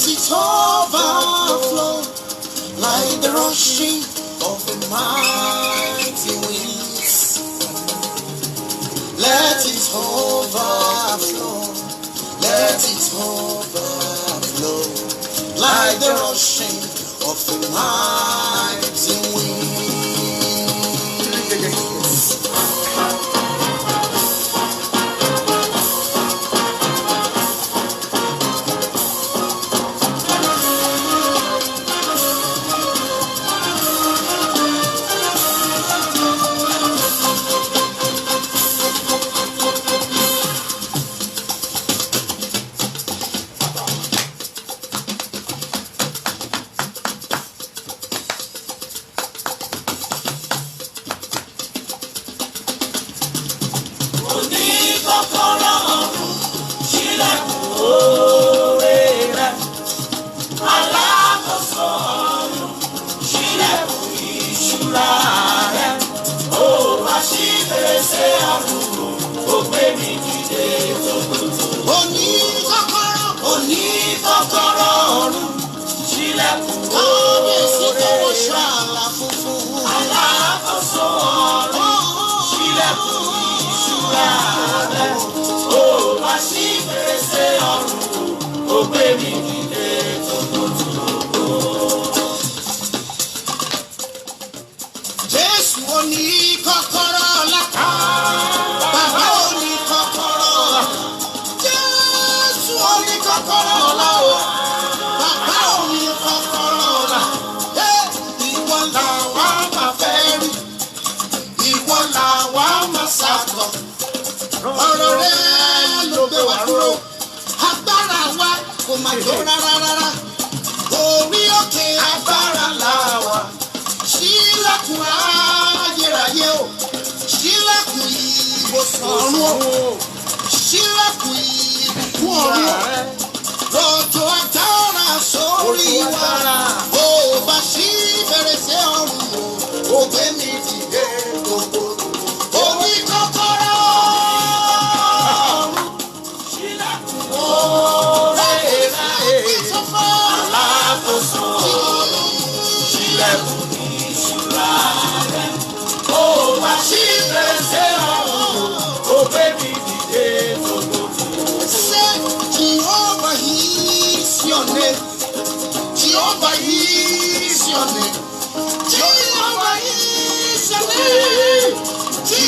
it overflow like the rushing of the mighty winds. Let it overflow. Let it overflow like the rushing of the mighty winds.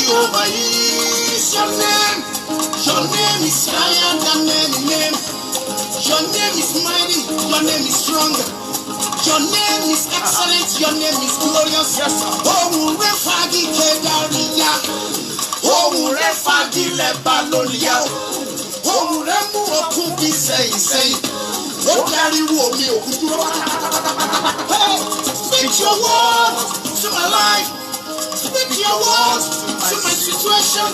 Jehovah is your name. Your name is higher than any name. Your name is mighty. Your name is strong. Your name is excellent. Your name is glorious. Yes, sir. Oh, refagi kedaria. Oh, refagi lebalolia. Oh, remu okubi say. Oh, carry me okuduro. Hey, speak your word to my life. Speak your words to my situation.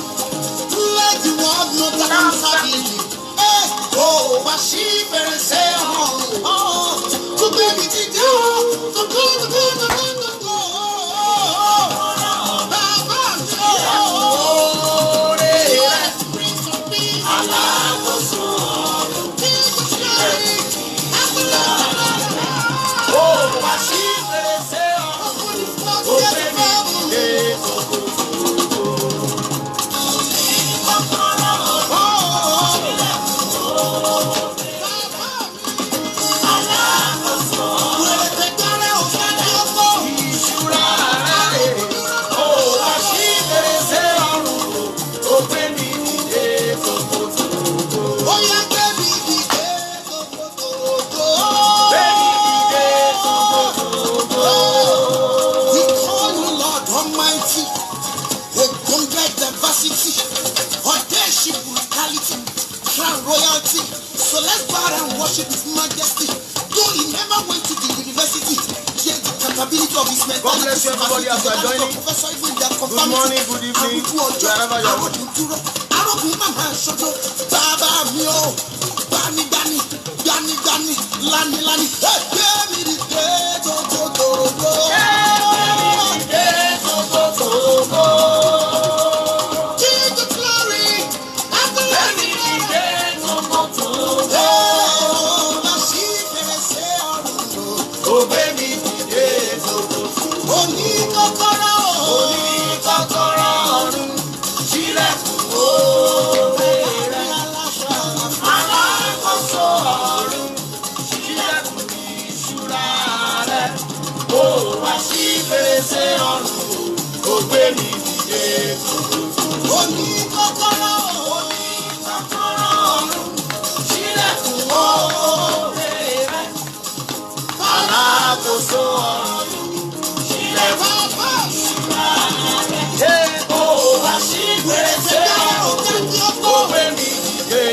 Let the world know that I'm happy. Oh, Bashi, very say, oh, to baby, to go. So let's bow and worship His Majesty. Though He never went to the university, yet the capability of His mentality. God bless you, everybody, as you are joining. Good morning, good evening, wherever you are. gbé mi dìde. Ó ní kọ́kọ́rọ́ ọ̀run, ṣílẹ̀kùn oore rẹ̀. Alákòóso ọ̀run, Ṣílẹ̀kùn ó wá sí gbèsè ó gbé mi dìde.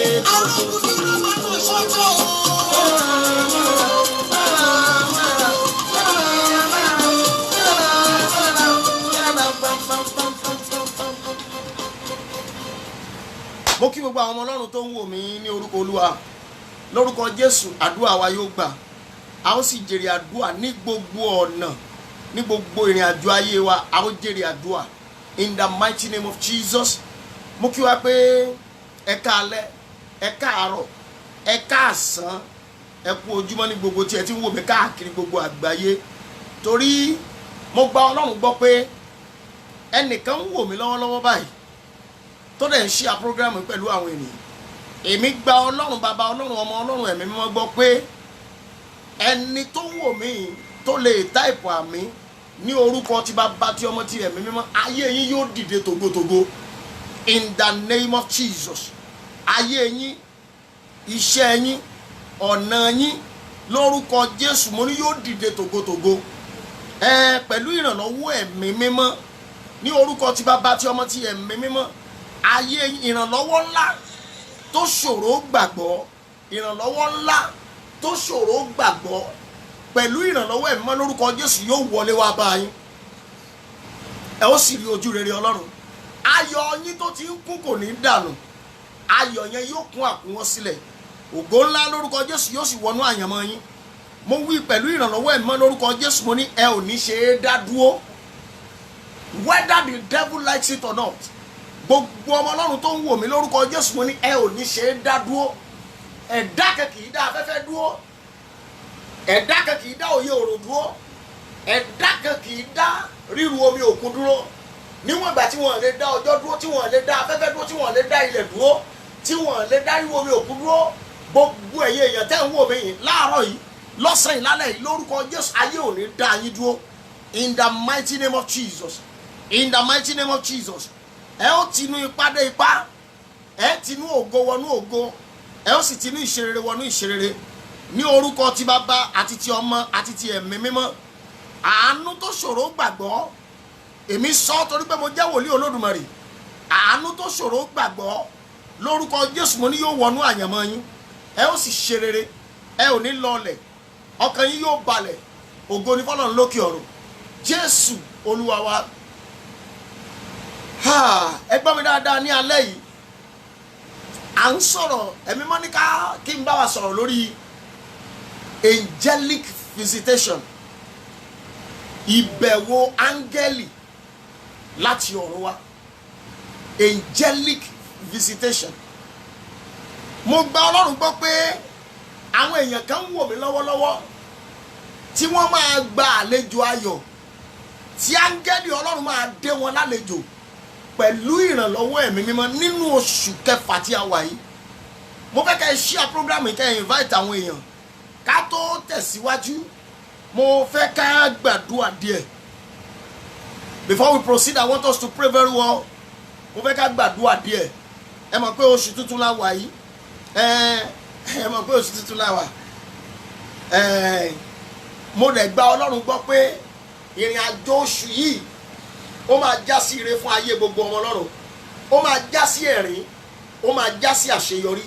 Mo kí gbogbo àwọn ọmọ Ọlọ́run tó ń wò mí ní orúkọ Olúwa, lórúkọ Jésù. Àdúrà wa yóò gbà, a ó sì jèrè àdúrà ní gbogbo ọ̀nà, ní gbogbo ìrìn àjò ayé wa, a ó jèrè àdúrà in the mighty name of Jesus. Mo kí wa pé ẹ káalẹ́, ẹ káàárọ̀, ẹ káàsán, ẹ kú ojúmọ́ ní gbogbo tí ẹ ti ń wò mí káàkiri gbogbo àgbáyé. Torí mo gba Ọlọ́run gbọ́ pé ẹnìkan ń wò mí lọ́wọ́lọ́wọ́ báyìí tó dẹ̀ ń ṣe àprógrámù pẹ̀lú àwọn ènìyàn. Èmi gba Ọlọ́run bàbá, Ọlọ́run ọmọ, Ọlọ́run ẹ̀mí mímọ́ gbọ́ pé ẹni tó wò mí tó lè táìpù àmì ní orúkọ tí bàbá tí ọmọ tí ẹ̀mí mímọ́, ayé yín yóò dìde tògótògó in the name of Jesus. Ayé yín, iṣẹ́ yín, ọ̀nà yín lórúkọ Jésù mo ní yóò dìde tògótògó pẹ̀lú ìrànlọ́wọ́ ẹ̀mí mímọ́ ní orúkọ tí bàbá tí ọmọ tí ẹ̀mí mímọ́. Ayé yín, ìrànlọ́wọ́ ńlá tó ṣòro gbàgbọ́, ìrànlọ́wọ́ ńlá tó ṣòro gbàgbọ́ pẹ̀lú ìrànlọ́wọ́ ẹ̀mí mímọ́ lórúkọ Jésù yóò wọlé wá bá yín. Ẹ ó sì rí ojú rere Ọlọ́run. Ayọ̀ yín tó ti ń kún kò ní dànù, ayọ̀ yẹn yóò kún àkúnwọ́ sílẹ̀. Ògo ńlá lórúkọ Jésù yóò sì wọnú àyànmọ́ yín. Mo wí pẹ̀lú ìrànlọ́wọ́ ẹ̀mí mímọ́ lórúkọ Jésù, mo ní ẹ ò ní ṣe é dá dúró, whether the devil likes it or not. Gbogbo ọmọ Ọlọ́run tó ń wò mí lórúkọ Jésù, mo ní ẹ ò ní ṣe é dá dúró. Ẹ̀dá kan kì í dá afẹ́fẹ́ dúró, ẹ̀dá kan kì í dá òye òrò dúró, ẹ̀dá kan kì í dá ríru omi òkun dúró. Níwọ̀n ìgbà tí wọ́n lè dá ọjọ́ dúró, tí wọ́n lè dá afẹ́fẹ́ dúró, tí wọ́n lè dá ilẹ̀ dúró, tí wọ́n lè dá ríru omi òkun dúró. Gbogbo ẹ̀yin èèyàn tẹ́ ń wò mí yìí láàárọ̀ yìí, lọ́sàn yìí, lálẹ́ yìí, lórúkọ Jésù ayé ò ní dá yín dúró in the mighty name of Jesus. In the mighty name of Jesus. Ẹ ó tinú ipá dé ipá, ẹ tinú ògo wọnú ògo, ẹ ó sì tinú ìṣerere wọnú ìṣerere ní orúkọ ti bàbá àti ti ọmọ àti ti ẹ̀mí mímọ́. Àánú tó ṣòro gbàgbọ́, èmi sọ torí pé mo jẹ́ wòlíì Olódùmarè. Àánú tó ṣòro gbàgbọ́ lórúkọ Jésù mo ní yóò wọnú àyànmọ́ yín. Ẹ ó sì ṣe rere, ẹ ò ní lọlẹ̀, ọkàn yín yóò balẹ̀. Ògo ni fọ́lọ́run lókè ọ̀run. Jésù Olúwa wa. Ẹ gbọ́ mi dáadáa ní alẹ́ yìí. À ń sọ̀rọ̀, ẹ̀mí mọ́ ní kí n bá wa sọ̀rọ̀ lórí angelic visitation, ìbẹ̀wò áńgẹ́lì láti ọ̀run wá. Angelic visitation. Mo gba Ọlọ́run gbọ́ pé àwọn èèyàn kan ń wò mí lọ́wọ́lọ́wọ́ tí wọ́n máa gba àlejò ayọ̀, tí áńgẹ́lì Ọlọ́run máa dé wọn lálejò pẹ̀lú ìrànlọ́wọ́ ẹ̀mí mímọ́ nínú oṣù kẹfà tí a wà yìí. Mo fẹ́ kẹ́ ẹ share program yìí, kẹ́ ẹ invite àwọn èèyàn. Ká tó tẹ̀síwájú, mo fẹ́ ká gbàdúrà díẹ̀. Before we proceed, I want us to pray very well. Mo fẹ́ ká gbàdúrà díẹ̀. Ẹ mọ̀ pé oṣù tuntun la wà yìí. Ẹ mọ̀ pé oṣù tuntun la wà. Mo dẹ̀ gba Ọlọ́run gbọ́ pé ìrìn àjò oṣù yìí ó máa já sí ire fún ayé gbogbo ọmọ Ọlọ́run. Ó máa já sí ẹ̀rín, ó máa já sí àṣeyọrí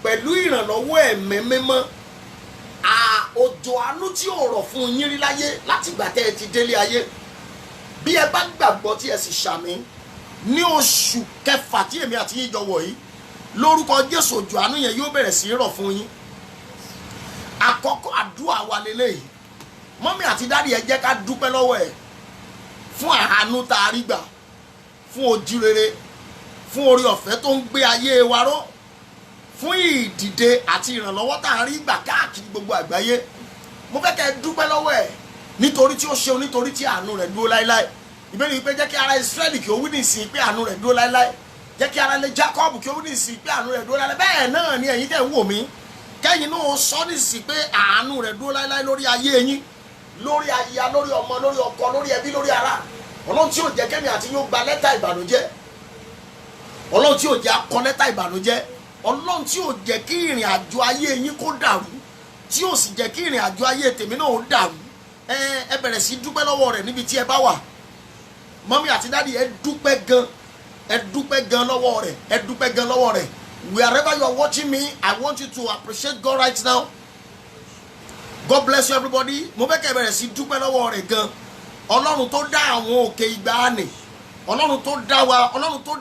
pẹ̀lú ìrànlọ́wọ́ ẹ̀mí mímọ́. Òjò àánú tí ò rọ̀ fún yín rí láyé láti ìgbà tẹ́ ẹ ti délé ayé. Bí ẹ bá gbàgbọ́ tí ẹ sì ṣàmì ní oṣù kẹfà tí èmi àti yín jọ wọ̀ yìí, lórúkọ Jésù òjò àánú yẹn yóò bẹ̀rẹ̀ sí í rọ̀ fún yín. Àkọ́kọ́ àdúrà wa lélẹ́yìí. Mọ́mí àti dádì ẹ jẹ́ ká dúpẹ́ lọ́wọ́ ẹ̀ fún àánú tá a rí gbà, fún ojú rere, fún orí ọ̀fẹ́ tó ń gbé ayé wa ró, fún ìdìde àti ìrànlọ́wọ́ tá a rí gbà káàkiri gbogbo àgbáyé. Mo fẹ́ kẹ́ ẹ dúpẹ́ lọ́wọ́ ẹ̀ nítorí tí ó ṣeun, nítorí tí àánú rẹ̀ dúró láéláé. Ìbéèrè yìí pé jẹ́ kí ara Ísírẹ́lì kí ó wí nísìnyí pé àánú rẹ̀ dúró láéláé. Jẹ́ kí ara ilé Jákọ́bù kí ó wí nísìnyí pé àánú rẹ̀ dúró láéláé. Bẹ́ẹ̀ náà ni ẹ̀yin tẹ́ ń wò mí, kẹ́yìn náà sọ nísìnyí pé àánú rẹ̀ dúró láéláé lórí ayé yín, lórí aya, lórí ọmọ, lórí ọkọ, lórí ẹbí, lórí ará. ọlọ́run tí ò jẹ́ kẹ́mi àti yóò gba lẹ́tà ìbànújẹ́, ọlọ́run tí ò jẹ́ akọ lẹ́tà ìbànújẹ́, ọlọ́run tí ò jẹ́ kí ìrìn àjò ayé yín kó dàrú, tí ò sì jẹ́ kí ìrìn àjò ayé tèmi náà ó dàrú. Ẹ bẹ̀rẹ̀ sí dúpẹ́ lọ́wọ́ rẹ̀ níbi tí ẹ bá wà. Mọ́mí àti dádì, ẹ dúpẹ́ gan lọ́wọ́ rẹ̀, ẹ dúpẹ́ gan lọ́wọ́ rẹ̀. Wherever you are watching me, I want you to appreciate God right now. God bless you everybody. Mo fẹ́ kẹ́ bẹ̀rẹ̀ sí dúpẹ́ lọ́wọ́ rẹ̀ gan. Ọlọ́run tó dá àwọn òkè ìgbàanì, ọlọ́run tó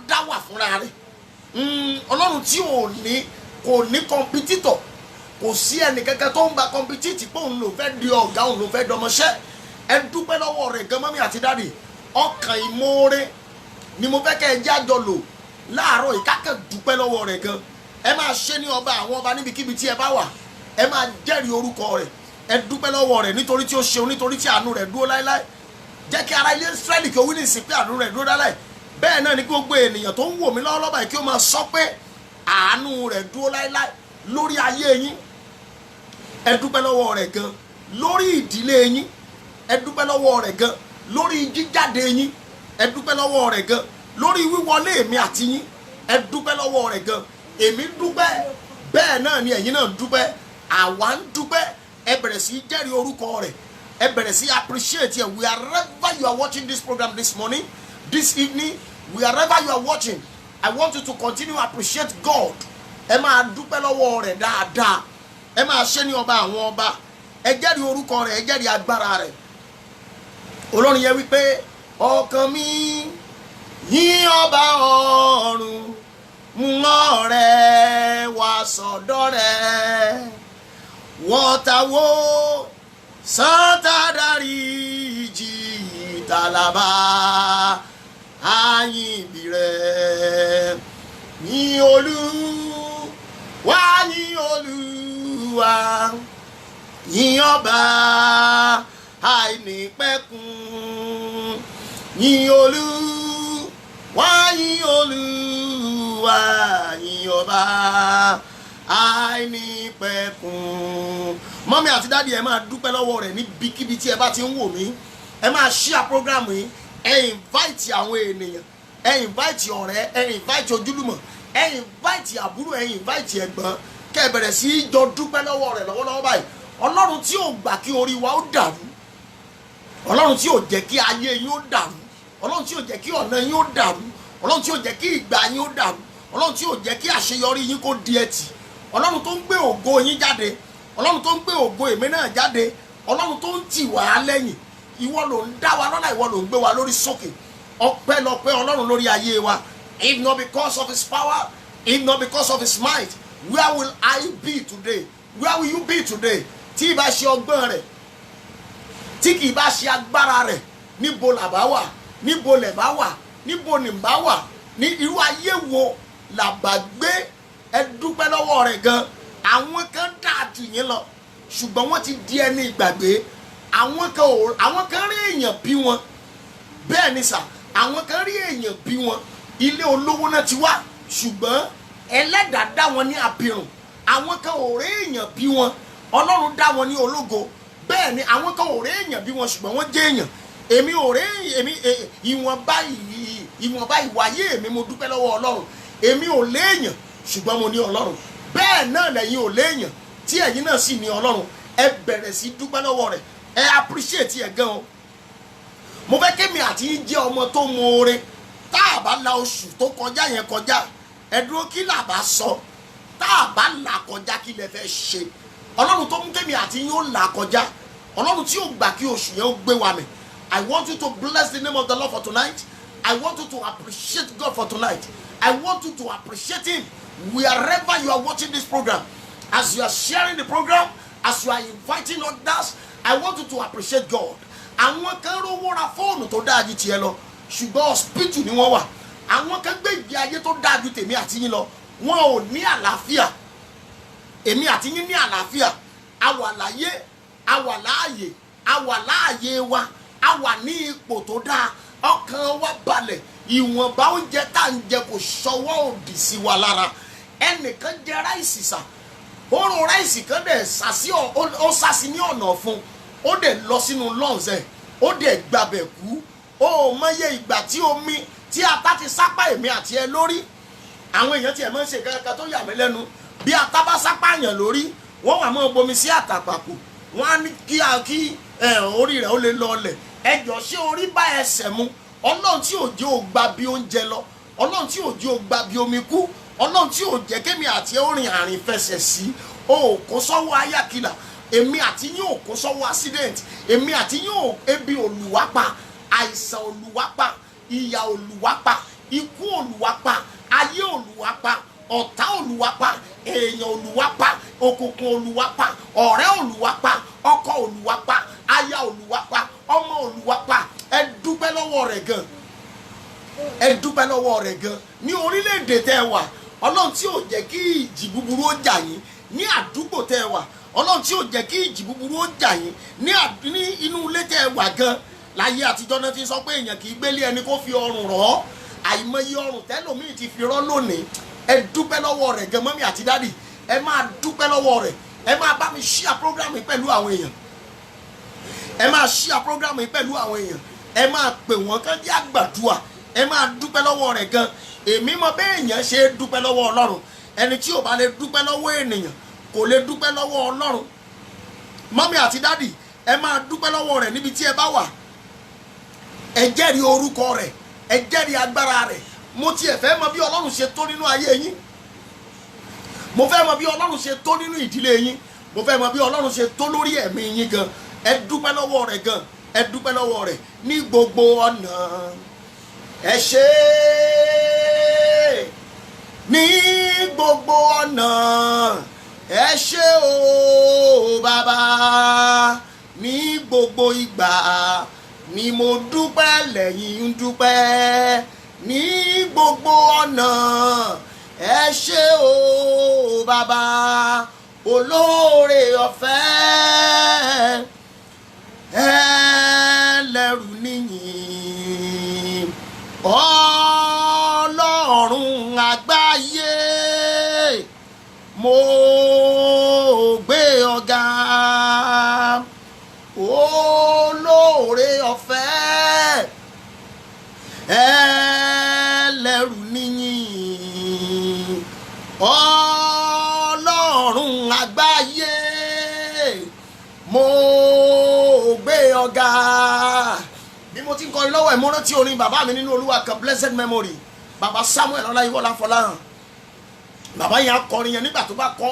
dá wa fúnra rẹ̀. Ọlọ́run tí kò ní competitor, kò sí ẹnì kankan tó ń bá compete pé òun ló fẹ́ di ọ̀gá, òun ló fẹ́ dọmọṣẹ́. Ẹ dúpẹ́ lọ́wọ́ rẹ̀ gan mọ́mí àti dádì. Ọkàn ìmoore ni mo fẹ́ kẹ́ ẹ jájọ lò láàárọ̀ ìkákẹ́ dúpẹ́ lọ́wọ́ rẹ̀ gan. Ẹ máa ṣe ní ọba àwọn ọba níbikíbi tí ẹ bá wà. Ẹ máa jẹ́rìí orúkọ rẹ̀. Ẹ dúpẹ́ lọ́wọ́ rẹ̀ nítorí tí ó ṣeun, nítorí tí àánú rẹ̀ dúró láéláé. Jẹ́ kí ara ilé Ísírẹ́lì kí ó wí ní ìsìn pé àánú rẹ̀ dúró láéláé. Bẹ́ẹ̀ náà ni gbogbo ènìyàn tó ń wò mí lọ́wọ́ báyìí kí ó máa sọ pé àánú rẹ̀ dúró láéláé lórí ayé yín. Ẹ dúpẹ́ lọ́wọ́ rẹ̀ gan lórí ìdílé yín. Ẹ dúpẹ́ lọ́wọ́ rẹ̀ gan lórí jíjáde yín. Ẹ dúpẹ́ lọ́wọ́ rẹ̀ gan lórí wíwọlé èmi àti yín. Ẹ dúpẹ́ lọ́wọ́ rẹ̀ gan. Èmi dúpẹ́, bẹ́ẹ̀ náà ni ẹ̀yin náà dúpẹ́. Àwa ń dúpẹ́. Ẹ bẹ̀rẹ̀ sí jẹ́rìí orúkọ rẹ̀. Ẹ bẹ̀rẹ̀ sí appreciate it. Wherever you are watching this program this morning, this evening, wherever you are watching, I want you to continue to appreciate God. Ẹ máa dúpẹ́ lọ́wọ́ rẹ̀ dáadáa. Ẹ máa ṣe ní ọba àwọn ọba. Ẹ jẹ́rìí orúkọ rẹ̀, ẹ jẹ́rìí agbára rẹ̀. Olórin yẹn wípé ọkàn mi yìn ọba ọ̀run, mú ọ̀rẹ́ wá sọ́dọ̀ rẹ̀. Wọ́tawó sátádàríjì tàlàbà àyìnbí rẹ̀. Yìn Olúwa, yìn Olúwa, yìn ọba àìnípẹ̀kun. Yìn Olúwa, yìn Olúwa, yìn ọba àìnípẹ̀kun. Mọ́mí àti dádì, ẹ máa dúpẹ́ lọ́wọ́ rẹ̀ níbikíbi tí ẹ bá ti ń wò mí. Ẹ máa share program yìí. Ẹ invite àwọn ènìyàn, ẹ invite ọ̀rẹ́, ẹ invite ojúlùmọ̀, ẹ invite àbúrò, ẹ invite ẹ̀gbọ́n. Kẹ́ ẹ bẹ̀rẹ̀ sí í jọ dúpẹ́ lọ́wọ́ rẹ̀ lọ́wọ́lọ́wọ́ báyìí. Ọlọ́run tí ò gbà kí orí wa ó dàrú, Ọlọ́run tí ò jẹ́ kí ayé yín ó dàrú, Ọlọ́run tí ò jẹ́ kí ọ̀nà yín ó dàrú, Ọlọ́run tí ò jẹ́ kí ìgbà yín ó dàrú, Ọlọ́run tí ò jẹ́ kí àṣeyọrí yín kó di ẹtì, Ọlọ́run tó ń gbé ògo yín jáde, Ọlọ́run tó ń gbé ògo èmi náà jáde, Ọlọ́run tó ń tì wá lẹ́yìn. Ìwọ ló ń dá wa lọ́lá, ìwọ ló ń gbé wa lórí sókè. Ọpẹ́lọpẹ́ Ọlọ́run lórí ayé wa. If not because of his power, if not because of his might, where will I be today? Where will you be today? Tí ìbá ṣe ọgbọ́n rẹ̀, tí kì í bá ṣe agbára rẹ̀, níbo làbá wà, níbo lẹ̀bá wà, níbo nìbá wà, ní irú ayé wo làbá gbé. Ẹ dúpẹ́ lọ́wọ́ rẹ̀ gan. Àwọn kan dáa jù yín lọ, ṣùgbọ́n wọ́n ti di ẹni ìgbàgbé. Àwọn kan rí èèyàn bí wọn. Bẹ́ẹ̀ ni sà, àwọn kan rí èèyàn bí wọn. Ilé olówó náà ti wá, ṣùgbọ́n ẹlẹ́dàá dá wọn ní àbírùn. Àwọn kan ò rí èèyàn bí wọn, Ọlọ́run dá wọn ní ológo. Bẹ́ẹ̀ ni àwọn kan ò rí èèyàn bí wọn, ṣùgbọ́n wọ́n jẹ́ èèyàn. Èmi ò rí ìwọ̀nba ìwàyé mi, mo dúpẹ́ lọ́wọ́ Ọlọ́run. Èmi ò léèyàn, ṣùgbọ́n mo ní Ọlọ́run. Bẹ́ẹ̀ náà lẹ́yìn ò léèyàn tí ẹ̀yin náà sì ní Ọlọ́run. Ẹ bẹ̀rẹ̀ sí dúpẹ́ lọ́wọ́ rẹ̀. Ẹ appreciate ẹ̀ gan o. Mo fẹ́ kémi àti yín jẹ́ ọmọ tó mọ̀ọ́re. Tá a bá la oṣù tó kọjá yẹn kọjá, ẹ dúró kí là bá sọ. Tá a bá là kọjá kí lẹ fẹ́ ṣe. Ọlọ́run tó mú kémi àti yín ó là kọjá. Ọlọ́run tí ó gbà kí oṣù yẹn ó gbé wa mì. I want you to bless the name of the Lord for tonight. I want you to appreciate God for tonight. I want you to appreciate him wherever you are watching this program. As you are sharing the program, as you are inviting others, I want you to appreciate God. Àwọn kan rówó ra fóònù tó dáa ju tiẹ̀ lọ, ṣùgbọ́n hospital ni wọ́n wà. Àwọn kan gbé ìgbé ayé tó dáa ju tèmi àti yín lọ, wọn ò ní àlàáfíà. Èmi àti yín ní àlàáfíà. A wà láyé, a wà láàyè, a wà láàyè wa, a wà ní ipò tó dáa, ọkàn wa balẹ̀. Ìwọ̀nba oúnjẹ tá à ń jẹ kò ṣọwọ́ òdì sí wa lára. Ẹnìkan jẹ ráìsì sà, ó ro ráìsì kan dẹ̀ ó sásí ní ọ̀nà fún, ó dẹ̀ lọ sínú lungs ẹ̀, ó dẹ̀ gbabẹ̀ kú. o mọye ìgbà tí omi tí ata ti sápá èmi àti ẹ lórí. Àwọn èèyàn tí ẹ máa ń ṣe kankan tó yà mí lẹ́nu bí ata bá sápá yàn lórí wọ́n wà máa bomi sí àtàpàkò wọ́n á ní kí orí rẹ̀ ó lè lọlẹ̀. Ẹjọ́ ṣé orí bá ẹsẹ̀ mu? Ọlọ́run tí ò jẹ́ ó gba bí oúnjẹ lọ, Ọlọ́run tí ò jẹ́ ó gba bí omi kú, Ọlọ́run tí ò jẹ́ kémi àti ẹ ó rìn àrìn fẹsẹ̀ sí, o kò sọ́wọ́ ayákìlà, èmi àti yín ò kó sọ́wọ́ accident, èmi àti yín ò ebi olùwápa, àìsàn olùwápa, ìyà olùwápa, ikú olùwápa, ayé olùwápa, ọ̀tá olùwápa, èèyàn olùwápa, òkùnkùn olùwápa, ọ̀rẹ́ olùwápa, ọkọ olùwápa, aya olùwápa, ọmọ olùwápa. Ẹ dúpẹ́ lọ́wọ́ rẹ̀ gan, ẹ dúpẹ́ lọ́wọ́ rẹ̀ gan. Ní orílẹ̀-èdè tẹ́ wà, Ọlọ́run tí ò jẹ́ kí ìjì búburú ó jà yín. Ní àdúgbò tẹ́ wà, Ọlọ́run tí ò jẹ́ kí ìjì búburú ó jà yín. Ní inú ilé tẹ́ wà gan. Láyé àtijọ́ náà ti sọ pé èèyàn kì í gbélé ẹni kó fi ọrùn rọ̀. Àìmọye ọrùn tẹ́lòmíì ti fi rọ́ lónìí. Ẹ dúpẹ́ lọ́wọ́ rẹ̀ gan mọ́mí àti dádì. Ẹ máa dúpẹ́ lọ́wọ́ rẹ̀. Ẹ máa bá mi share program yìí pẹ̀lú àwọn èèyàn. Ẹ máa share program yìí pẹ̀lú àwọn èèyàn. Ẹ máa pè wọ́n kán jẹ́ àgbàdua. Ẹ máa dúpẹ́ lọ́wọ́ rẹ̀ gan. Èmi mọ bẹ́ẹ̀ èèyàn ṣe é dúpẹ́ lọ́wọ́ Ọlọ́run. Ẹni tí ò bá lè dúpẹ́ lọ́wọ́ ènìyàn kò lè dúpẹ́ lọ́wọ́ Ọlọ́run. Mọ́mí àti dádì, ẹ máa dúpẹ́ lọ́wọ́ rẹ̀ níbi tí ẹ bá wà. Ẹ jẹ́rìí orúkọ rẹ̀, ẹ jẹ́rìí agbára rẹ̀. Mo tiẹ̀ fẹ́ mọ bí Ọlọ́run ṣe tó nínú ayé yín. Mo fẹ́ mọ bí Ọlọ́run ṣe tó nínú ìdílé yín. Mo fẹ́ mọ bí Ọlọ́run ṣe tó lórí ẹ̀mí yín gan. Ẹ dúpẹ́ lọ́wọ́ rẹ̀ gan. Ẹ dúpẹ́ lọ́wọ́ rẹ̀ ní gbogbo ọ̀nà. Ẹ ṣé ní gbogbo ọ̀nà. Ẹ ṣé o bàbá ní gbogbo ìgbà ni mo dúpẹ́ lẹ́yìn ń dúpẹ́ ní gbogbo ọ̀nà. Ẹ ṣé o bàbá olóore ọ̀fẹ́ ẹlẹ́rù níyìn Ọlọ́run àgbáyé mo gbé ọ̀gá olóore ọ̀fẹ́ ẹlẹ́rù níyìn Ọlọ́run àgbáyé mo gbé ọ̀gá. Bí mo ti ń kọrin lọ́wọ́ ẹ̀ mo rántí orin bàbá mi nínú Olúwa kan blessed memory, bàbá Samuel Ọláyíwọlá Fọláhàn. Bàbá yẹn akọrin yẹn nígbà tó bá kọ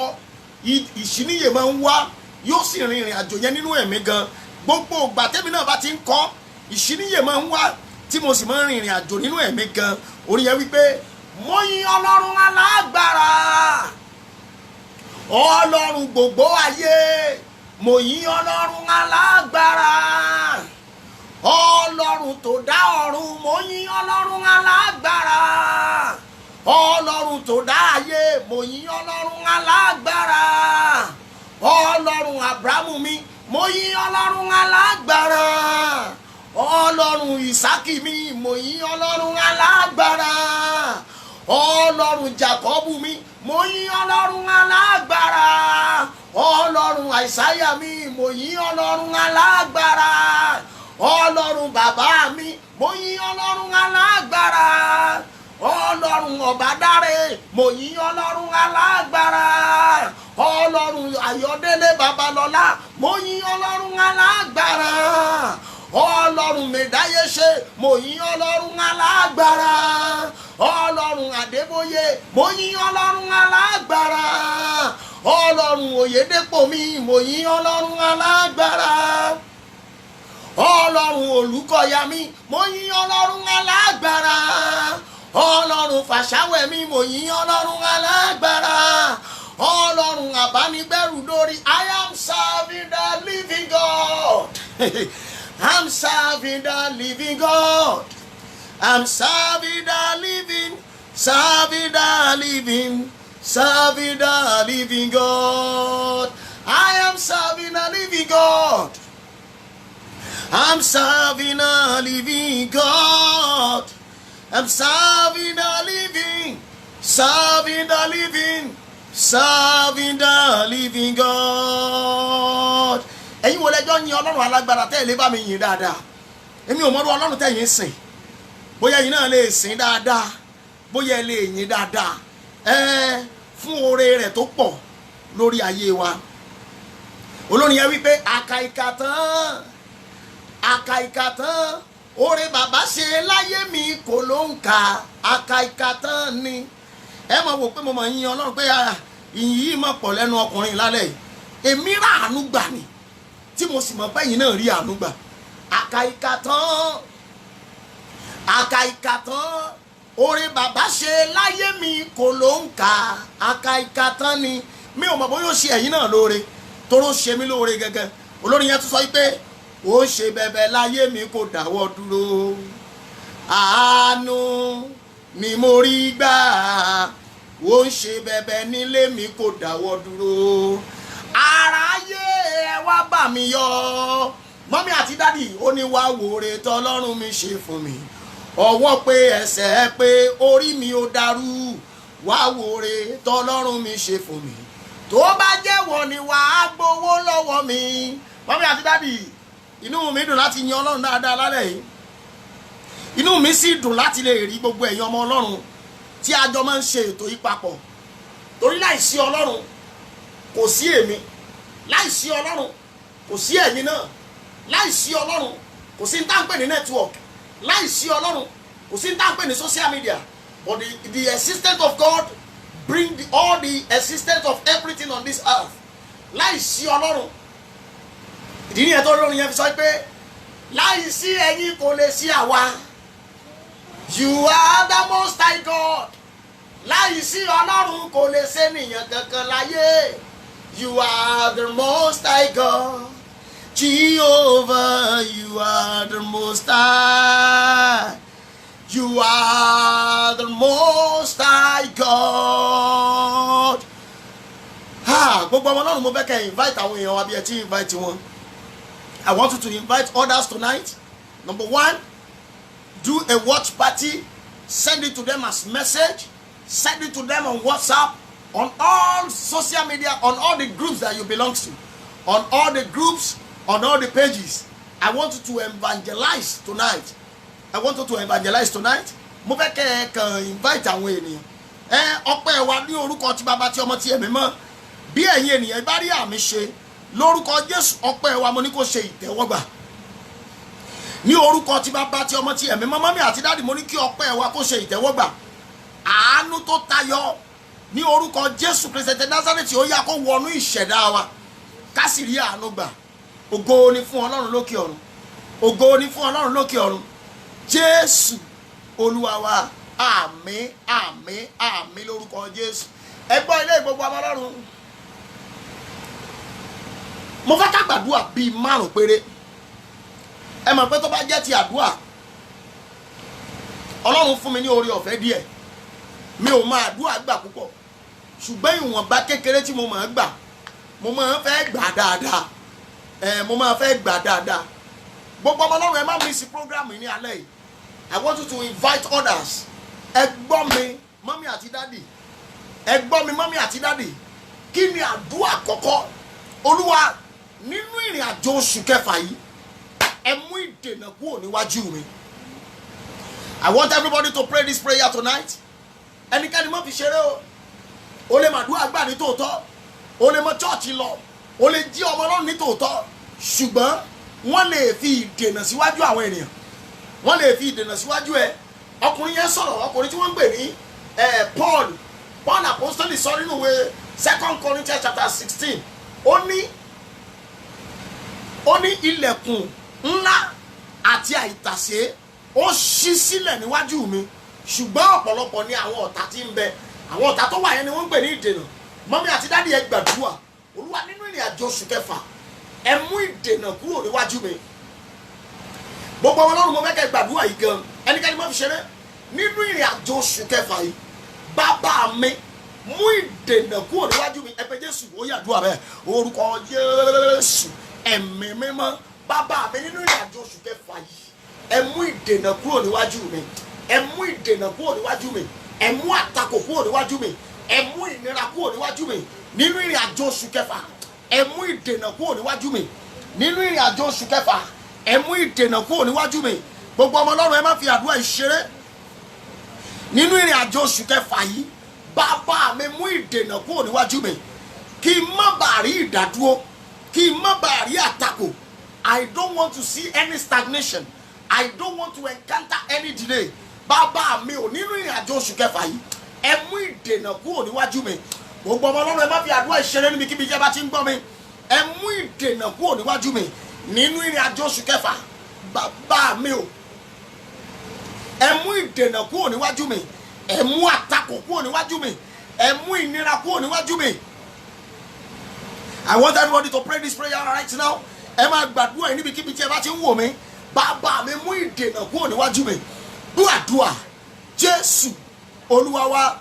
ìṣíníyè máa ń wá, yóò sì rin ìrìn àjò yẹn nínú ẹ̀mí gan. Gbogbo ìgbà tẹ́mi náà bá ti ń kọ ìṣíníyè máa ń wá tí mo sì máa ń rin ìrìn àjò nínú ẹ̀mí gan. Orin yẹn wípé mo yin Ọlọ́run alágbára, Ọlọ́run gbogbo ayé, mo yin Ọlọ́run alágbára, Ọlọ́run tó dá ọ̀run, mo yin Ọlọ́run alágbára, Ọlọ́run tó dá ayé, mo yin Ọlọ́run alágbára, Ọlọ́run Abrahamu mi, mo yin Ọlọ́run alágbára, Ọlọ́run Ìsákì mi, mo yin Ọlọ́run alágbára, Ọlọ́run Jákọ́bù mi, mo yin Ọlọ́run alágbára, Ọlọ́run Àìsáyà mi, mo yin Ọlọ́run alágbára, Ọlọ́run bàbá mi, mo yin Ọlọ́run alágbára, Ọlọ́run Ọbádáre, mo yin Ọlọ́run alágbára, Ọlọ́run Ayọ̀délé Babalọ́lá, mo yin Ọlọ́run alágbára, Ọlọ́run Mẹ̀dáyéṣe, mo yin Ọlọ́run alágbára, Ọlọ́run Adébóyè, mo yin Ọlọ́run alágbára, Ọlọ́run Oyèdépò mi, mo yin Ọlọ́run alágbára, Ọlọ́run Olùkọ́yà mi, mo yin Ọlọ́run alágbára, Ọlọ́run Fàṣàwẹ̀ mi, mo yin Ọlọ́run alágbára, Ọlọ́run Àbánigbẹ́rù dórí. I am serving the living God. I'm serving the living God. I'm serving the living, serving the living, serving the living God. I am serving the living God. I'm serving a living God. I'm serving a living, serving the living, serving the living God. Ẹ̀yin wo lẹ́jọ́ yin Ọlọ́run alágbára tẹ́ ẹ lè bá mi yìn dáadáa. èmi ò mọ̀rú ọlọ́run tẹ̀yìn sìn, bóyá ẹ̀yin náà lè sìn dáadáa, bóyá ẹ lè yìn dáadáa fún oore rẹ̀ tó pọ̀ lórí ayé wa. olórin yẹn wípé àkàìkà tán oore bàbá ṣe láyé mi kò ló ń kà, àkàìkà tán ni. ẹ mọ̀ wò pé mo mọ̀ yìn ọlọ́run pé ìyìn yìí mọ̀ pọ̀ lẹ́nu ọkùnrin lálẹ́ yìí, èmi rà àánú gbà ni, tí mo sì mọ̀ pé ẹ̀yin náà rí àánú gbà. àkàìkà tán oore bàbá ṣe láyé mi kò ló ń kà, àkàìkà tán ni. mi ò mọ̀ bóyá ó ṣe ẹ̀yin náà lóore, toró ṣe mí lóore gẹ́gẹ́. olórin yẹn tún sọ pé ó ṣe bẹ̀bẹ̀ láyé mi kò dáwọ́ dúró, àánú ni mo rí gbà, ó ń ṣe bẹ̀bẹ̀ nílé mi kò dáwọ́ dúró. aráyé ẹ wá bà mí yọ, mọ́mí àti dádì ó ní wá wòre tọ́lọ́run mi ṣe fún mi, ọwọ́ pé ẹsẹ̀ pé orí mi ò dàrú, wá wòre tọ́lọ́run mi ṣe fún mi, tó bá jẹ́wọ́ ni wàá gbowó lọ́wọ́ mi. mọ́mí àti dádì, inú mi dùn láti yan ọlọ́run dáadáa lálẹ́ yìí, inú mi sì dùn láti lè rí gbogbo ẹ̀yin ọmọ ọlọ́run tí a jọ máa ń ṣe ètò yìí papọ̀, torí láìsí ọlọ́run kò sí èmi, láìsí ọlọ́run kò sí ẹ̀yin náà, láìsí ọlọ́run kò sí ní tá à ń pè ní network, láìsí ọlọ́run kò sí ní tá à ń pè ní social media, but the existence of God bring all the existence of everything on this earth. láìsí ọlọ́run, ìdí nìyẹn tó lórin yẹn fi sọ pé láìsí ẹ̀yin kò lè sí àwa, you are the most high God. láìsí ọlọ́run kò lè sẹ́nìyàn kankan láyé, you are the most high God, Jehovah, you are the most high, you are the most high God. gbogbo ọmọ ọlọ́run mo fẹ́ kẹ́ invite àwọn èèyàn wa bí ẹ ti invite wọn. I want you to invite others tonight. Number one, do a watch party, send it to them as message, send it to them on WhatsApp, on all social media, on all the groups that you belong to, on all the groups, on all the pages. I want you to evangelize tonight. I want you to evangelize tonight. Mo fẹ́ kẹ́ ẹ kàn invite àwọn ènìyàn. ọpẹ́ wa ní orúkọ tí bàbá tí ọmọ tí ẹ̀mí mọ́. Bí ẹ̀yin ènìyàn bá rí àmì ṣe lórúkọ Jésù, ọpẹ́ wa mo ní kó ṣe ìtẹ́wọ́gbà. Ní orúkọ tí bàbá tí ọmọ tí ẹ̀mí mọ́, mọ́mí àti dáàdì mo ní kí ọpẹ́ wa kó ṣe ìtẹ́wọ́gbà. Àánú tó tayọ ní orúkọ Jésù Kristi ti Násárẹ́tì ó yá kó wọnú ìṣẹ̀dá wa, ká sì rí àánú gbà. Ògo ni fún Ọlọ́run lókè ọ̀run, ògo ni fún Ọlọ́run lókè ọ̀run. Jésù Olúwa wa, àmín àmín àmín lórúkọ Jésù. Ẹ gbọ́ ilé gbogbo ọmọ Ọlọ́run, mo fẹ́ ká gbàdúrà bíi 5 péré. Ẹ mọ̀ pé tó bá jẹ́ ti àdúrà, Ọlọ́run fún mi ní oore ọ̀fẹ́ díẹ̀, mi ò máa àdúrà gbà púpọ̀, ṣùgbọ́n ìwọ̀nba kékeré tí mo máa gbà, mo máa fẹ́ gbà dáadáa. Mo máa fẹ́ gbà dáadáa. Gbogbo ọmọ Ọlọ́run ẹ má miss program ní alẹ́ yìí. I want you to invite others. Ẹ gbọ́ mi mọ́mí àti dádì, ẹ gbọ́ mi mọ́mí àti dádì. Kí ni àdúrà àkọ́kọ́? Olúwa, nínú ìrìn àjò oṣù kẹfà yìí, ẹ mú ìdènà kúrò níwájú mi. I want everybody to pray this prayer tonight. Ẹnikẹ́ni má fi ṣeré o. O lè màdúrà gbà ní tòótọ́, o lè mọ chọ́ọ̀chì lọ, o lè jí ọmọ Ọlọ́run ní tòótọ́, ṣùgbọ́n wọ́n lè fi ìdènà síwájú àwọn ènìyàn, wọ́n lè fi ìdènà síwájú ẹ. Ọkùnrin yẹn sọ̀rọ̀, ọkùnrin tí wọ́n ń pè ní Paul apostoli sọ nínú ìwé 2 Corinthians chapter 16. Ó ní ilẹ̀kùn ńlá àti àìtàsé ó ṣí sílẹ̀ níwájú mi, ṣùgbọ́n ọ̀pọ̀lọpọ̀ ni àwọn ọ̀tá tí ń bẹ. Àwọn ọ̀tá tó wà yẹn ni wọ́n ń pè ní ìdènà. Mọ́mí àti dádì ẹ gbàdúrà. Olúwa, nínú ìrìn àjò oṣù kẹfà, ẹ mú ìdènà kúrò níwájú mi. Gbogbo ọmọ Ọlọ́run mo fẹ́ kẹ́ gbàdúrà yìí gan. Ẹnikẹ́ni má fi ṣeré. Nínú ìrìn àjò oṣù kẹfà yìí, bàbá mi mú ìdènà kúrò níwájú mi. Ẹ pé Jésù, ó yàdúrà bẹ́ẹ̀. Orúkọ Jésù, ẹ̀mí mímọ́, bàbá mi nínú ìrìn àjò oṣù kẹfà yìí, ẹ mú ìdènà kúrò níwájú mi. Ẹ mú ìdènà kúrò níwájú mi. Ẹ mú àtakò kúrò níwájú mi. Ẹ mú ìnira kúrò níwájú mi. Nínú ìrìn àjò oṣù kẹfà, ẹ mú ìdènà kúrò níwájú mi. Nínú ìrìn àjò oṣù kẹfà, ẹ mú ìdènà kúrò níwájú mi. Gbogbo ọmọ Ọlọ́run ẹ má fi àdúrà ìṣeré nínú ìrìn àjò oṣù kẹfà yìí. Bàbá mi mú ìdènà kúrò níwájú mi kí n má bàa rí ìdádúró, kí n má bàa rí àtakò. I don't want to see any stagnation. I don't want to encounter any delay. Bàbá mi ò nínú ìrìn àjò oṣù kẹfà yìí ẹ mú ìdènà kúrò níwájú mi. Gbogbo ọmọ Ọlọ́run ẹ má fi àdúrà ìṣeré níbikíbi jẹ́ bá ti ń gbọ́ mi. Ẹ mú ìdènà kúrò níwájú mi nínú ìrìn àjò oṣù kẹfà. Bàbá mi ò ẹ mú ìdènà kúrò níwájú mi. Ẹ mú àtakò kúrò níwájú mi. Ẹ mú ìnira kúrò níwájú mi. I want everybody to pray this prayer right now. Ẹ máa gbàdúrà yìí níbikíbi tí ẹ bá ti ń wò mí. Bàbá mi mú ìdènà kúrò níwájú mi. Gbàdúrà Jésù Olúwa wa.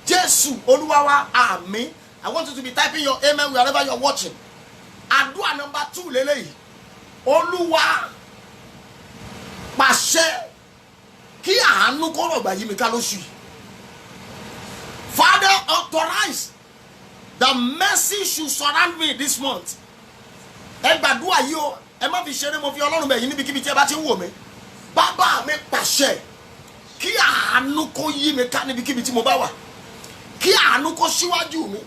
Jésù Olúwa wa. Àmín. I want you to be typing your amen wherever you're watching. Àdúrà number 2 lélẹ́yìí. Olúwa pàṣẹ kí àánú kó rọ̀gbà yí mi ká lóṣù yìí. Father, authorize the mercy should surround me this month. Ẹ gbàdúrà yìí o, ẹ má fi ṣeré, mo fi Ọlọ́run bẹ̀ yín níbikíbi tí ẹ bá ti ń wò mí. Bàbá mi pàṣẹ kí àánú kó yí mi ká níbikíbi tí mo bá wà. Kí àánú kó síwájú mi,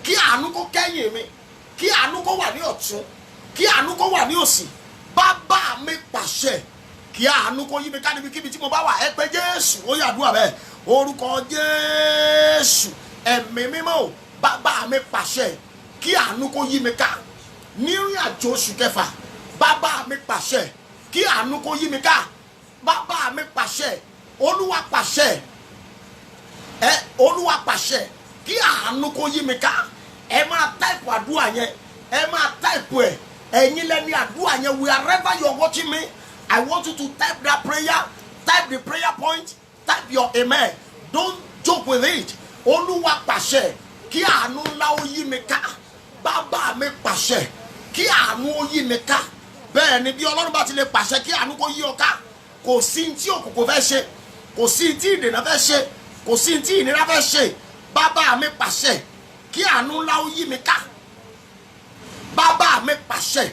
kí àánú kó kẹ́yìn mi, kí àánú kó wà ní ọ̀tún, kí àánú kó wà ní òsì. Bàbá mi pàṣẹ kí àánú kó yí mi ká níbikíbi tí mo bá wà. Ẹ pé Jésù, ó yàdúrà bẹ́ẹ̀. Orúkọ Jésù, ẹ̀mí mímọ́ o. Bàbá mi pàṣẹ kí àánú kó yí mi ká ní ìrìn àjò oṣù kẹfà. Bàbá mi pàṣẹ kí àánú kó yí mi ká. Bàbá mi pàṣẹ, Olúwa pàṣẹ, Olúwa pàṣẹ kí àánú kó yí mi ká. Ẹ máa táìpù àdúrà yẹn, ẹ máa táìpù ẹ̀. Ẹ̀yin lẹ́ni àdúrà yẹn, wherever you're watching me, I want you to type that prayer, type the prayer point, type your amen. Don't joke with it. Olúwa pàṣẹ kí àánú ńlá ó yí mi ká. Bàbá mi pàṣẹ kí àánú ó yí mi ká. Bẹ́ẹ̀ ni bí Ọlọ́run bá ti lè pàṣẹ kí àánú kó yí ọ ká, kò sí tí òkùnkùn fẹ́ ṣe, kò sí tí ìdènà fẹ́ ṣe, kò sí tí ìnira fẹ́ ṣe. Bàbá mi pàṣẹ kí àánú ńlá ó yí mi ká. Bàbá mi pàṣẹ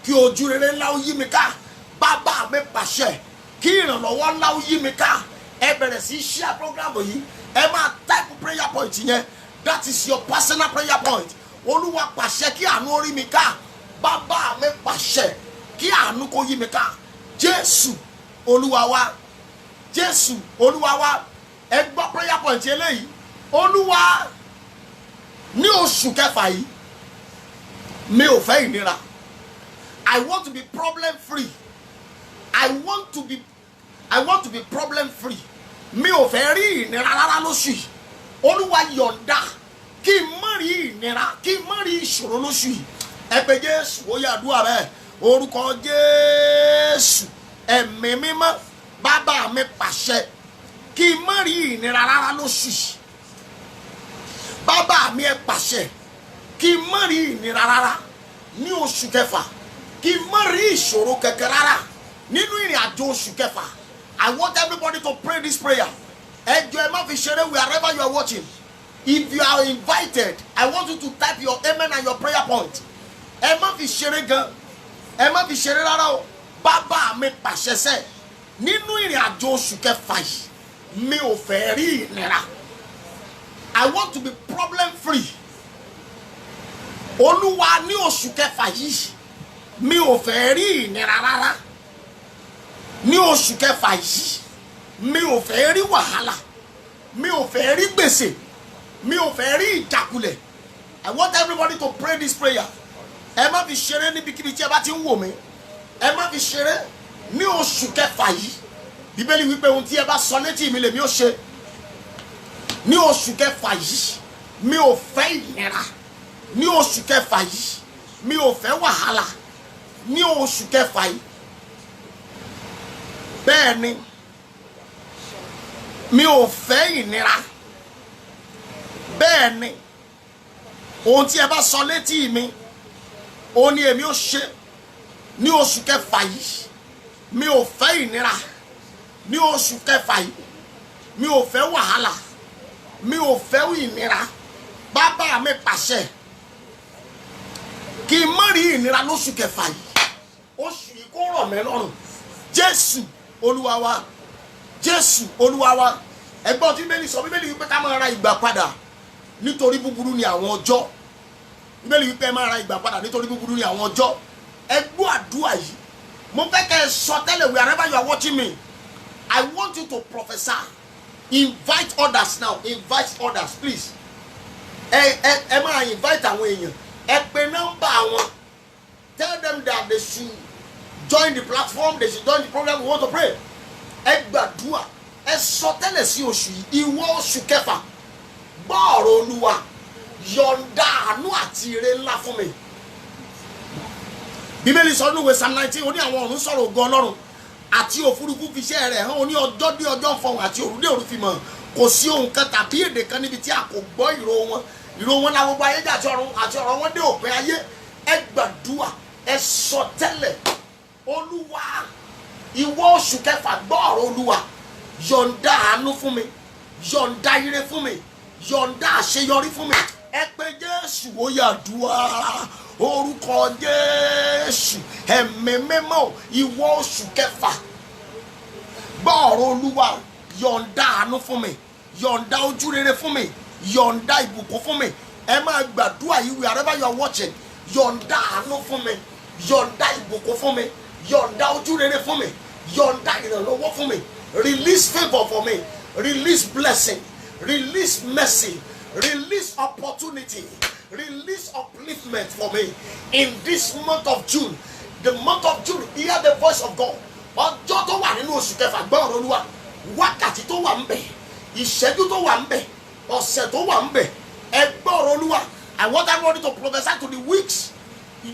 kí ojú rere ńlá ó yí mi ká. Bàbá mi pàṣẹ kí ìrànlọ́wọ́ ńlá ó yí mi ká. Ẹ bẹ̀rẹ̀ sí share program yìí. Ẹ máa type prayer point yẹn. That is your personal prayer point. Olúwa pàṣẹ kí àánú ó rí mi ká. Bàbá mi pàṣẹ kí àánú kó yí mi ká. Jésù Olúwa wa. Jésù Olúwa wa. Ẹ gbọ́ prayer point eléyìí. Olúwa ní oṣù kẹfà yìí mi ò fẹ́ ìnira. I want to be problem free. I want to be problem free. Mi ò fẹ́ rí ìnira rárá lóṣù yìí. Olúwa yọ̀ǹda kí n má rí ìnira, kí n má rí ìṣòro lóṣù yìí. Ẹ pé Jésù, ó yá àdúrà bẹ́ẹ̀. Orúkọ Jésù, ẹ̀mí mímọ́, bàbá mi pàṣẹ kí n má rí ìnira rárá lóṣù yìí. Bàbá mi ẹ pàṣẹ kí n má rí ìnira rárá ní oṣù kẹfà. Kí n má rí ìṣòro kẹ̀kẹ́ rárá nínú ìrìn àjò oṣù kẹfà. I want everybody to pray this prayer. Ẹ jọ̀ọ́ ẹ má fi ṣeré wherever you are watching. If you are invited, I want you to type your amen and your prayer point. Ẹ má fi ṣeré gan. Ẹ má fi ṣeré rárá o. Bàbá mi pàṣẹ sẹ́ nínú ìrìn àjò oṣù kẹfà yìí mi ò fẹ́ rí ìnira. I want to be problem free. Olúwa ní oṣù kẹfà yìí mi ò fẹ́ rí ìnira rárá. Ní oṣù kẹfà yìí mi ò fẹ́ rí wàhálà. Mi ò fẹ́ rí gbèsè. Mi ò fẹ́ rí ìjákulẹ̀. I want everybody to pray this prayer. Ẹ má fi ṣeré níbikíbi tí ẹ bá ti ń wò mí. Ẹ má fi ṣeré ní oṣù kẹfà yìí. Bíbélì wípé ohun tí ẹ bá sọ létí mi lèmi ó ṣe. Ní oṣù kẹfà yìí mi ò fẹ́ ìnira. Ní oṣù kẹfà yìí mi ò fẹ́ wàhálà. Ní oṣù kẹfà yìí bẹ́ẹ̀ ni mi ò fẹ́ ìnira. Bẹ́ẹ̀ ni ohun tí ẹ bá sọ létí mi òun ni èmi ó ṣe. Ní oṣù kẹfà yìí mi ò fẹ́ ìnira. Ní oṣù kẹfà yìí mi ò fẹ́ wàhálà. Mi ò fẹ́ ìnira. Bàbá mi pàṣẹ kí n má rí ìnira lóṣù kẹfà yìí. Oṣù yìí yìí kó rọ̀ mẹ́ lọ́rùn. Jésù Olúwa wa, Jésù Olúwa wa. Ẹgbọ́n tí Bíbélì sọ, Bíbélì wípé ká máa ra ìgbà padà nítorí búburú ni àwọn ọjọ́. Bíbélì wípé máa ra ìgbà padà nítorí búburú ni àwọn ọjọ́. Ẹ gbọ́ àdúrà yìí. Mo fẹ́ kẹ́ ẹ sọ tẹ́lẹ̀ wherever you are watching me. I want you to prophesy. Invite others now. Invite others, please. Ẹ máa invite àwọn èèyàn. Ẹ pe nọ́mbà wọn. Tell them that they should join the platform. They should join the program. We want to pray. Ẹ gbàdúrà. Ẹ sọ tẹ́lẹ̀ sí oṣù yìí. Ìwọ oṣù kẹfà. Gbọ́ ọ̀rọ̀ Olúwa. Yọ̀ǹda àánú àti ire ńlá fún mi. Bíbélì sọ nínú ìwé Psalm 19, ó ní àwọn ọ̀run sọ̀rọ̀ ògo Ọlọ́run àti òfurufú fi iṣẹ́ rẹ̀ hàn, ó ní ọjọ́ dé ọjọ́ fọhùn àti òru dé òru fi mọ̀. Kò sí ohun kan tàbí èdè kan níbi tí a kò gbọ́ ìró wọn la gbogbo ayé jà àti ọ̀rọ̀ wọn dé òpin ayé. Ẹ gbàdúrà, ẹ sọ tẹ́lẹ̀. Olúwa, ìwọ oṣù kẹfà, gbọ́ ọ̀rọ̀ Olúwa. Yọ̀ǹda àánú fún mi, yọ̀ǹda ire fún mi, yọ̀ǹda àṣeyọrí fún mi. Ẹ pé Jésù, ó yá àdúrà. Orúkọ Jésù, ẹ̀mí mímọ́, ìwọ oṣù kẹfà, gbọ́ ọ̀rọ̀ Olúwa. Yọ̀ǹda àánú fún mi, yọ̀ǹda ojú rere fún mi, yọ̀ǹda ìbùkún fún mi. Ẹ máa gbàdúrà yìí wherever you are watching. Yọ̀ǹda àánú fún mi, yọ̀ǹda ìbùkún fún mi, yọ̀ǹda ojú rere fún mi, yọ̀ǹda ìrànlọ́wọ́ fún mi. Release favour for me, release blessing, release mercy, release opportunity, release upliftment for me in this month of June. The month of June, hear the voice of God. Ọjọ́ tó wà nínú oṣù kẹfà, gbọ́ ọ̀rọ̀ Olúwa. Wákàtí tó wà ńbẹ̀, ìṣẹ́jú tó wà ńbẹ̀, ọ̀sẹ̀ tó wà ńbẹ̀. Ẹ gbọ́ ọ̀rọ̀ Olúwa. I want everybody to prophesy to the weeks,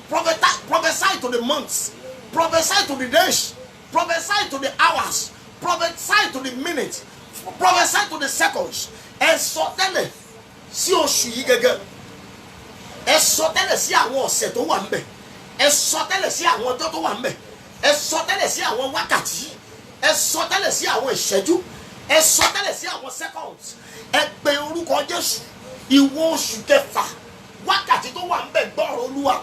prophesy to the months, prophesy to the days, prophesy to the hours, prophesy to the minutes, prophesy to the seconds. Ẹ sọ tẹ́lẹ̀ sí oṣù yìí gẹ́gẹ́. Ẹ sọ tẹ́lẹ̀ sí àwọn ọ̀sẹ̀ tó wà ńbẹ̀. Ẹ sọ tẹ́lẹ̀ sí àwọn ọjọ́ tó wà ńbẹ̀. Ẹ sọ tẹ́lẹ̀ sí àwọn wákàtí. Ẹ sọ tẹ́lẹ̀ sí àwọn ìṣẹ́jú. Ẹ sọ tẹ́lẹ̀ sí àwọn seconds. Ẹ pe orúkọ Jésù. Ìwọ oṣù kẹfà, wákàtí tó wà ńbẹ̀, gbọ́ ọ̀rọ̀ Olúwa.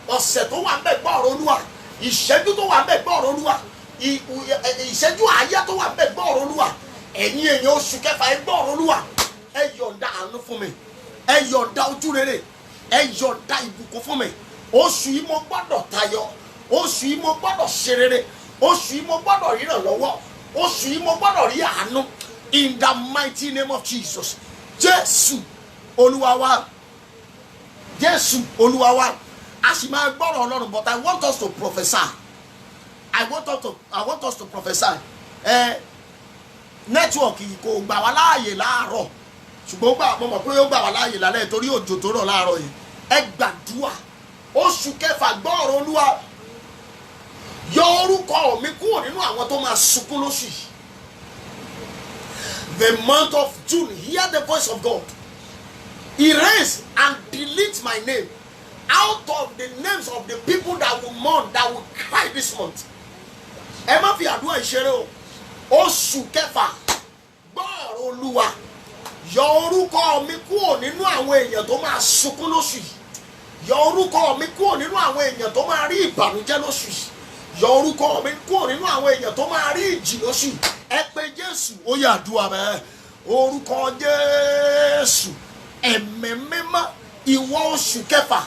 Ọ̀sẹ̀ tó wà ńbẹ̀, gbọ́ ọ̀rọ̀ Olúwa. Ìṣẹ́jú tó wà ńbẹ̀, gbọ́ ọ̀rọ̀ Olúwa. Ìṣẹ́jú àáyá tó wà ńbẹ̀, gbọ́ ọ̀rọ̀ Olúwa. Ẹ̀yin èèyàn oṣù kẹfà, ẹ gbọ́ ọ̀rọ̀ Olúwa. Ẹ yọ̀ǹda àánú fún mi. Ẹ yọ̀ǹda ojú rere. Ẹ yọ̀ǹda ìbùkún fún mi. Oṣù yìí mo gbọ́dọ̀ tayọ. Oṣù yìí mo gbọ́dọ̀ ṣe rere. Oṣù yìí mo gbọ́dọ̀ rí ìrànlọ́wọ́. Oṣù yìí mo gbọ́dọ̀ rí àánú. In the mighty name of Jesus. Jésù Olúwa wa. Jésù Olúwa wa. A sì máa gbọ́rọ̀ Ọlọ́run, but I want us to prophesy. I want us to prophesy. Nẹ́tíwọ̀kì kò gbà wá láàyè láàárọ̀. Ṣùgbọ́n mo mọ̀ pé ó gbà wá láàyè lálẹ́ torí òjò tó rọ̀ láàárọ̀ yìí. Ẹ gbàdúrà. Oṣù kẹfà, gbọ́ ọ̀rọ̀ Olúwa. Yọ orúkọ mi kúrò nínú àwọn tó máa sunkún lóṣù yìí. The month of June, hear the voice of God. Erase and delete my name out of the names of the people that will mourn, that will cry this month. Ẹ má fi àdúrà ìṣeré o. Oṣù kẹfà, gbọ́ ọ̀rọ̀ Olúwa. Yọ orúkọ mi kúrò nínú àwọn èèyàn tó máa sunkún lóṣù yìí. Yọ orúkọ mi kúrò nínú àwọn èèyàn tó máa rí ìbànújẹ́ lóṣù yìí. Yọ orúkọ mi kúrò nínú àwọn èèyàn tó máa rí ìjì lóṣù yìí. Ẹ pé Jésù, ó yá àdúrà bẹ́ẹ̀. Orúkọ Jésù, ẹ̀mí mímọ́, ìwọ oṣù kẹfà.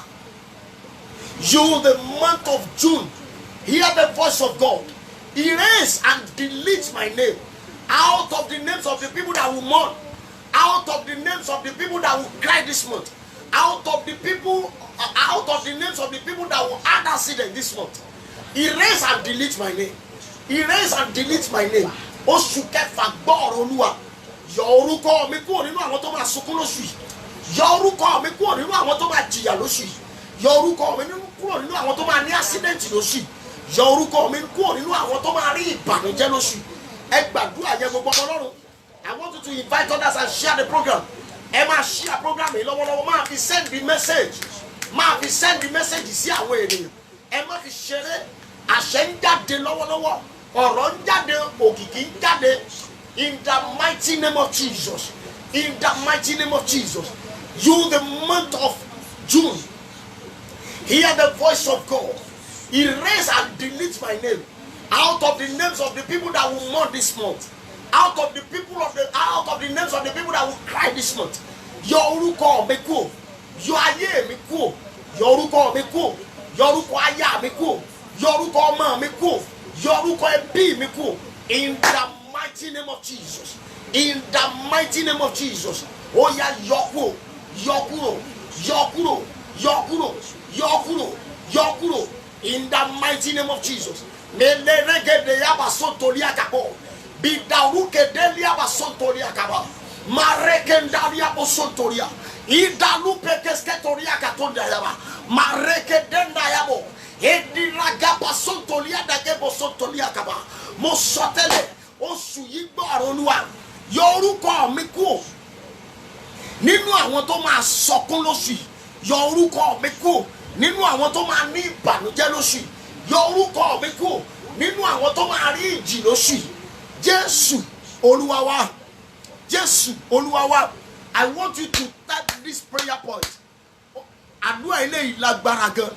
You, the month of June, hear the voice of God. Erase and delete my name out of the names of the people that will mourn, out of the names of the people that will cry this month, out of the names of the people that will add accident this month. Erase and delete my name. Erase and delete my name. Oṣù kẹfà, gbọ́ ọ̀rọ̀ Olúwa. Yọ orúkọ mi kúrò nínú àwọn tó máa sunkún lóṣù yìí. Yọ orúkọ mi kúrò nínú àwọn tó máa jìyà lóṣù yìí. Yọ orúkọ mi kúrò nínú àwọn tó máa ní accident lóṣù yìí. Yọ orúkọ mi kúrò nínú àwọn tó máa rí ìbànújẹ́ lóṣù yìí. Ẹ gbàdúrà yẹn gbogbo ọmọ Ọlọ́run. I want you to invite others and share the program. Ẹ máa share program yìí lọ́wọ́lọ́wọ́. Máa fi send the message. Máa fi send the message sí àwọn ènìyàn. Ẹ má fi ṣeré. Àṣẹ ń jáde lọ́wọ́lọ́wọ́. Ọ̀rọ̀ ń jáde, òkìkí ń jáde. In the mighty name of Jesus. In the mighty name of Jesus. You, the month of June, hear the voice of God. erase and delete my name out of the names of the people that will mourn this month, out of the names of the people that will cry this month. Yọ orúkọ mi kúrò, yọ ayé mi kúrò, yọ orúkọ mi kúrò, yọ orúkọ aya mi kúrò, yọ orúkọ ọmọ mi kúrò, yọ orúkọ ẹbí mi kúrò. In the mighty name of Jesus. In the mighty name of Jesus. Oh yeah, yọ kúrò, yọ kúrò, yọ kúrò, yọ kúrò, yọ kúrò, yọ kúrò. In the mighty name of Jesus. Meleregede yaba sontolia kabo. Bidaruke delia ba sontolia kaba. Marekendaria bo sontolia. Idalupe kesketoria katonda yaba. Marekedenda yabo. Ediraga ba sontolia dagebo sontolia kaba. Mo sotele oṣù yìí gbọ́ ọ̀rọ̀ Olúwa. Yọ orúkọ mi kúrò nínú àwọn tó máa sọkún lóṣù yìí. Yọ orúkọ mi kúrò nínú àwọn tó máa ní ìbànújẹ́ lóṣù yìí. Yọ orúkọ mi kúrò nínú àwọn tó máa rí ìjì lóṣù yìí. Jésù Olúwa wa, Jésù Olúwa wa. I want you to type this prayer point. Àdúrà eléyìí lágbára gan.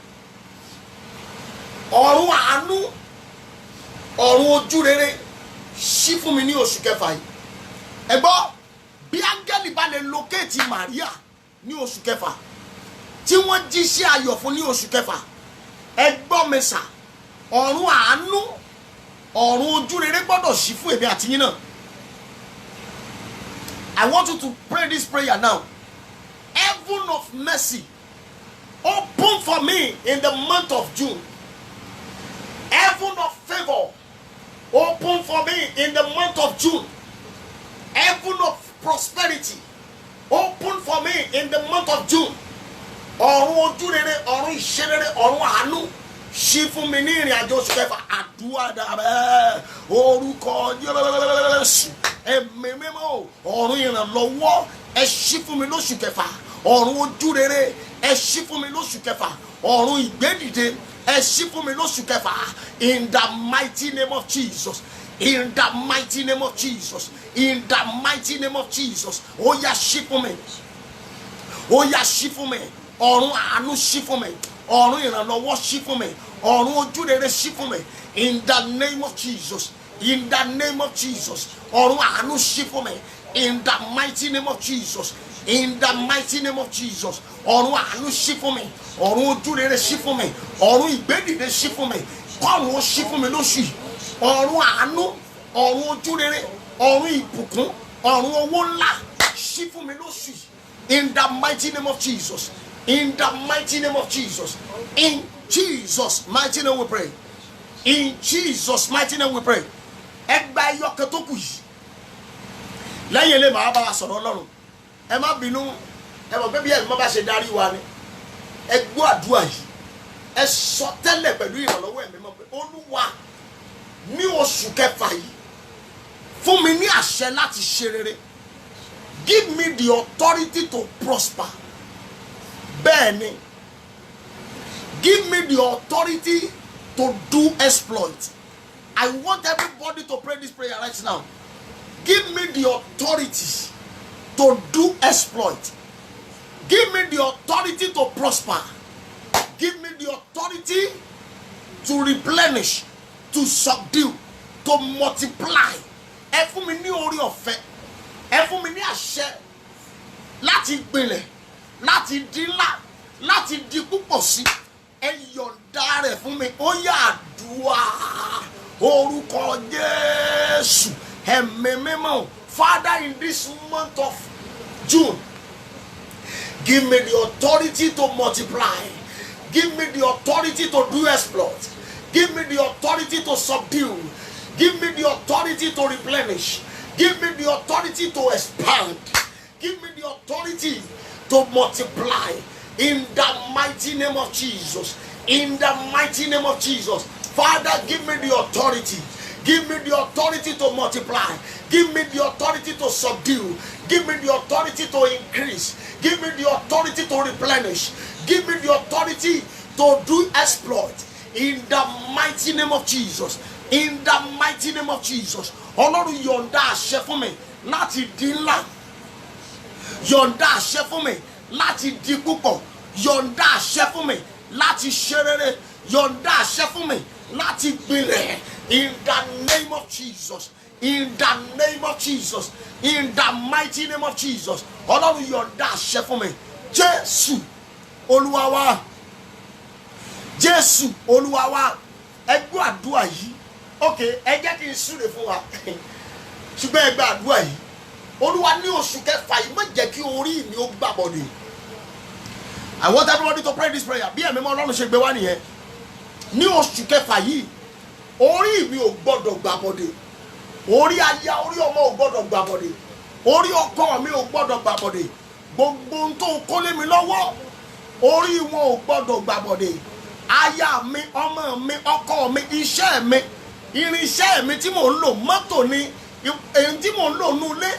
Ọ̀run àánú, ọ̀run ojú rere ṣí fún mi ní oṣù kẹfà yìí. Ẹ gbọ́, bí áńgẹ́lì bá lè locate Maria ní oṣù kẹfà, tí wọ́n jíṣẹ́ ayọ̀ fún ní oṣù kẹfà, ẹ gbọ́ mi sà, ọ̀run àánú, ọ̀run ojú rere gbọ́dọ̀ ṣí fún èmi àti yín náà. I want you to pray this prayer now. Heaven of mercy, open for me in the month of June. Heaven of favor, open for me in the month of June. Heaven of prosperity, open for me in the month of June. Ọ̀run ojú rere, ọ̀run ìṣe rere, ọ̀run àánú ṣí fún mi ní ìrìn àjò oṣù kẹfà. Àdúrà dàbẹ́ orúkọ Jésù. Ẹ̀mí mímọ́, ọ̀run ìrànlọ́wọ́ ẹ ṣí fún mi lóṣù kẹfà. Ọ̀run ojú rere ẹ ṣí fún mi lóṣù kẹfà. Ọ̀run ìgbédìde ẹ ṣí fún mi lóṣù kẹfà. In the mighty name of Jesus. In the mighty name of Jesus. In the mighty name of Jesus. Ó yá ṣí fún mi. Ó yá ṣí fún mi. Ọ̀run àánú ṣí fún mi. Ọ̀run ìrànlọ́wọ́ ṣí fún mi. Ọ̀run ojú rere ṣí fún mi. In the name of Jesus. In the name of Jesus. Ọ̀run àánú ṣí fún mi. In the mighty name of Jesus. In the mighty name of Jesus. Ọ̀run àánú ṣí fún mi. Ọ̀run ojú rere ṣí fún mi. Ọ̀run ìgbédìde ṣí fún mi. Kọ́run ó ṣí fún mi lóṣù yìí. Ọ̀run àánú, ọ̀run ojú rere, ọ̀run ìbùkún, ọ̀run owó ńlá ṣí fún mi lóṣù yìí. In the mighty name of Jesus. In the mighty name of Jesus. In Jesus' mighty name we pray. In Jesus' mighty name we pray. Ẹgbà ẹyọ kan tó kù yìí. Lẹ́yìn ilé màá bá wa sọ̀rọ̀ Ọlọ́run. Ẹ má bínú, ẹ mọ̀ pé bí ẹ̀mí bá ṣe darí wa ni. Ẹ gbọ́ àdúrà yìí. Ẹ sọ tẹ́lẹ̀ pẹ̀lú ìrànlọ́wọ́ ẹ̀mí mọ̀ pé Olúwa ní oṣù kẹfà yìí fún mi ní àṣẹ láti ṣe rere. Give me the authority to prosper. Bẹ́ẹ̀ni, give me the authority to do exploit. I want everybody to pray this prayer right now. Give me the authority to do exploit. Give me the authority to prosper. Give me the authority to replenish, to subdue, to multiply. Ẹ fún mi ní orí ọ̀fẹ́. Ẹ fún mi ní àṣẹ láti gbìnlẹ̀, láti di ńlá, láti di púpọ̀ sí. Ẹ yọ̀ǹda rẹ̀ fún mi. Ó yá àdúrà orúkọ Jésù. Ẹ̀mí mímọ́. Father, in this month of June, give me the authority to multiply. Give me the authority to do exploit. Give me the authority to subdue. Give me the authority to replenish. Give me the authority to expand. Give me the authority to multiply. In the mighty name of Jesus. In the mighty name of Jesus. Father, give me the authority. Give me the authority to multiply. Give me the authority to subdue. Give me the authority to increase. Give me the authority to replenish. Give me the authority to do exploit. In the mighty name of Jesus. In the mighty name of Jesus. Ọlọ́run yọ̀ǹda àṣẹ fún mi láti di ńlá. Yọ̀ǹda àṣẹ fún mi láti di púpọ̀. Yọ̀ǹda àṣẹ fún mi láti ṣe rere, yọ̀ǹda àṣẹ fún mi láti gbilẹ̀. In the name of Jesus, in the name of Jesus, in the mighty name of Jesus. Ọlọ́run yọ̀ǹda àṣẹ fún mi. Jésù Olúwa wa, Jésù Olúwa wa. Ẹ gbọ́ àdúrà yìí. Ok, ẹ jẹ́ kí n súre fún wa. Ṣùgbọ́n ẹ gbọ́ àdúrà yìí. Olúwa ní oṣù kẹfà yìí má jẹ́ kí orí mi ó gbàbọ̀dè. I want everybody to pray this prayer. Bí ẹ̀mí mọ́ Ọlọ́run ṣe gbé wá nìyẹn. Ní oṣù kẹfà yìí, orí mi ò gbọ́dọ̀ gbàbọ̀dè. Orí aya, orí ọmọ ò gbọ́dọ̀ gbàbọ̀dè. Orí ọkọ mi ò gbọ́dọ̀ gbàbọ̀dè. Gbogbo ohun tó kó lé mi lọ́wọ́, orí wọn ò gbọ́dọ̀ gbàbọ̀dè. Aya mi, ọmọ mi, ọkọ mi, iṣẹ́ mi, irinṣẹ́ mi tí mò ń lò, mọ́tò ni, èyí tí mò ń lò nulẹ̀,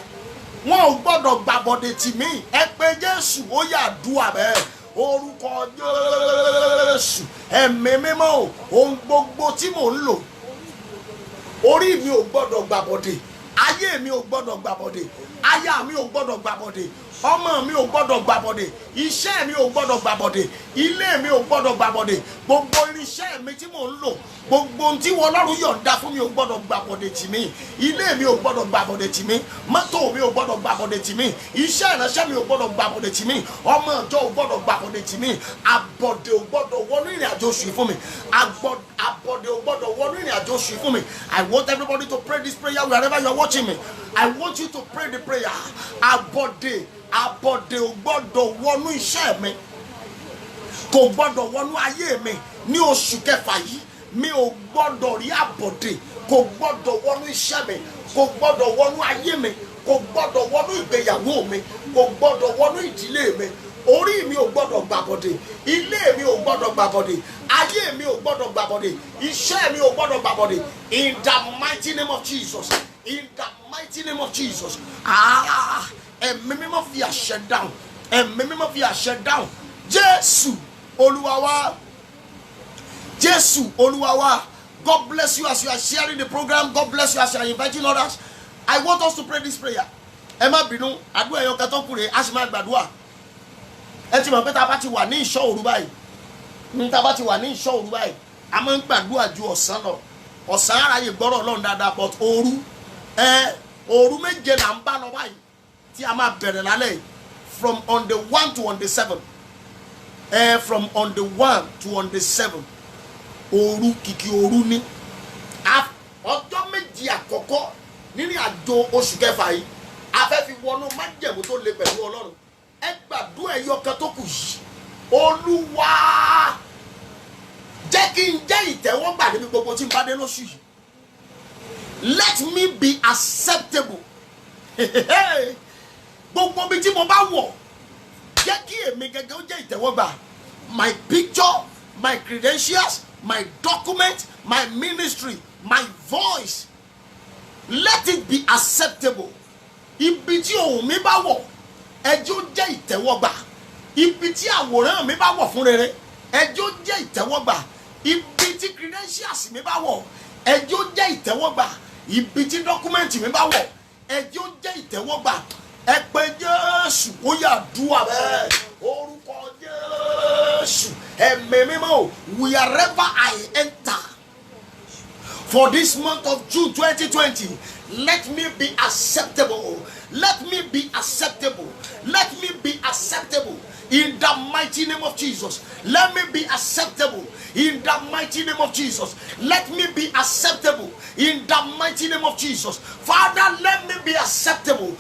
wọn ò gbọ́dọ̀ gbàbọ̀dè tì mí. Ẹ pé Jésù, ó yá àdúrà bẹ́ẹ̀. Orúkọ Jésù, ẹ̀mí mímọ́, ohun gbogbo tí mò ń lò, orí mi ò gbọ́dọ̀ gbàbọ̀dè, ayé mi ò gbọ́dọ̀ gbàbọ̀dè, aya mi ò gbọ́dọ̀ gbàbọ̀dè, ọmọ mi ò gbọ́dọ̀ gbàbọ̀dè, iṣẹ́ mi ò gbọ́dọ̀ gbàbọ̀dè, ilé mi ò gbọ́dọ̀ gbàbọ̀dè, gbogbo irinṣẹ́ mi tí mò ń lò, gbogbo ohun tí Ọlọ́run yọ̀ǹda fún mi ò gbọ́dọ̀ gbàbọ̀dè tì mí, ilé mi ò gbọ́dọ̀ gbàbọ̀dè tì mí, mọ́tò mi ò gbọ́dọ̀ gbàbọ̀dè tì mí, iṣẹ́ ìránṣẹ́ mi ò gbọ́dọ̀ gbàbọ̀dè tì mí, ọmọ ìjọ ò gbọ́dọ̀ gbàbọ̀dè tì mí, àbọ̀dè ò gbọ́dọ̀ wọnú ìrìn àjò oṣù yìí fún mi, àbọ̀dè ò gbọ́dọ̀ wọnú ìrìn àjò oṣù yìí fún mi. I want everybody to pray this prayer wherever you are watching me. I want you to pray the prayer. Àbọ̀dè ò gbọ́dọ̀ wọnú iṣẹ́ mi, kò gbọ́dọ̀ wọnú ayé mi ní oṣù kẹfà yìí. Mi ò gbọ́dọ̀ rí àbọ̀dè, kò gbọ́dọ̀ wọnú iṣẹ́ mi, kò gbọ́dọ̀ wọnú ayé mi, kò gbọ́dọ̀ wọnú ìgbéyàwó mi, kò gbọ́dọ̀ wọnú ìdílé mi. Orí mi ò gbọ́dọ̀ gbàbọ̀dè, ilé mi ò gbọ́dọ̀ gbàbọ̀dè, ayé mi ò gbọ́dọ̀ gbàbọ̀dè, iṣẹ́ mi ò gbọ́dọ̀ gbàbọ̀dè. In the mighty name of Jesus, in the mighty name of Jesus. Ẹ̀mí mímọ́ fi àṣẹ dáhùn, ẹ̀mí mímọ́ fi àṣẹ dáhùn. Jésù Olúwa wa, Jésù Olúwa wa. God bless you as you are sharing the program. God bless you as you are inviting others. I want us to pray this prayer. Ẹ má bínú, àdúrà ẹyọ kan tó kù rèé, a sì máa gbàdúrà. Ẹ ti mọ̀ pé tá a bá ti wà ní ìṣọ́ òru báyìí, tá a bá ti wà ní ìṣọ́ òru báyìí, a máa ń gbàdúrà ju ọ̀sán lọ. Ọ̀sán aráyè gbọ́rọ̀ Ọlọ́run dáadáa, but òru méje là ń bá lọ báyìí tí a máa bẹ̀rẹ̀ lálẹ́ from on the 1 to on the 7. From on the 1 to on the 7. Òru kìkì òru ni. Ọjọ́ méjì àkọ́kọ́ nínú àjò oṣù kẹfà yìí, a fẹ́ fi wọnú májẹ̀mú tó le pẹ̀lú Ọlọ́run. Ẹ gbàdúrà ẹyọ kan tó kù yìí. Olúwa, jẹ́ kí n jẹ́ ìtẹ́wọ́gbà níbi gbogbo tí n bá dé lóṣù yìí. Let me be acceptable. Gbogbo bí tí mo bá wọ̀, jẹ́ kí èmi gẹ́gẹ́ ó jẹ́ ìtẹ́wọ́gbà. My picture, my credentials, my document, my ministry, my voice, let it be acceptable. Ibi tí ohùn mi bá wọ̀, ẹjọ́ jẹ́ ìtẹ́wọ́gbà. Ibi tí àwòrán mi bá wọ̀ fún rere, ẹjọ́ jẹ́ ìtẹ́wọ́gbà. Ibi tí credentials mi bá wọ̀, ẹjọ́ jẹ́ ìtẹ́wọ́gbà. Ibi tí document mi bá wọ̀, ẹjọ́ jẹ́ ìtẹ́wọ́gbà. Ẹ pé Jésù, ó yá àdúrà bẹ́ẹ̀. Orúkọ Jésù, ẹ̀mí mímọ́, wherever I enter for this month of June 2020, let me be acceptable. Let me be acceptable. Let me be acceptable. In the mighty name of Jesus. Let me be acceptable. In the mighty name of Jesus. Let me be acceptable. In the mighty name of Jesus. Father, let me be acceptable.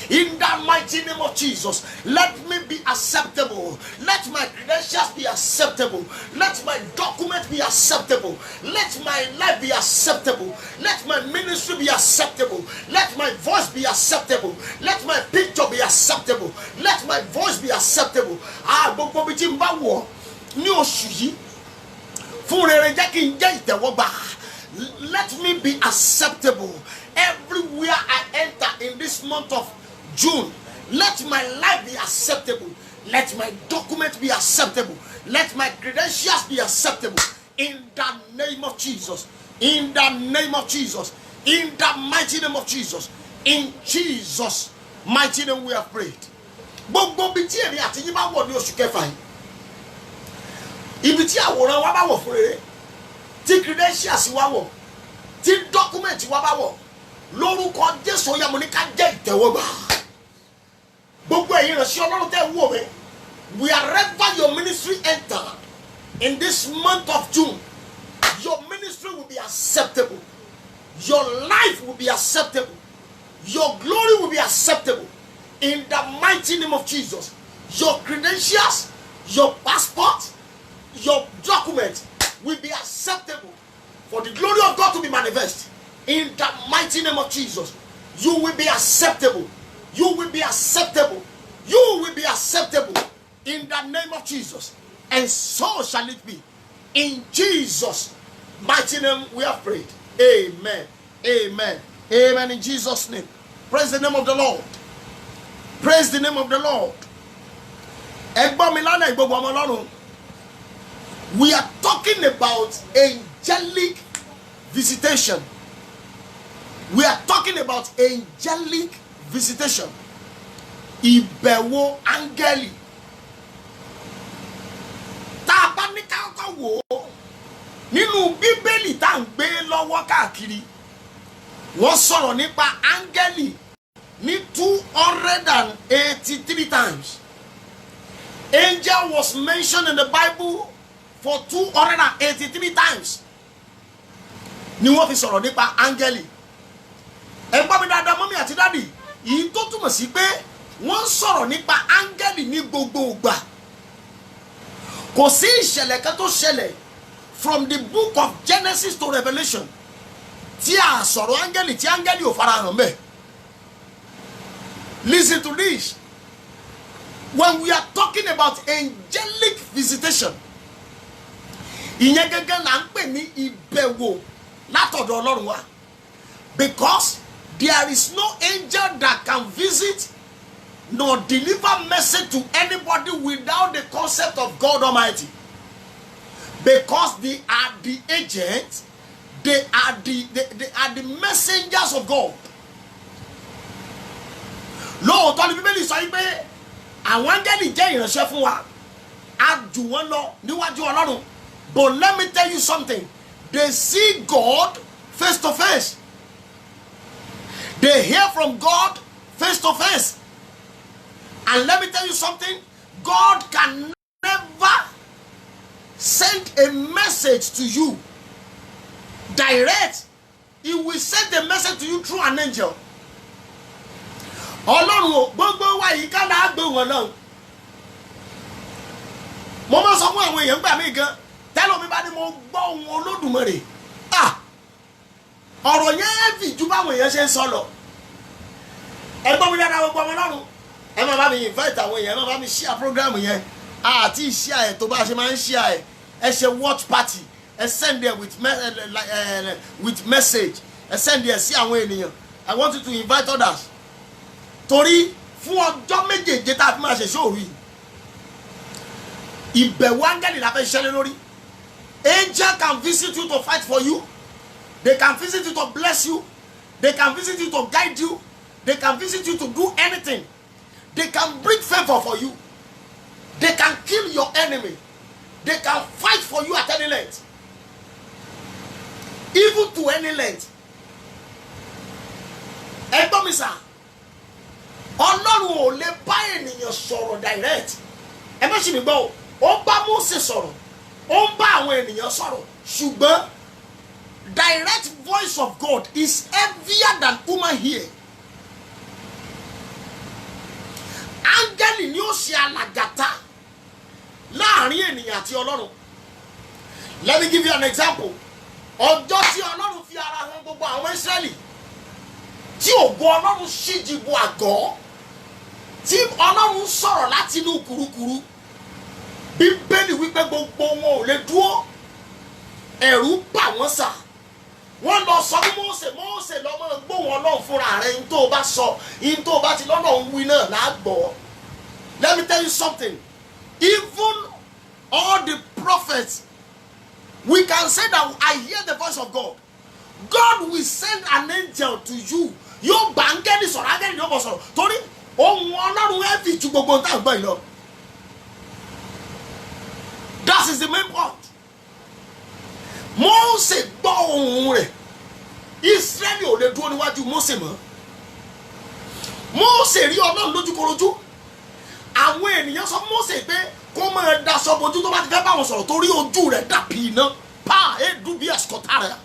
In the mighty name of Jesus. Let me be acceptable. Let my credentials be acceptable. Let my document be acceptable. Let my life be acceptable. Let my ministry be acceptable. Let my voice be acceptable. Let my picture be acceptable. Let my voice be acceptable. Gbogbo bí tí n bá wọ̀ ní oṣù yìí fún rere jẹ́ kí n jẹ́ ìtẹ́wọ́gbà. Let me be acceptable everywhere I enter in this month of June. Let my life be acceptable. Let my document be acceptable. Let my credentials be acceptable. In the name of Jesus. In the name of Jesus. In the mighty name of Jesus. In Jesus' mighty name we have prayed. Gbogbo bí tí èmi àti yín bá wọ̀ ní oṣù kẹfà yìí, ibi tí àwòrán wa bá wọ̀ fún rere, tí credentials wa wọ̀, tí document wa bá wọ̀, lórúkọ Jésù yá mo ní ká jẹ́ ìtẹ́wọ́gbà. Gbogbo ẹ̀yin ìránṣẹ́ Ọlọ́run tẹ́ wò mí, wherever your ministry enter in this month of June, your ministry will be acceptable. Your life will be acceptable. Your glory will be acceptable. In the mighty name of Jesus. Your credentials, your passport, your document will be acceptable for the glory of God to be manifest. In the mighty name of Jesus. You will be acceptable. You will be acceptable. You will be acceptable. In the name of Jesus. And so shall it be. In Jesus' mighty name we have prayed. Amen. Amen. Amen. In Jesus' name. Praise the name of the Lord. Praise the name of the Lord. We are talking about angelic visitation. We are talking about angelic visitation. Ìbẹ̀wò áńgẹ́lì. Tá a bá ní ká kọ́kọ́ wò ó nínú Bíbélì tá à ń gbé lọ́wọ́ káàkiri, wọ́n sọ̀rọ̀ nípa áńgẹ́lì ní 283 times. Angel was mentioned in the Bible for 283 times. Ni wọ́n fi sọ̀rọ̀ nípa áńgẹ́lì. Ẹ gbọ́ mi dáadáa mọ́mí àti dádì, yìí tó túmọ̀ sí pé wọ́n sọ̀rọ̀ nípa áńgẹ́lì ní gbogbo ìgbà. Kò sí ìṣẹ̀lẹ̀ kan tó ṣẹlẹ̀ from the book of Genesis to Revelation tí a sọ̀rọ̀ áńgẹ́lì tí áńgẹ́lì ò farahàn bẹ́ẹ̀. Listen to this. When we are talking about angelic visitation, ìyẹn gẹ́gẹ́ là ń pè ní ìbẹ̀wò látọ̀dọ̀ Ọlọ́run wá. Because there is no angel that can visit nor deliver message to anybody without the concept of God Almighty. Because they are the agents, they are the messengers of God. Lóòótọ́ ni Bíbélì sọ yìí pé àwọn áńgẹ́lì jẹ́ ìránṣẹ́ fún wa, a jù wọ́n lọ níwájú Ọlọ́run. But let me tell you something, they see God face to face. They hear from God face to face. And let me tell you something, God can never send a message to you direct. He will send a message to you through an angel. Ọlọ́run ò gbogbo wa yìí ká náà gbé wọn náà. Mo máa sọ fún àwọn èèyàn gbà mí gan, tẹ́lọ̀ mi bá ní mo gbọ́ ohùn Olódùmarè. Ọ̀rọ̀ yẹn fi ju báwọn èèyàn ṣe ń sọ lọ. Ẹ gbọ́ mi dáadáa gbogbo ọmọ Ọlọ́run. Ẹ máa bá mi invite àwọn èèyàn, ẹ máa bá mi share program yẹn. Àti share ẹ̀ tó bá ṣe máa ń share ẹ̀. Ẹ ṣe watch party. Ẹ send there with message. Ẹ send there sí àwọn ènìyàn. I want you to invite others. Torí fún ọjọ́ méjèèje tá a fi máa ṣe ṣóòrù yìí, ìbẹ̀wò áńgẹ́lì la fẹ́ ṣẹlẹ̀ lórí. Angel can visit you to fight for you. They can visit you to bless you. They can visit you to guide you. They can visit you to do anything. They can bring favor for you. They can kill your enemy. They can fight for you at any length. Even to any length. Ẹ gbọ́ mi sà. Ọlọ́run ò lè bá ènìyàn sọ̀rọ̀ direct. Ẹ má ṣì mí gbọ́ o. Ó bá Mósè sọ̀rọ̀. Ó ń bá àwọn ènìyàn sọ̀rọ̀. Ṣùgbọ́n direct voice of God is heavier than human ear. Áńgẹ́lì ni ó ṣe alàgàtà láàrin ènìyàn àti Ọlọ́run. Let me give you an example. Ọjọ́ tí Ọlọ́run fi ara hàn gbogbo àwọn Ísírẹ́lì, tí ògo Ọlọ́run ṣíji bo àgọ́, tí Ọlọ́run sọ̀rọ̀ láti inú kùrukùru, Bíbélì wípé gbogbo wọn ò lè dúró, ẹ̀rù bà wọ́n sà. Wọ́n lọ sọ fún Mósè lọ́mọ gbóhùn Ọlọ́run fúnra rẹ̀, ní tó o bá sọ, ní tó o bá ti lọ́nà ń wí náà lágbọ́. Let me tell you something. Even all the prophets, we can say that I hear the voice of God. God will send an angel to you yóò bá áńgẹ́lì sọ̀rọ̀ áńgẹ́lì yóò bọ̀ sọ̀rọ̀ torí ohun ọlọ́run heavy ju gbogbo nǹkan àgbọ̀ yìí lọ. That is the main point. Mósè gbọ́ ohùn rẹ̀ Ísírẹ́lì ò lè dúró níwájú Mósè mọ́. Mósè rí ọlọ́run lójúkorojú. Àwọn ènìyàn sọ Mósè pé kó máa daṣọ bojú tó bá ti fẹ́ bá wọn sọ̀rọ̀ torí ojú rẹ̀ dàbí iná pa èédú bí ẹ̀sìkọ́tà rẹ̀.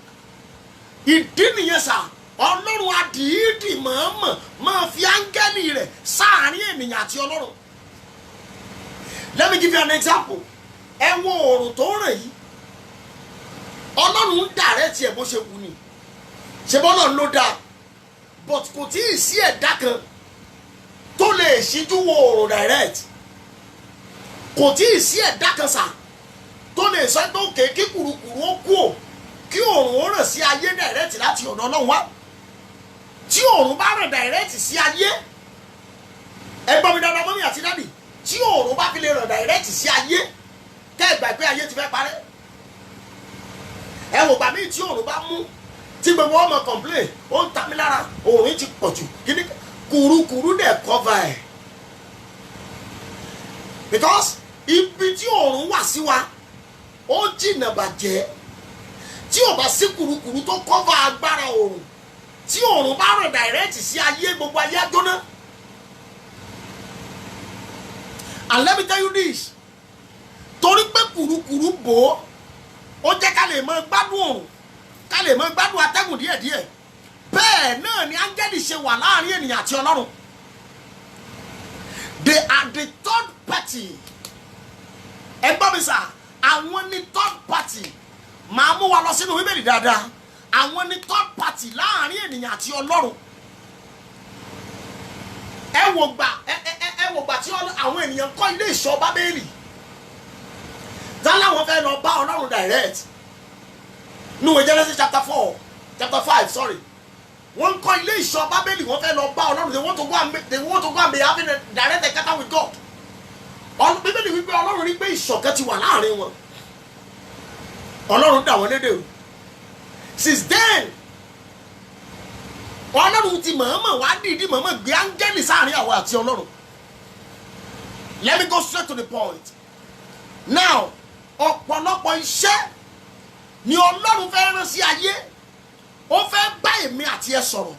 Ìdí nìyẹn sà ọlọ́run àdìídì mọ̀ọ́mọ̀ máa fi áńgẹ́lì rẹ̀ sáàárín ènìyàn àti ọlọ́run. Let me give you an example. Ẹ wo oòrùn tó ràn yìí ọlọ́run ń dàrẹ́ tiẹ̀ bó ṣe wù ní ṣe bọ́lọ̀ ló dáa but kò tí ì sí ẹ̀dá kan tó lè ṣíjú wo oòrùn direct kò tí ì sí ẹ̀dá kan sà tó lè sọ pé òkè kí kùrukùru ó kú ò kí oòrùn ó ràn sí ayé direct láti ọ̀dọ̀ ọlọ́run wá tí oòrùn bá ràn direct sí ayé ẹ gbọ́ mi dáadáa mọ́mí àti dádì tí oòrùn bá fi lè ràn direct sí ayé kẹ́ ẹ gbà pé ayé ti fẹ́ parẹ́ ẹ wò gbà míì tí oòrùn bá mú tí gbogbo ọmọ complain ó ń ta mí lára oòrùn ti pọ̀ jù kíní kùrukùru dẹ̀ cover ẹ̀ because ibi tí oòrùn wà sí wa ó jìnnà bàjẹ́ tí ò bá sí kùrukùru tó cover agbára oòrùn tí oòrùn bá ràn direct sí ayé gbogbo ayé àjọ́nà. And let me tell you this torí pé kùrukùru bò ó jẹ́ ká lè mọ gbádùn òrùn ká lè mọ gbádùn atẹ́gùn díẹ̀díẹ̀ bẹ́ẹ̀ náà ni áńgẹ́lì ṣe wà láàrin ènìyàn àti ọlọ́run. They are the third party. Ẹ gbọ́ mi sà àwọn ni third party màá mú wa lọ sínú bíbélì dáadáa àwọn ni third party láàrin ènìyàn àti ọlọ́run. Ẹ wò gbà tí àwọn ènìyàn kọ́ ilé ìṣọ́ Bábélì tálá wọn fẹ́ lọ bá ọlọ́run direct níwèé Genesis chapter 5 sorry wọ́n kọ́ ilé ìṣọ́ Bábélì wọ́n fẹ́ lọ bá ọlọ́run they want to go and be having a direct encounter with God. Bíbélì wípé ọlọ́run rí pé ìṣọ̀kan ti wà láàrin wọn ọlọ́run dà wọ́n lédè o since then ọlọ́run ti mọ̀ọ́mọ̀ wá dìídì mọ̀ọ́mọ̀ gbé áńgẹ́lì sáàrin àwọn àti ọlọ́run. Let me go straight to the point now. Ọ̀pọ̀lọpọ̀ iṣẹ́ ni ọlọ́run fẹ́ rán sí ayé ó fẹ́ bá èmi àti ẹ sọ̀rọ̀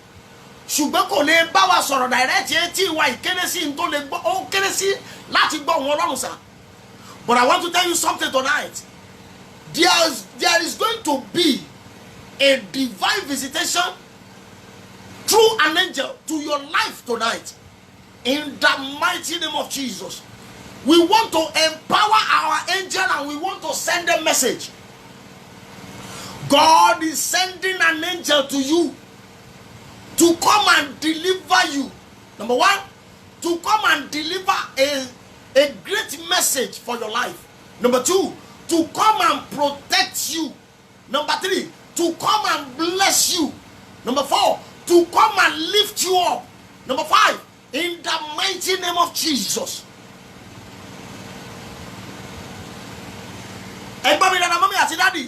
ṣùgbọ́n kò lè bá wa sọ̀rọ̀ direct etí ìwà ìkéré sí tó lè gbọ́ ó kéré sí láti gbọ́ òun ọlọ́run sá. But I want to tell you something tonight. There is going to be a divine visitation through an angel to your life tonight in the mighty name of Jesus. We want to empower our angel and we want to send a message. God is sending an angel to you to come and deliver you. Number one, to come and deliver a great message for your life. Number two, to come and protect you. Number three, to come and bless you. Number four, to come and lift you up. Number five, in the mighty name of Jesus. Ẹgbọ́n mi dáadáa mọ́mí àti dádì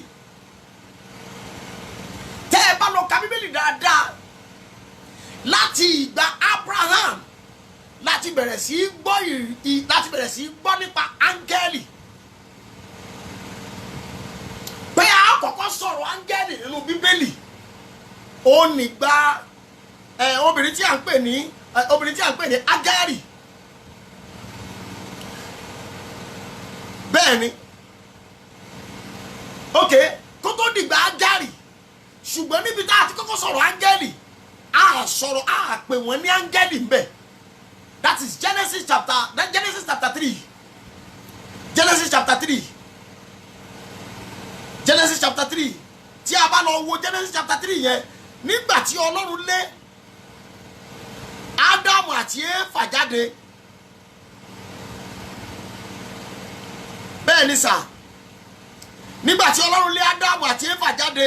tẹ́ ẹ bá lọ ka Bíbélì dáadáa láti ìgbà Abraham láti bẹ̀rẹ̀ sí gbọ́ nípa áńgẹ́lì pé àkọ́kọ́ sọ̀rọ̀ áńgẹ́lì nínú Bíbélì ó nígbà obìnrin tí à ń pè ní Ágárì bẹ́ẹ̀ ni. Ok, kó tó dìgbà Ágárì ṣùgbọ́n níbi tá a ti kọ́kọ́ sọ̀rọ̀ áńgẹ́lì a pè wọ́n ní áńgẹ́lì ńbẹ̀. That is Genesis chapter 3. Genesis chapter 3 tí a bá lọ wo Genesis chapter 3 yẹn nígbà tí Ọlọ́run lé Ádámù àti Éfà jáde bẹ́ẹ̀ ni sà nígbà tí Ọlọ́run lé Ádámù àti Éfà jáde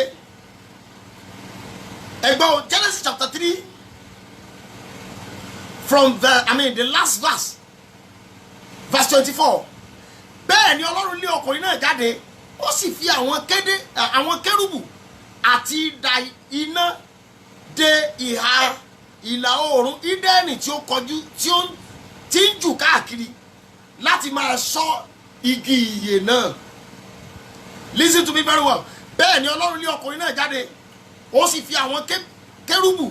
ẹgbọ́n Genesis chapter 3 from the last verse 24 bẹ́ẹ̀ ni Ọlọ́run lé ọkùnrin náà jáde ó sì fi àwọn kérúbù àti idà iná dé ìhà ìlà oòrùn Ídẹ́nì tí ó kọjú tí ń jù káàkiri láti máa ṣọ́ igi ìyè náà. Listen to me very well. Bẹ́ẹ̀ ni Ọlọ́run lé ọkùnrin náà jáde, ó sì fi àwọn kérúbù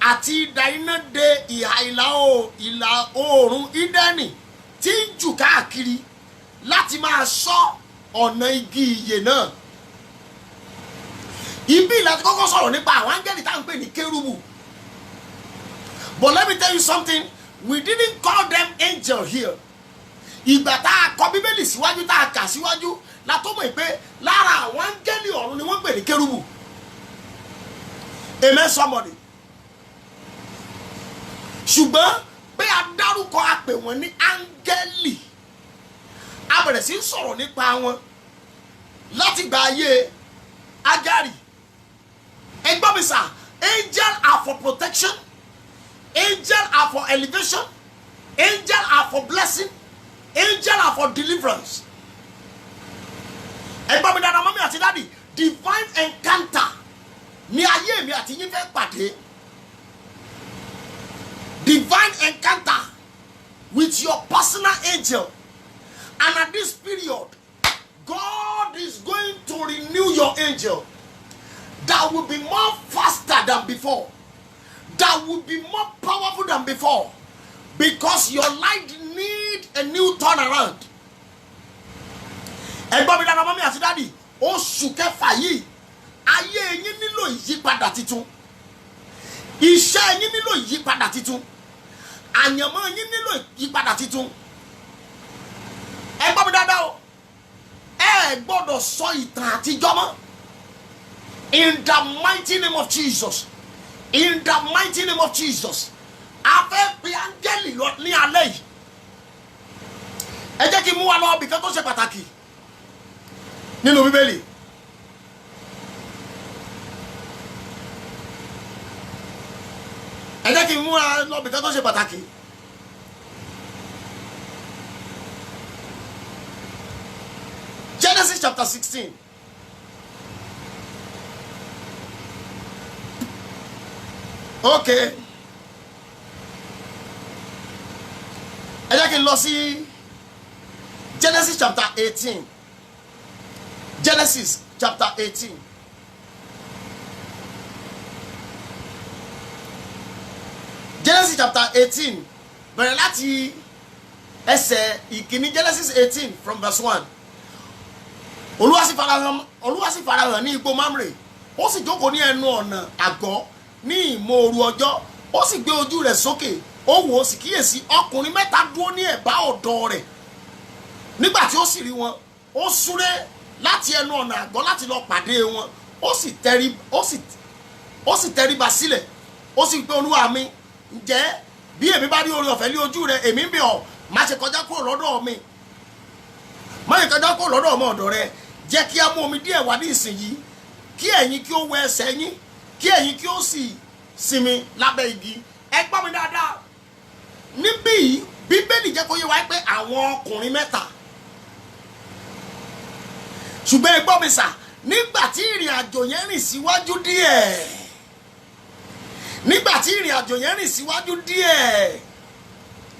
àti idà iná de ìlà oòrùn Ídẹ́nì tí ń jù káàkiri láti máa ṣọ́ ọ̀nà igi ìyè náà. Ibi láti kọ́kọ́ sọ̀rọ̀ nípa àwọn áńgẹ́lì tá à ń pè ní kérúbù. But let me tell you something, we didn't call them angel here. Ìgbà tá a kọ Bíbélì síwájú, tá a kà síwájú, la tó mọ̀ pé lára àwọn áńgẹ́lì ọ̀run ni wọ́n pè ní kérúbù. Amen somebody. Ṣùgbọ́n pé a dárúkọ a pè wọ́n ní áńgẹ́lì, a bẹ̀rẹ̀ sí sọ̀rọ̀ nípa wọn láti gba ayé Ágárì. Ẹgbọ́n mi sà, angel are for protection, angel are for elevation, angel are for blessing, angel are for deliverance. Ẹgbọ́n mi dáadáa, mọ́mí àti dádì, divine encounter ní ayé mi àti yín fẹ́ pàdé. Divine encounter with your personal angel. And at this period, God is going to renew your angel. That will be more faster than before. That will be more powerful than before. Because your life need a new turnaround. Ẹgbọ́n mi dára mọ́mí àti dádì, oṣù kẹfà yìí, ayé yín nílò ìyípadà titun. Iṣẹ́ yín nílò ìyípadà titun. Àyànmọ́ yín nílò ìyípadà titun. Ẹgbọ́n mi dáadáa o, ẹ gbọ́dọ̀ sọ ìtàn àtijọ́ mọ́. In the mighty name of Jesus. In the mighty name of Jesus. A fẹ́ pe áńgẹ́lì lọ ní alẹ́ yìí. Ẹ jẹ́ kí n mú wa lọ bìkan tó ṣe pàtàkì nínú Bíbélì. Ẹ jẹ́ kí n mú wa lọ bìkan tó ṣe pàtàkì. Genesis chapter 16. Okay. Ẹ jẹ́ kí n lọ sí Genesis chapter 18. Genesis chapter 18. Genesis chapter 18. Bẹ̀rẹ̀ láti ẹsẹ̀ ìkíní, Genesis 18 from verse 1. Olúwa sì farahàn ní igbó Mamre. Ó sì jókòó ní ẹnu ọ̀nà àgọ́ ní ìmóoru ọjọ́. Ó sì gbé ojú rẹ̀ sókè. Ó wò ó sì kíyèsí ọkùnrin mẹ́ta dúró ní ẹ̀bá ọ̀dọ̀ rẹ̀. Nígbà tí ó sì rí wọn, ó súré láti ẹnu ọ̀nà àgọ́ láti lọ pàdé wọn. Ó sì tẹríba sílẹ̀. Ó sì pé Olúwa mi, ǹjẹ́ bí èmi bá rí oore ọ̀fẹ́ ní ojú rẹ̀, èmi ń bẹ̀ ọ́, má ṣe kọjá kúrò lọ́dọ̀ mi. Má ṣe kọjá kúrò lọ́dọ̀ ọmọ ọ̀dọ̀ rẹ̀. Jẹ́ kí a mú omi díẹ̀ wá ní ìsinyìí, kí ẹ̀yin kí ó wẹ ẹsẹ̀ yín, kí ẹ̀yin kí ó sì sinmi lábẹ́ igi. Ẹ gbọ́ mi dáadáa. Níbí yìí, Bíbélì jẹ́ kó yé wa pé àwọn ọkùnrin mẹ́ta. Ṣùgbọ́n ẹ gbọ́ mi sà, nígbà tí ìrìn àjò yẹn rìn síwájú díẹ̀, nígbà tí ìrìn àjò yẹn rìn síwájú díẹ̀,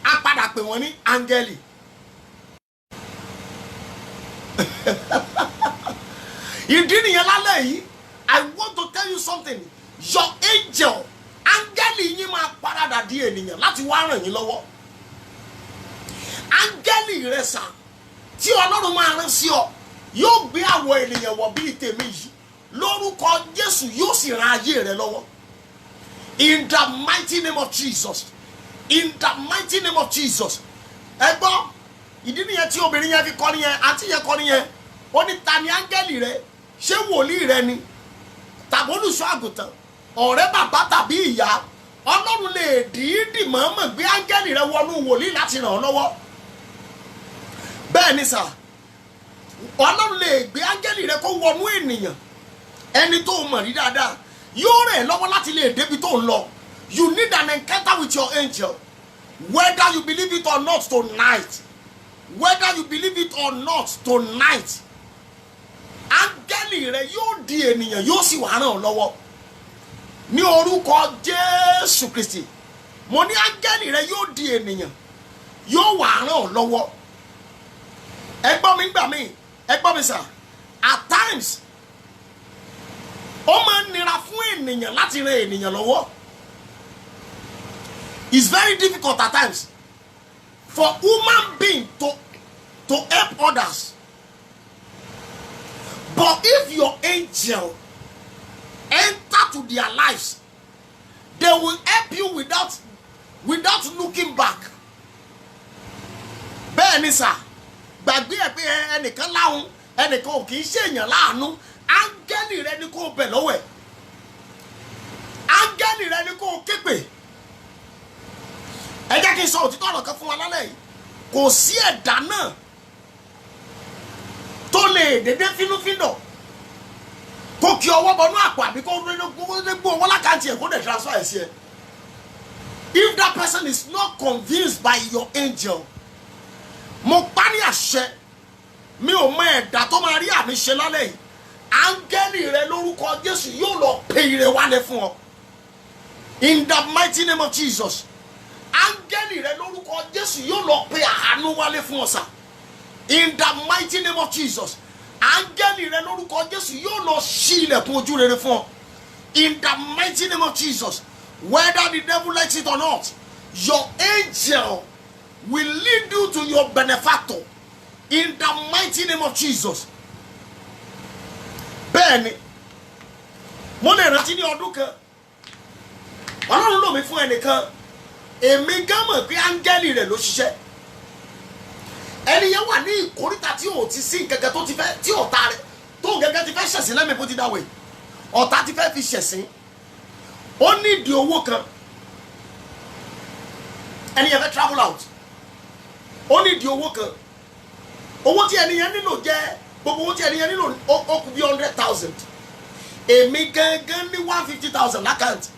a padà pè wọ́n ní áńgẹ́lì. Ìdí nìyẹn lálẹ́ yìí, I want to tell you something. Your angel, áńgẹ́lì yín máa paradà di ènìyàn láti wá ràn yín lọ́wọ́. Áńgẹ́lì rẹ sà, tí Ọlọ́run máa rán sí ọ, yóò gbé àwọ̀ ènìyàn wọ̀ bíi tèmi yìí. Lórúkọ Jésù yóò sì ran ayé rẹ lọ́wọ́. In the mighty name of Jesus. In the mighty name of Jesus. Ẹ gbọ́, ìdí nìyẹn tí obìnrin yẹn fi kọrin yẹn, àǹtí yẹn kọrin yẹn. Ó ní ta ni áńgẹ́lì rẹ? Ṣé wòlíì rẹ ni? Tàbí olùṣọ́ àgùntàn? Ọ̀rẹ́ bàbá tàbí ìyá? Ọlọ́run lè dìídì mọ̀ọ́mọ̀ gbé áńgẹ́lì rẹ wọnú wòlíì láti ràn ọ́ lọ́wọ́. Bẹ́ẹ̀ ni sà, Ọlọ́run lè gbé áńgẹ́lì rẹ kó wọnú ènìyàn, ẹni tó mọ̀ rí dáadáa, yóò rẹ̀ lọ́wọ́ láti lè débi tó ń lọ. You need an encounter with your angel, whether you believe it or not tonight. Whether you believe it or not tonight, áńgẹ́lì rẹ yóò di ènìyàn, yóò sì wá ràn ọ́ lọ́wọ́. ní orúkọ Jésù Kristi mo ní áńgẹ́lì rẹ yóò di ènìyàn yóò wà ràn ọ́ lọ́wọ́. Ẹ gbọ́ mi gbà mí, ẹ gbọ́ mi sà, at times ó máa ń nira fún ènìyàn láti ran ènìyàn lọ́wọ́. It's very difficult at times for human being to help others. But if your angel enter to their lives, they will help you without looking back. Bẹ́ẹ̀ ni sà, gbàgbé ẹ̀ pé ẹnìkan láhùn, ẹnìkan ò kì í ṣèyàn láàánú, áńgẹ́lì rẹ ni kò bẹ̀ lọ́wọ́ ẹ̀. Áńgẹ́lì rẹ ni kò képe. Ẹ jẹ́ kí n sọ òtítọ́ ọ̀rọ̀ kan fún wa lálẹ́ yìí. Kò sí ẹ̀dá náà tó lè dédé fínúfíndọ̀ kó kí ọwọ́ bọnú àpò àbí kó gbó owó lákàntì ẹ̀ kó dẹ̀ transfer ẹ̀ sí ẹ. If that person is not convinced by your angel, mo pa ní àṣẹ, mi ò mọ ẹ̀dá tó máa rí àmì ṣe lálẹ́ yìí, áńgẹ́lì rẹ lórúkọ Jésù yóò lọ pe ire wálé fún ọ. In the mighty name of Jesus. Áńgẹ́lì rẹ lórúkọ Jésù yóò lọ pe àánú wálé fún ọ sà. In the mighty name of Jesus. Áńgẹ́lì rẹ lórúkọ Jésù yóò lọ ṣí ilẹ̀kùn ojú rere fún ọ. In the mighty name of Jesus. Whether the devil likes it or not, your angel will lead you to your benefactor. In the mighty name of Jesus. Bẹ́ẹ̀ni, mo lè rántí ní ọdún kan, Ọlọ́run lò mí fún ẹnìkan, èmi gan mọ̀ pé áńgẹ́lì rẹ̀ ló ṣiṣẹ́. Ẹni yẹn wà ní ìkóríta tí ò ti sí gẹ́gẹ́ tó ti fẹ́, tí ọ̀tá rẹ̀ tó gẹ́gẹ́ ti fẹ́ ṣẹ̀sìn lẹ́mìí bó ti dáwọ̀ yìí. Ọ̀tá ti fẹ́ fi ṣẹ̀sìn. Ó ní ìdí owó kan. Ẹni yẹn fẹ́ travel out. Ó ní ìdí owó kan. Owó tí ẹni yẹn nílò jẹ́ gbogbo owó tí ẹni yẹn nílò ó kù bí 100,000. Èmi gangan ní 150,000 lákàntì.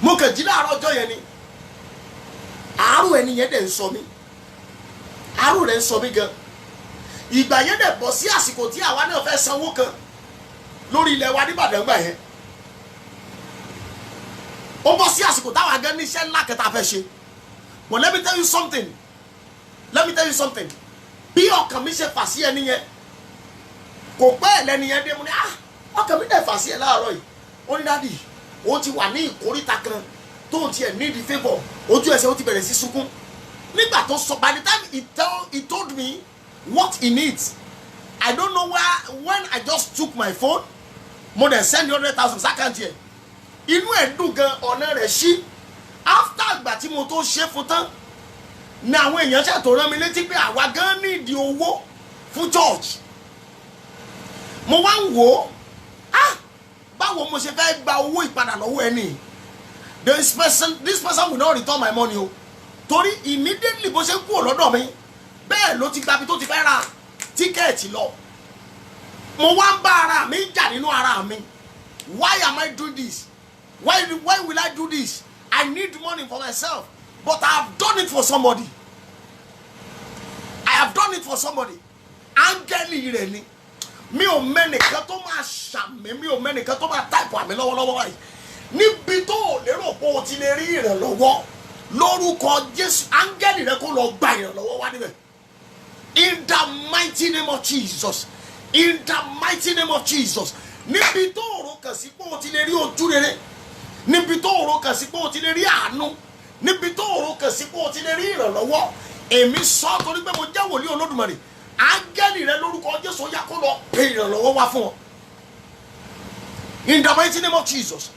Mo kàn jí láàárọ̀ ọjọ́ yẹn ni. Àárò ẹni yẹn dẹ̀ ń sọ mí. Àárò rẹ̀ ń sọ mí gan. Ìgbà yẹn dẹ̀ bọ̀ sí àsìkò tí àwa náà fẹ́ sanwó kan lórí ilẹ̀ wa ní Ìbàdàn gbà yẹn. Ó bọ́ sí àsìkò táwa gan ní iṣẹ́ ńlá kẹta fẹ́ ṣe. But let me tell you something. Bí ọkàn mi ṣe fà sí ẹni yẹn, kò pẹ́ lẹ́ni yẹn dé mu ní ọkàn mi dẹ̀ fà sí ẹ láàárọ̀ yìí. Ó ní dádì, ó ti wà ní ìkóríta kan tó ti ẹ̀ need favour, ojú ẹsẹ̀ ó ti bẹ̀rẹ̀ sí sunkún. Nígbà tó sọ, by the time he told me what he needs, I don't know when I just took my phone, mo dẹ̀ send 100,000 sákàntì ẹ̀. Inú ẹ̀ dùn gan, ọ̀nà rẹ̀ ṣí. After ìgbà tí mo tó ṣe fún tán, ní àwọn èèyàn ṣètò rán mi létí pé àwa gan ní ìdí owó fún church. Mo wá ń wò ó, báwo mo ṣe fẹ́ gba owó ìpadà lọ́wọ́ ẹni. This person will not return my money o. Torí immediately bó ṣe kúrò lọ́dọ̀ mi, bẹ́ẹ̀ ló ti gbabi tó ti fẹ́ ra tíkẹ́ẹ̀tì lọ. Mo wá ń bá ara mi jà nínú ara mi. Why am I doing this? Why will I do this? I need money for myself, but I have done it for somebody. Áńgẹ́lì rẹ̀ ni. Mi ò mẹ́nìkan tó máa ṣàmì, mi ò mẹ́nìkan tó máa táìpù àmì lọ́wọ́lọ́wọ́ báyìí. Níbi tó ò lérò pé o ti lè rí ìrànlọ́wọ́, lórúkọ Jésù, áńgẹ́lì rẹ kó lọ gba ìrànlọ́wọ́ wá níbẹ̀. In the mighty name of Jesus. In the mighty name of Jesus. Níbi tó ò rò kàn sí pé o ti lè rí ojú rere. Níbi tó ò rò kàn sí pé o ti lè rí àánú. Níbi tó ò rò kàn sí pé o ti lè rí ìrànlọ́wọ́. Èmi sọ torí pé mo jẹ́ wòlíì Olódùmarè. Áńgẹ́lì rẹ lórúkọ Jésù yá kó lọ pe ìrànlọ́wọ́ wá fún ọ. In the mighty name of Jesus.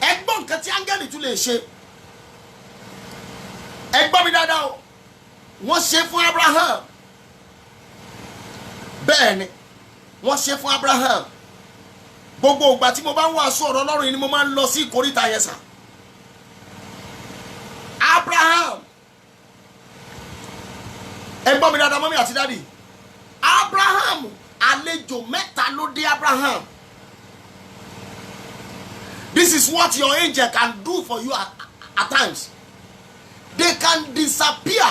Ẹgbọ́n nǹkan tí áńgẹ́lì tún lè ṣe. Ẹ gbọ́ mi dáadáa o. Wọ́n ṣe fún Abraham. Bẹ́ẹ̀ ni, wọ́n ṣe fún Abraham. Gbogbo ìgbà tí mo bá ń wàásù ọ̀rọ̀ Ọlọ́run yìí ni mo máa ń lọ sí ìkóríta yẹn sà. Abraham. Ẹ gbọ́ mi dáadáa mọ́mí àti dádì. Abraham, àlejò mẹ́ta ló dé Abraham. This is what your angel can do for you at times. They can disappear.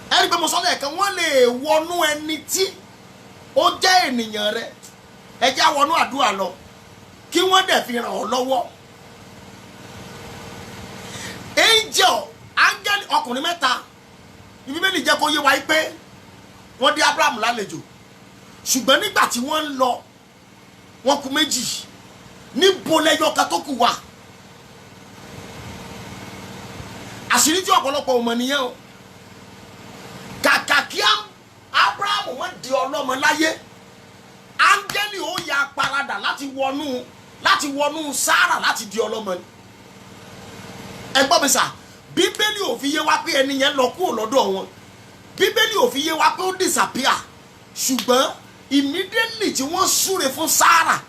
Ẹni pé mo sọ lẹ́ẹ̀kan, wọ́n lè wọnú ẹni tí ó jẹ́ ènìyàn rẹ̀. Ẹ jẹ́ wọnú àdúrà lọ. kí wọ́n dẹ̀ fi ràn ọ́ lọ́wọ́. Angel áńgẹ́lì ọkùnrin mẹ́ta Bíbélì jẹ́ kó yé wa pé wọ́n dé Abraham lálejò ṣùgbọ́n nígbà tí wọ́n ń lọ wọ́n kù méjì níbo lẹ́yọ kan tó kù wà. Àṣírí tí ọ̀pọ̀lọpọ̀ ò mọ̀ nìyẹn o. Kàkà kí Abraham wọ́n di ọlọ́mọ láyé áńgẹ́lì ó ya paradà láti wọnú Sárà láti di ọlọ́mọ ni. Ẹ gbọ́ mi sà, Bíbélì ò fi yé wa pé ẹni yẹn lọ kúrò lọ́dọ̀ wọn. Bíbélì ò fi yé wa pé ó disappear. Ṣùgbọ́n immediately tí wọ́n súre fún Sárà,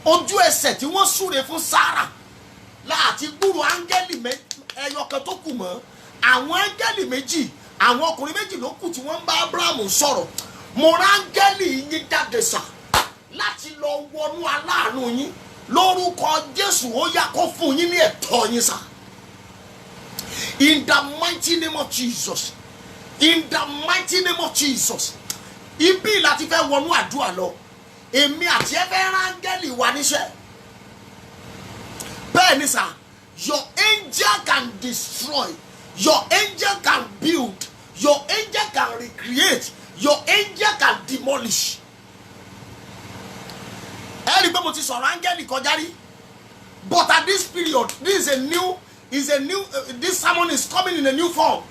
ojú ẹsẹ̀ tí wọ́n súre fún Sárà láti gbúrò áńgẹ́lì ẹyọkan tó kù mọ́. Àwọn áńgẹ́lì méjì, àwọn ọkùnrin méjì ló kù tí wọ́n ń bá Abraham sọ̀rọ̀. Mo rán áńgẹ́lì yín jáde sà láti lọ wọnú aláàánú yín lórúkọ Jésù, ó yá kó fún yín ní ẹ̀tọ́ yín sà. In the mighty name of Jesus. In the mighty name of Jesus. Ibi láti fẹ́ wọnú àdúrà lọ. Èmi àti ẹ fẹ́ rán áńgẹ́lì wa níṣẹ́. Bẹ́ẹ̀ ni sà, your angel can destroy, your angel can build, your angel can recreate, your angel can demolish. Ẹ rí pé mo ti sọ̀rọ̀ áńgẹ́lì kọjá rí. But at this period, this sermon is coming in a new form.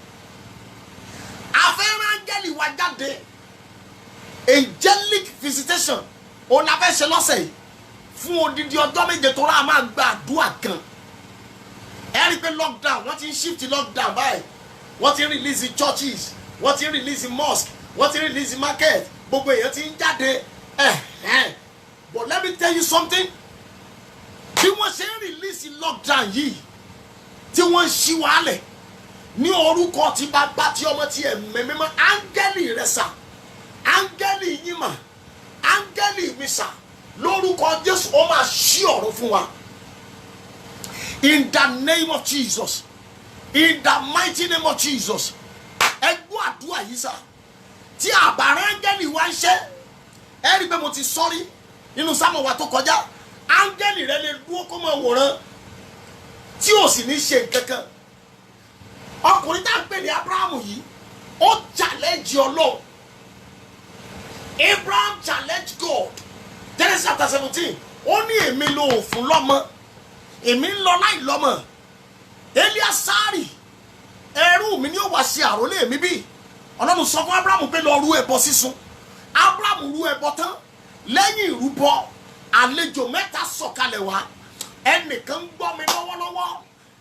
A fẹ́ rán áńgẹ́lì wa jáde. Angelic visitation. Ó la fẹ́ ṣe lọ́sẹ̀ yìí fún odidi ọjọ́ méje tó rà máa gba àdúrà kan. Ẹ rí pé lockdown, wọ́n ti ń shift lockdown báyìí. Wọ́n ti release the churches, wọ́n ti release the mosque, wọ́n ti release the market. Gbogbo èèyàn ti ń jáde. But let me tell you something. Bí wọ́n ṣe ń release lockdown yìí, tí wọ́n ń ṣí wàhálẹ̀ ní orúkọ tí Bàbá tí Ọmọ tí Ẹ̀mí Mímọ́, áńgẹ́lì rẹ̀ sà, áńgẹ́lì yín mà, áńgẹ́lì mi sà, lórúkọ Jésù ó máa ṣí ọ̀run fún wa. In the name of Jesus. In the mighty name of Jesus. Ẹ gbọ́ àdúrà yìí sà. Tí àbàrà áńgẹ́lì wa ń ṣe, ẹ rí pé mo ti sọ́rí nínú sámọ̀ wa tó kọjá. Áńgẹ́lì rẹ̀ lè dúró kó máa wòran tí ò sì ní ṣe nǹkankan. Ọkùnrin tá ń pè ní Abraham yìí, ó challenge Ọlọ́run. Abraham challenged God. Genesis chapter 17. Ó ní èmi ló fún lọ́mọ. Èmi ń lọ láì lọ́mọ. Eliasari, ẹrú mi ni ó wá ṣe àrólé mi bí. Ọlọ́run sọ fún Abraham pé lọ rú ẹbọ sísun. Abraham rú ẹbọ tán. Lẹ́yìn ìrúbọ, àlejò mẹ́ta sọ̀kalẹ̀ wá. Ẹnìkan gbọ́ mi lọ́wọ́lọ́wọ́.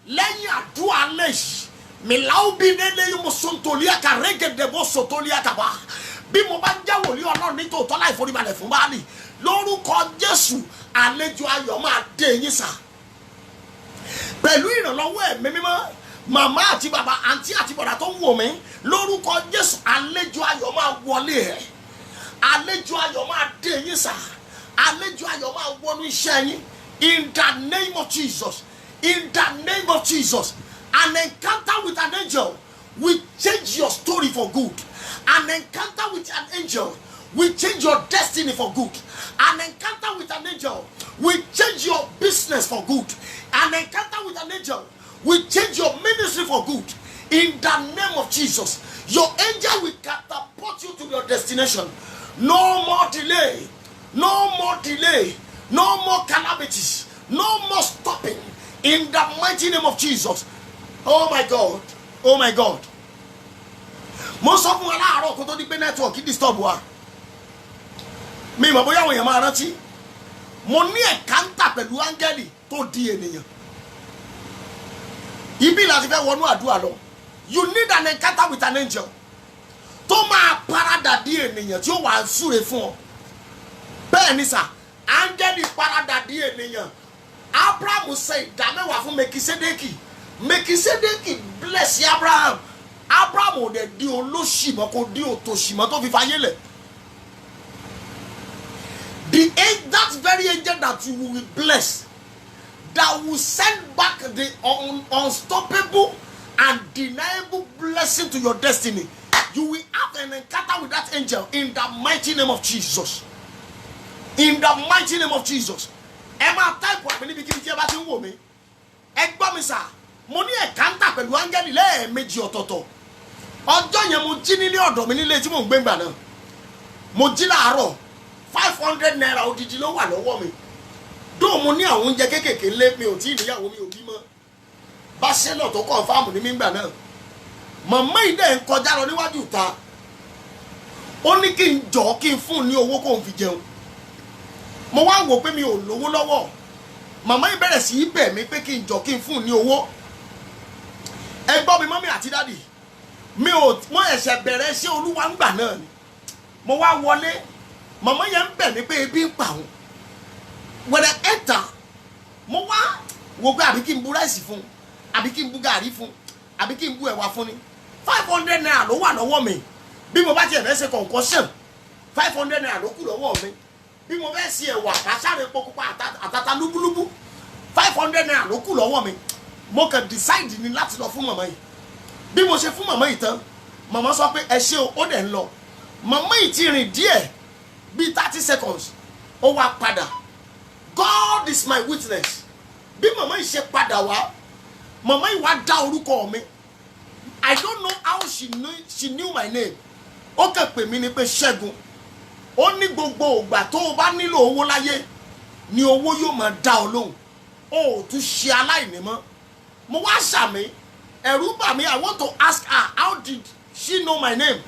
Lẹ́yìn àdúrà lẹ́yìn, mi láwù bí nílé yìí mo sún tòlí àkà rẹ́gẹ̀dẹ̀ bó so tòlí àkà wá. Bí mo bá jẹ́ wòlíì Ọlọ́run ní tòótọ́ láì foríbalẹ̀ fún Báálì, lórúkọ Jésù, àlejò ayọ̀ máa dé yín sà. Pẹ̀lú ìrànlọ́wọ́ Ẹ̀mí Mímọ́, màmá àti bàbá, àǹtí àti bọ̀dà tó ń wò mí, lórúkọ Jésù, àlejò ayọ̀ máa wọlé ẹ̀. Àlejò ayọ̀ máa dé yín sà. Àlejò ayọ̀ máa wọnú iṣẹ́ yín. In the name of Jesus. In the name of Jesus. An encounter with an angel will change your story for good. An encounter with an angel will change your destiny for good. An encounter with an angel will change your business for good. An encounter with an angel will change your ministry for good. In the name of Jesus, your angel will catapult you to your destination. No more delay. No more delay. No more calamities. No more stopping. In the mighty name of Jesus. Oh my God. Oh my God. Mo sọ fún wa láàárọ̀ kó tó di pé network disturb wa. Mi mọ̀ bóyá àwọn èèyàn máa rántí. Mo ní ẹ̀kántà pẹ̀lú áńgẹ́lì tó di ènìyàn. Ibi láti fẹ́ wọnú àdúrà lọ. You need an encounter with an angel. Tó máa paradà di ènìyàn tí ó wà súre fún ọ. Bẹ́ẹ̀ ni sà, áńgẹ́lì paradà di ènìyàn. Abraham ṣe ìdámẹ́wàá fún Mekisedeki. Mekisedeki bless Abraham. Abraham ò dẹ̀ di olóṣì mọ́ kó di òtòṣì mọ́ tó fi fayé lẹ̀. That very angel that you will bless, that will send back the unstoppable and deniable blessing to your destiny. You will have an encounter with that angel in the mighty name of Jesus. In the mighty name of Jesus. ẹ máa táìpù àmì níbi kíbi tí ẹ bá ti ń wò mí. Ẹ gbọ́ mi sà, mo ní ẹ̀káńtà pẹ̀lú áńgẹ́lì lẹ́ẹ̀mejì ọ̀tọ̀ọ̀tọ̀. Ọjọ́ yẹn mo jí nílé ọ̀dọ̀ mi nílé tí mò ń gbé ńgbà náà. Mo jí láàárọ̀ 500 naira odidi ló wà lọ́wọ́ mi. Dóò mo ní àwọn oúnjẹ kéékèèké lé, mi ò tí ì níyàwó, mi ò bímọ. Bachelor tó confirm ní mi ńgbà náà. Màmá yìí dẹ̀ ń kọjá lọ níwájú ìta. Ó ní kí n jọ kí n fún un ní owó kó n fi jẹun. Mo wá wò pé mi ò lówó lọ́wọ́. Màmá yìí bẹ̀rẹ̀ sí í bẹ̀ mí pé kí n jọ kí n fún un ní owó. Ẹ gbọ́ mi mọ́mí àti dádì. Mo ẹ̀ṣẹ̀ bẹ̀rẹ̀ iṣẹ́ Olúwa ńgbà náà ni. Mo wá wọlé. Màmá yẹn ń bẹ̀ mí pé ebi ń pa òun. Wẹ̀rẹ̀ ẹ̀ta. Mo wá wò pé àbí kí n bu ráìsì fún un, àbí kí n bu gàrí fún un, àbí kí n bu ẹ̀wà fún ni. 500 naira ló wà lọ́wọ́ mi. Bí mo bá tiẹ̀ fẹ́ ṣe concussion, 500 naira ló kù lọ́wọ́ mi. Bí mo fẹ́ ṣe ẹ̀wà àṣàrò epo pupa àtàtà lúbúlúbú, 500 naira ló kù lọ́wọ́ mi. Mo kàn decide ni láti lọ fún màmá yìí. Bí mo ṣe fún màmá yìí tán, màmá sọ pé ẹ ṣé o, ó dẹ̀ ń lọ. Màmá yìí ti rìn díẹ̀ bíi 30 seconds, ó wá padà. God is my witness. Bí màmá yìí ṣe padà wá, màmá yìí wá dá orúkọ mi. I don't know how she knew my name. Ó kàn pè mí ní pé Ṣẹ́gun. Ó ní gbogbo ìgbà tó o bá nílò owó láyé ni owó yóò máa dá ọ lóhùn. O ò tún ṣe aláìní mọ́. Mo wá ṣàmì, ẹ̀rù bà mí. I want to ask her, how did she know my name?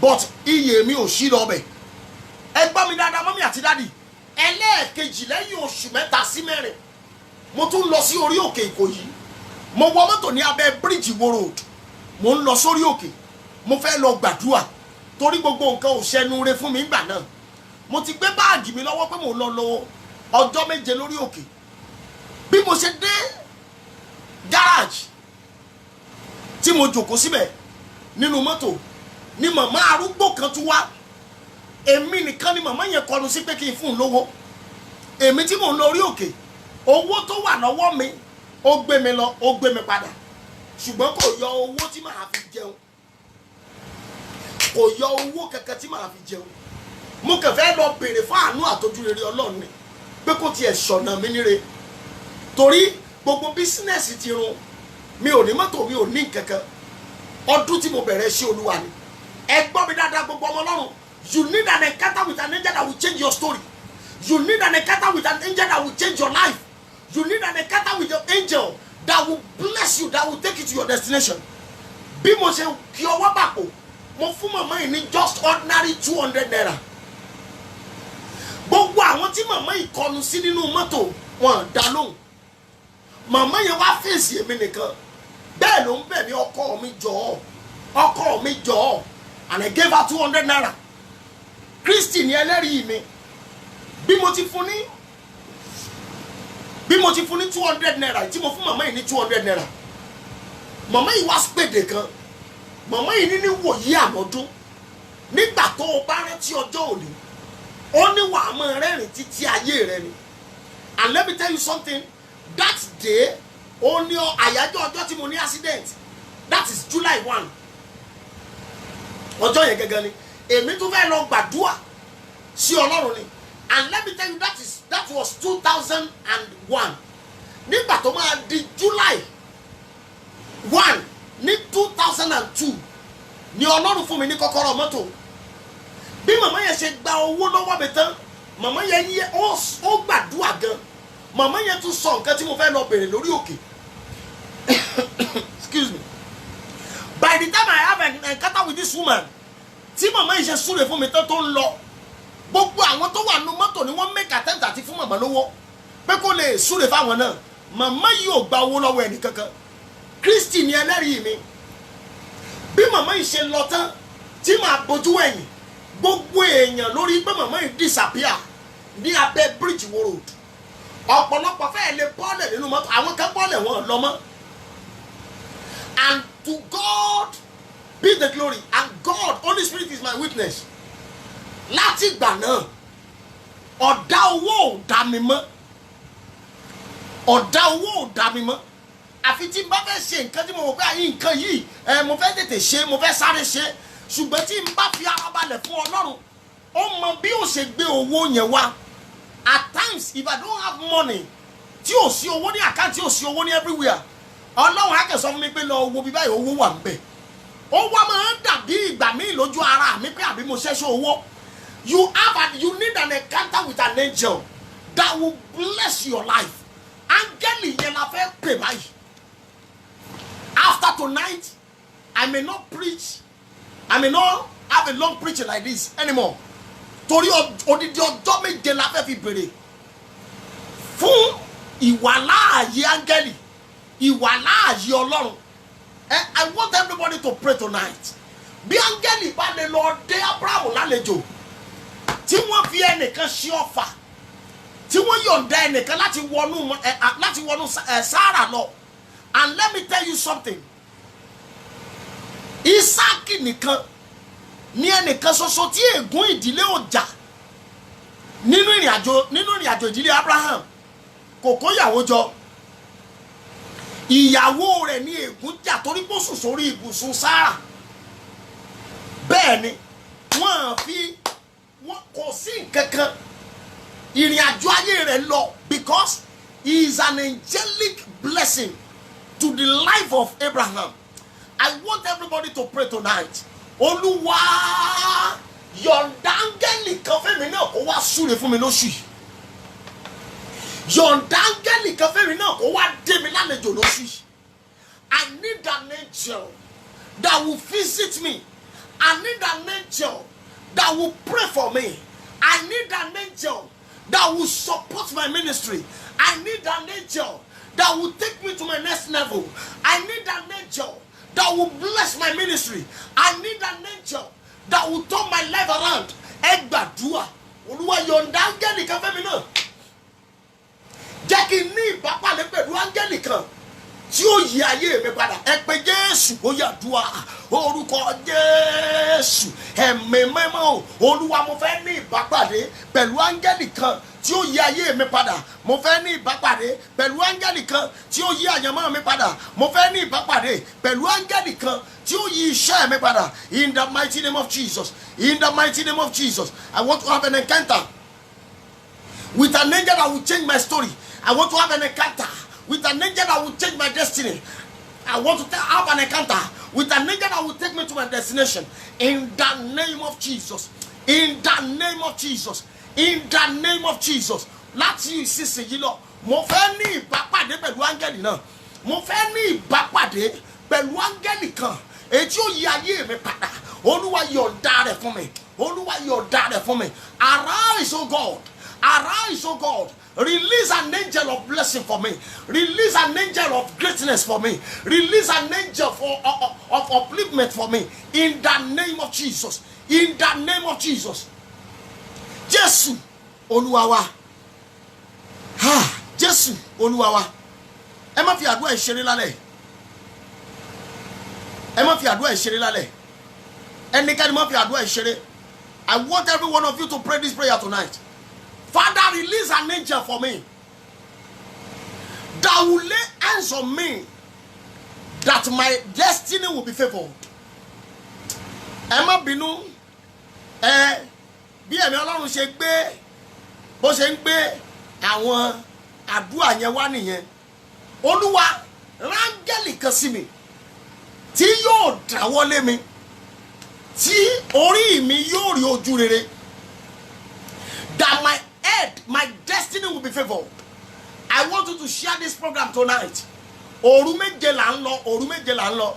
But iye mi ò ṣí lọ bẹ̀. Ẹ gbọ́ mi dáadáa mọ́mí àti dádì. Ẹlẹ́ẹ̀kejì lẹ́yìn oṣù 3 sí 4, mo tún lọ sí orí òkè Ìkòyí. Mo wọ mọ́tò ní abẹ́ bíríìjì Ìwó road. Mo ń lọ sórí òkè. Mo fẹ́ lọ gbàdúrà torí gbogbo nǹkan ò ṣẹnu re fún mi nígbà náà. Mo ti gbé báàgì mi lọ́wọ́ pé mo lọ ọjọ́ 7 lórí òkè. Bí mo ṣe dé garage tí mo jókòó síbẹ̀ nínú mọ́tò ni màmá arúgbó kan tún wá. Èmi nìkan ni màmá yẹn kọnu sí pé kí n fún un lówó. Èmi tí mò ń lọ orí òkè, owó tó wà lọ́wọ́ mi ó gbé mi lọ, ó gbé mi padà. Ṣùgbọ́n kò yọ owó tí màá fi jẹun. Kò yọ owó kankan tí màá fi jẹun. Mo kàn fẹ́ lọ béèrè fún àánú àtọ́jú rere Ọlọ́run ni pé kò tiẹ̀ ṣọ̀nà mi níre. Torí gbogbo bísínẹ́sì ti run. Mi ò ní mọ́tò, mi ò ní nǹkankan. Ọdún tí mo bẹ̀rẹ̀ ṣe Olúwa ni. Ẹ gbọ́ mi dáadáa gbogbo ọmọ Ọlọ́run. You need an encounter with an angel that will change your story. You need an encounter with an angel that will change your life. You need an encounter with your angel that will bless you, that will take you to your destination. Bí mo ṣe kí ọwọ́ bàpò, mo fún màmá yìí ní just ordinary 200 naira. Gbogbo àwọn tí màmá yìí kọnu sí nínú mọ́tò wọn dá lóhùn. Màmá yẹn wá fèsì èmi nìkan. Bẹ́ẹ̀ ló ń bẹ̀ mí, ọkọ mi jọ̀ọ́. And I gave her 200 naira. Kristi ni ẹlẹ́rìí mi. Bí mo ti fún ní 200 naira, tí mo fún màmá yìí ní 200 naira. Màmá yìí wá spèdè kan. Màmá yìí ní wòyí àmọ́dún. Nígbà tó o bá rántí ọjọ́ òní, ó ní wàá máa rẹ́rìn títí ayé rẹ ni. And let me tell you something. That day, ó ní àyájọ́ ọjọ́ tí mo ní accident. That is July 1. Ọjọ́ yẹn gẹ́gẹ́ ni. Èmi tún fẹ́ lọ gbàdúrà sí Ọlọ́run ni. And let me tell you, that was 2001. Nígbà tó máa di July 1 ní 2002 ni Ọlọ́run fún mi ní kọ́kọ́rọ́ mọ́tò. Bí màmá yẹn ṣe gba owó lọ́wọ́ mi tán, màmá yẹn ó gbàdúrà gan. Màmá yẹn tún sọ nǹkan tí mo fẹ́ lọ bèrè lórí òkè. Excuse me. By the time I have an encounter with this woman, tí màmá yìí ṣe súre fún mi tán tó ń lọ, gbogbo àwọn tó wà nínú mọ́tò ni wọ́n make attempt àti fún màmá lówó pé kó lè súre fáwọn náà. Màmá yìí ò gba owó lọ́wọ́ ẹnì kankan. Kristi ni ẹlẹ́rìí mi. Bí màmá yìí ṣe lọ tán tí màá bojú ẹ̀yìn, gbogbo èèyàn lórí pé màmá yìí disappear ní abẹ́ bíríìjì Ìwó road. Ọ̀pọ̀lọpọ̀ fẹ́ẹ̀ lè bọ́ọ̀lẹ̀ nínú mọ́tò, àwọn kan bọ́ọ̀lẹ̀ wọn lọ mọ́. And to God be the glory, and God, Holy Spirit is my witness. Láti ìgbà náà, ọ̀dá owó ò dá mi mọ́. Àfi tí n bá fẹ́ ṣe nǹkan tí mo mọ̀ pé nǹkan yìí mo fẹ́ tètè ṣe, mo fẹ́ sáré ṣe. Ṣùgbọ́n tí n bá fi ara balẹ̀ fún Ọlọ́run, ó mọ bí ó ṣe gbé owó yẹn wá. At times, if I don't have money, tí ò sí owó ní account, tí ò sí owó ní everywhere, Ọlọ́run á kẹ́ sọ fún mi pé lọ wo bí báyìí owó wà ńbẹ̀. Ó wá máa ń dàbí ìgbà míì lójú ara mi pé àbí mo ṣẹ́ṣọ́ owó. You need an encounter with an angel that will bless your life. Áńgẹ́lì yẹn la fẹ́ pè báyìí. After tonight, I may not preach. I may not have a long preaching like this anymore. Torí odidi ọjọ́ méje la fẹ́ fi bèrè fún ìwàláàyè áńgẹ́lì, ìwàláàyè Ọlọ́run. I want everybody to pray tonight. Bí áńgẹ́lì bá lè lọ dé Abraham lálejò, tí wọ́n fi ẹnìkan ṣí ọfà, tí wọ́n yọ̀ǹda ẹnìkan láti wọnú Sárà lọ. And let me tell you something. Ísákì nìkan ní ẹnìkan ṣoṣo tí ègún ìdílé ọjà nínú ìrìnàjò ìdílé Abraham kò kó ìyàwó jọ. Ìyàwó rẹ̀ ní ègún jà torí pé ó sùn sórí ibùsùn Sárà. Bẹ́ẹ̀ ni wọ́n kò sí nǹkankan ìrìnàjò ayé rẹ̀ lọ because he is an angelic blessing to the life of Abraham. I want everybody to pray tonight. Olúwa yọ̀ǹda áńgẹ́lì kan fẹ́mi náà kó wá súre fún mi lóṣù yìí. Yọ̀ǹda áńgẹ́lì kan fẹ́mi náà kó wá dé mi lálejò lóṣù yìí. I need an angel that will visit me. I need an angel that will pray for me. I need an angel that will support my ministry. I need an angel that will take me to my next level. I need an angel that will bless my ministry. I need an angel that will turn my life around. Ẹ gbàdúrà, Olúwa yọ̀ǹda áńgẹ́lì kan fẹ́mi náà. Jẹ́ kí n ní ìbápàdé pẹ̀lú áńgẹ́lì kan tí ó yí ayé mi padà. Ẹ pé Jésù, ó yàdúrà orúkọ Jésù. Ẹ̀mí mímọ́, Olúwa mo fẹ́ ní ìbápàdé pẹ̀lú áńgẹ́lì kan tí ó yí ayé mi padà. Mo fẹ́ ní ìbápàdé pẹ̀lú áńgẹ́lì kan tí ó yí àyànmọ́ mi padà. Mo fẹ́ ní ìbápàdé pẹ̀lú áńgẹ́lì kan tí ó yí iṣẹ́ mi padà. In the mighty name of Jesus. In the mighty name of Jesus. I want to have an encounter with an angel that will change my story. I want to have an encounter with an angel that will change my destiny. I want to have an encounter with an angel that will take me to my destination. In the name of Jesus. In the name of Jesus. In the name of Jesus. Láti ìsinsìnyí lọ, mo fẹ́ ní ìbápàdé pẹ̀lú áńgẹ́lì náà. Mo fẹ́ ní ìbápàdé pẹ̀lú áńgẹ́lì kan. Èyí tí ó yí ayé mi padà. Olúwa yọ̀ǹda rẹ̀ fún mi. Olúwa yọ̀ǹda rẹ̀ fún mi. Arise, O God. Arise, O God. Release an angel of blessing for me. Release an angel of greatness for me. Release an angel of upliftment for me. In the name of Jesus. In the name of Jesus. Jésù Olúwa wa. Jésù Olúwa wa. Ẹ má fi àdúrà ìṣeré lálẹ́. Ẹ má fi àdúrà ìṣeré lálẹ́. Ẹnikẹ́ni má fi àdúrà ìṣeré. I want every one of you to pray this prayer tonight. Father, release an angel for me that will lay hands on me, that my destiny will be favored. Ẹ má bínú, bí ẹ̀mí Ọlọ́run ṣe gbé bó ṣe ń gbé àwọn àdúrà yẹn wá nìyẹn. Olúwa rángẹ́lì kan sí mi tí yóò dáwọ́lé mi, tí orí mi yóò rí ojú rere, that my head, my destiny will be favored. I want you to share this program tonight. Òru méje là ń lọ, òru méje là ń lọ,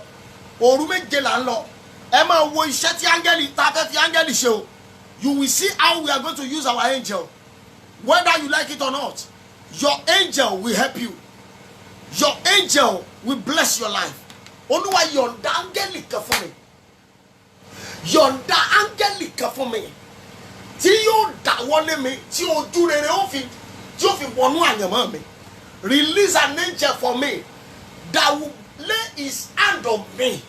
òru méje là ń lọ. Ẹ máa wo iṣẹ́ tí áńgẹ́lì tá fẹ́ fi áńgẹ́lì ṣe o. You will see how we are going to use our angel. Whether you like it or not, your angel will help you. Your angel will bless your life. Olúwa yọ̀ǹda áńgẹ́lì kan fún mi. Yọ̀ǹda áńgẹ́lì kan fún mi. Tí yóò dáwọ́lé mi, tí ojú rere ó fi wọnú àyànmọ́ mi. Release an angel for me that will lay his hand on me,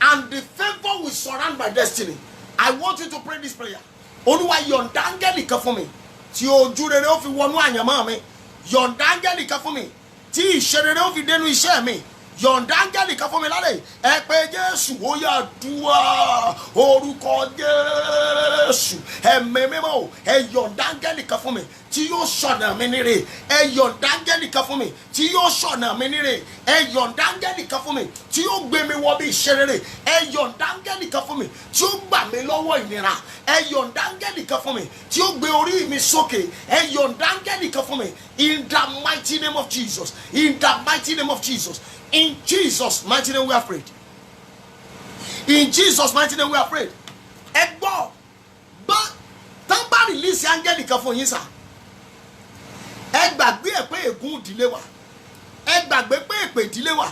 and the favor will surround my destiny. I want you to pray this prayer. Olúwa yọ̀ǹda áńgẹ́lì kan fún mi, tí ojú rere ó fi wọnú àyànmọ́ mi. Yọ̀ǹda áńgẹ́lì kan fún mi, tí ìṣe rere ó fi dénú iṣẹ́ mi. yọ̀ǹda áńgẹ́lì kan fún mi lálẹ́ ẹ pé Jésù ó yá dúà orúkọ Jésù ẹ̀mí mímọ́ ẹ yọ̀ǹda áńgẹ́lì kan fún mi tí yóò ṣọ̀nà mi níre ẹ yọ̀ǹda áńgẹ́lì kan fún mi tí yóò ṣọ̀nà mi níre ẹ yọ̀ǹda áńgẹ́lì kan fún mi tí yóò gbé mi wọ bí ìṣerere ẹ yọ̀ǹda áńgẹ́lì kan fún mi tí yóò gbà mí lọ́wọ́ ìnira ẹ yọ̀ǹda áńgẹ́lì kan fún mi tí yóò gbé orí mi sókè ẹ yọ̀ǹda áńgẹ́lì kan fún mi in the mighty name of Jesus, in the mighty name of Jesus. In Jesus' mighty name we are prayed. In Jesus' mighty name we are prayed. Ẹ gbọ́ bá tán bá release áńgẹ́lì kan fún yín sà. Ẹ gbàgbé ẹ̀ pé ègún ìdílé wà. Ẹ gbàgbé pé èpè ìdílé wà.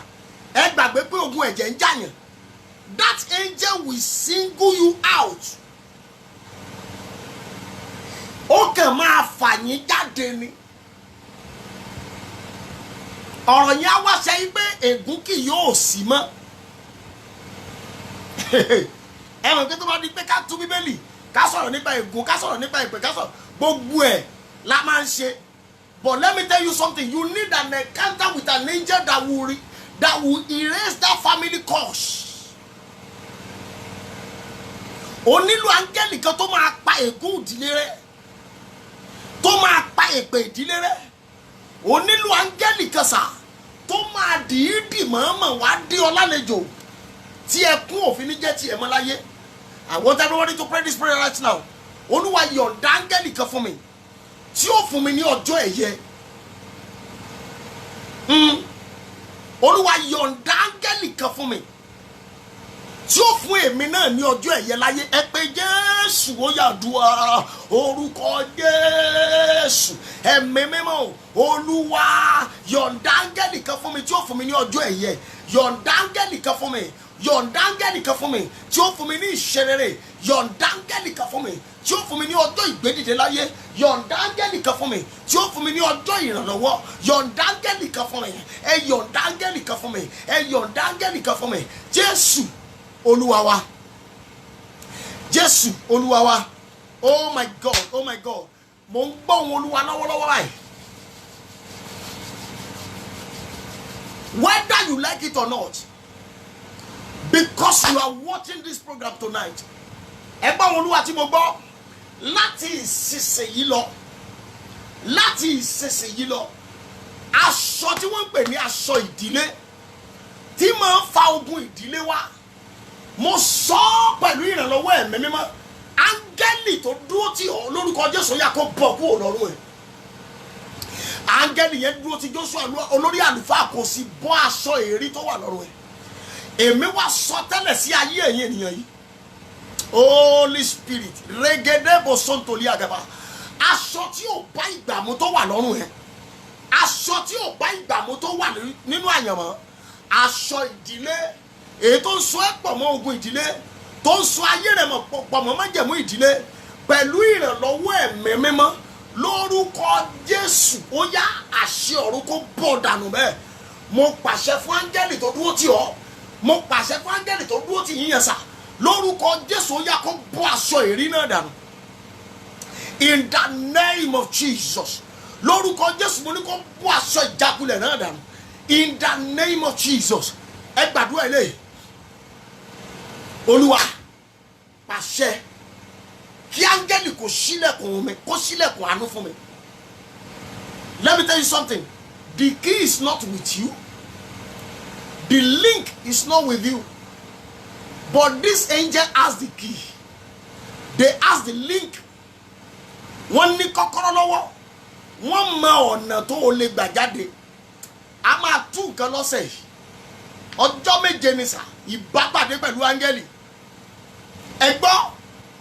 Ẹ gbàgbé pé ogun ẹ̀jẹ̀ ń jàyàn. That angel will single you out. Ó kàn máa fà yín jáde ni. Ọ̀rọ̀ yẹn á wá sẹ́yìn pé ègún kì yóò sí mọ́. Ẹ mọ̀ pé tó bá di pé ká tú Bíbélì ká sọ̀rọ̀ nípa ègún ká sọ̀rọ̀ nípa ìpè ká sọ̀rọ̀ gbogbo ẹ̀ la máa ń ṣe. But let me tell you something, you need an encounter with an angel that will erase that family curse. O nílò áńgẹ́lì kan tó máa pa ègún ìdílé rẹ, tó máa pa èpè ìdílé rẹ. O nílò áńgẹ́lì kan sà tó máa dìídì mọ̀ọ́mọ̀ wá dé ọ lálejò tí ẹkún òfin ní jẹ́ tiẹ̀ mọ́ láyé. I want everybody to pray this prayer right now. Olúwa yọ̀ǹda áńgẹ́lì kan fún mi tí ó fún mi ní ọjọ́ ẹ̀yẹ. Olúwa yọ̀ǹda áńgẹ́lì kan fún mi tí ó fún èmi náà ní ọjọ́ ẹ̀yẹ láyé. Ẹ pé Jésù ó yá dúà orúkọ Jésù ẹ̀mí mímọ́ Olúwa yọ̀ǹda áńgẹ́lì kan fún mi tí ó fún mi ní ọjọ́ ẹ̀yẹ. Yọ̀ǹda áńgẹ́lì kan fún mi, yọ̀ǹda áńgẹ́lì kan fún mi tí ó fún mi ní ìṣerere. Yọ̀ǹda áńgẹ́lì kan fún mi tí ó fún mi ní ọjọ́ ìgbédìde láyé. Yọ̀ǹda áńgẹ́lì kan fún mi tí ó fún mi ní ọjọ́ ìrànlọ́wọ́. Yọ̀ǹda áńgẹ́lì kan fún mi, ẹ yọ̀ǹda áńgẹ́lì kan fún mi, ẹ yọ̀ǹda áńgẹ́lì kan fún mi. Jésù Olúwa wa, Jésù Olúwa wa. Oh my God, oh my God, mo ń gbọ́ ohùn Olúwa lọ́wọ́lọ́wọ́ báyìí. Whether you like it or not, because you are watching this program tonight, ẹ gbọ́ ohùn Olúwa tí mo gbọ́ láti ìsinsìnyí lọ, láti ìsinsìnyí lọ, aṣọ tí wọ́n ń pè ní aṣọ ìdílé tí máa ń fa ogun ìdílé wá. Mo sọ pẹ̀lú ìrànlọ́wọ́ ẹ̀mí mímọ́, áńgẹ́lì tó dúró tì ọ́ lórúkọ Jésù yá kó bọ́ kúrò lọ́rùn ẹ̀. Áńgẹ́lì yẹn dúró tì Jóṣúà olórí àlùfáà kò sì bọ́ aṣọ èrí tó wà lọ́rùn ẹ̀. Èmi wá sọ tẹ́lẹ̀ sí ayé ẹ̀yin ènìyàn yìí. Holy Spirit regede bo sontoli agaba. Aṣọ tí ò bá ìgbàmú tó wà lọ́rùn ẹ̀. Aṣọ tí ò bá ìgbàmú tó wà nínú àyànmọ́. Aṣọ ìdílé èyí tó ń so ẹ́ pọ̀ mọ́ ogun ìdílé, tó ń so ayé rẹ̀ pọ̀ mọ́ májẹ̀mú ìdílé pẹ̀lú ìrànlọ́wọ́ ẹ̀mí mímọ́ lórúkọ Jésù. Ó yá àṣẹ ọ̀run kó bọ́ dànù bẹ́ẹ̀. Mo pàṣẹ fún áńgẹ́lì tó dúró tì ọ́, mo pàṣẹ fún áńgẹ́lì tó dúró tì yín yẹn sà lórúkọ Jésù. Ó yá kó bọ́ aṣọ èrí náà dànù in the name of Jesus. Lórúkọ Jésù mo ní kó bọ́ aṣọ ìjákulẹ̀ náà dànù in the name of Jesus. Ẹ gbàdúrà eléyìí. Olúwa pàṣẹ kí áńgẹ́lì kó ṣílẹ̀kùn mi, kó ṣílẹ̀kùn àánú fún mi. Let me tell you something. The key is not with you. The link is not with you. But this angel has the key. They has the link. Wọ́n ní kọ́kọ́rọ́ lọ́wọ́. Wọ́n mọ ọ̀nà tó o lè gbà jáde. A máa tú nǹkan lọ́sẹ̀ yìí. Ọjọ́ méje ni sà ìbápàdé pẹ̀lú áńgẹ́lì. Ẹ gbọ́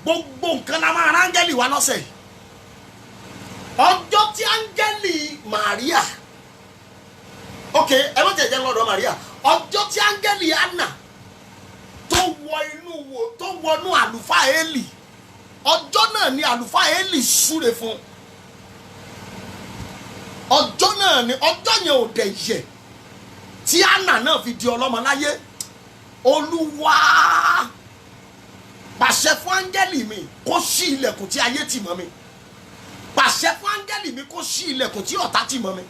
gbogbo nǹkan la máa rán áńgẹ́lì wá lọ́sẹ̀ yìí. Ọjọ́ tí áńgẹ́lì Màríà, ok ẹ má jẹ̀jẹ̀ lọ́dọ̀ Màríà, ọjọ́ tí áńgẹ́lì Anna tó wọnú àlùfáà Élì, ọjọ́ náà ni àlùfáà Élì súre fún. Ọjọ́ náà ni, ọjọ́ yẹn ò dẹ̀ yẹ tí Anna náà fi di ọlọ́mọ láyé. Olúwa pàṣẹ fún áńgẹ́lì mi kó ṣí ilẹ̀kùn tí ayé tì mọ́ mi. Pàṣẹ fún áńgẹ́lì mi kó ṣí ilẹ̀kùn tí ọ̀tá tì mọ́ mi.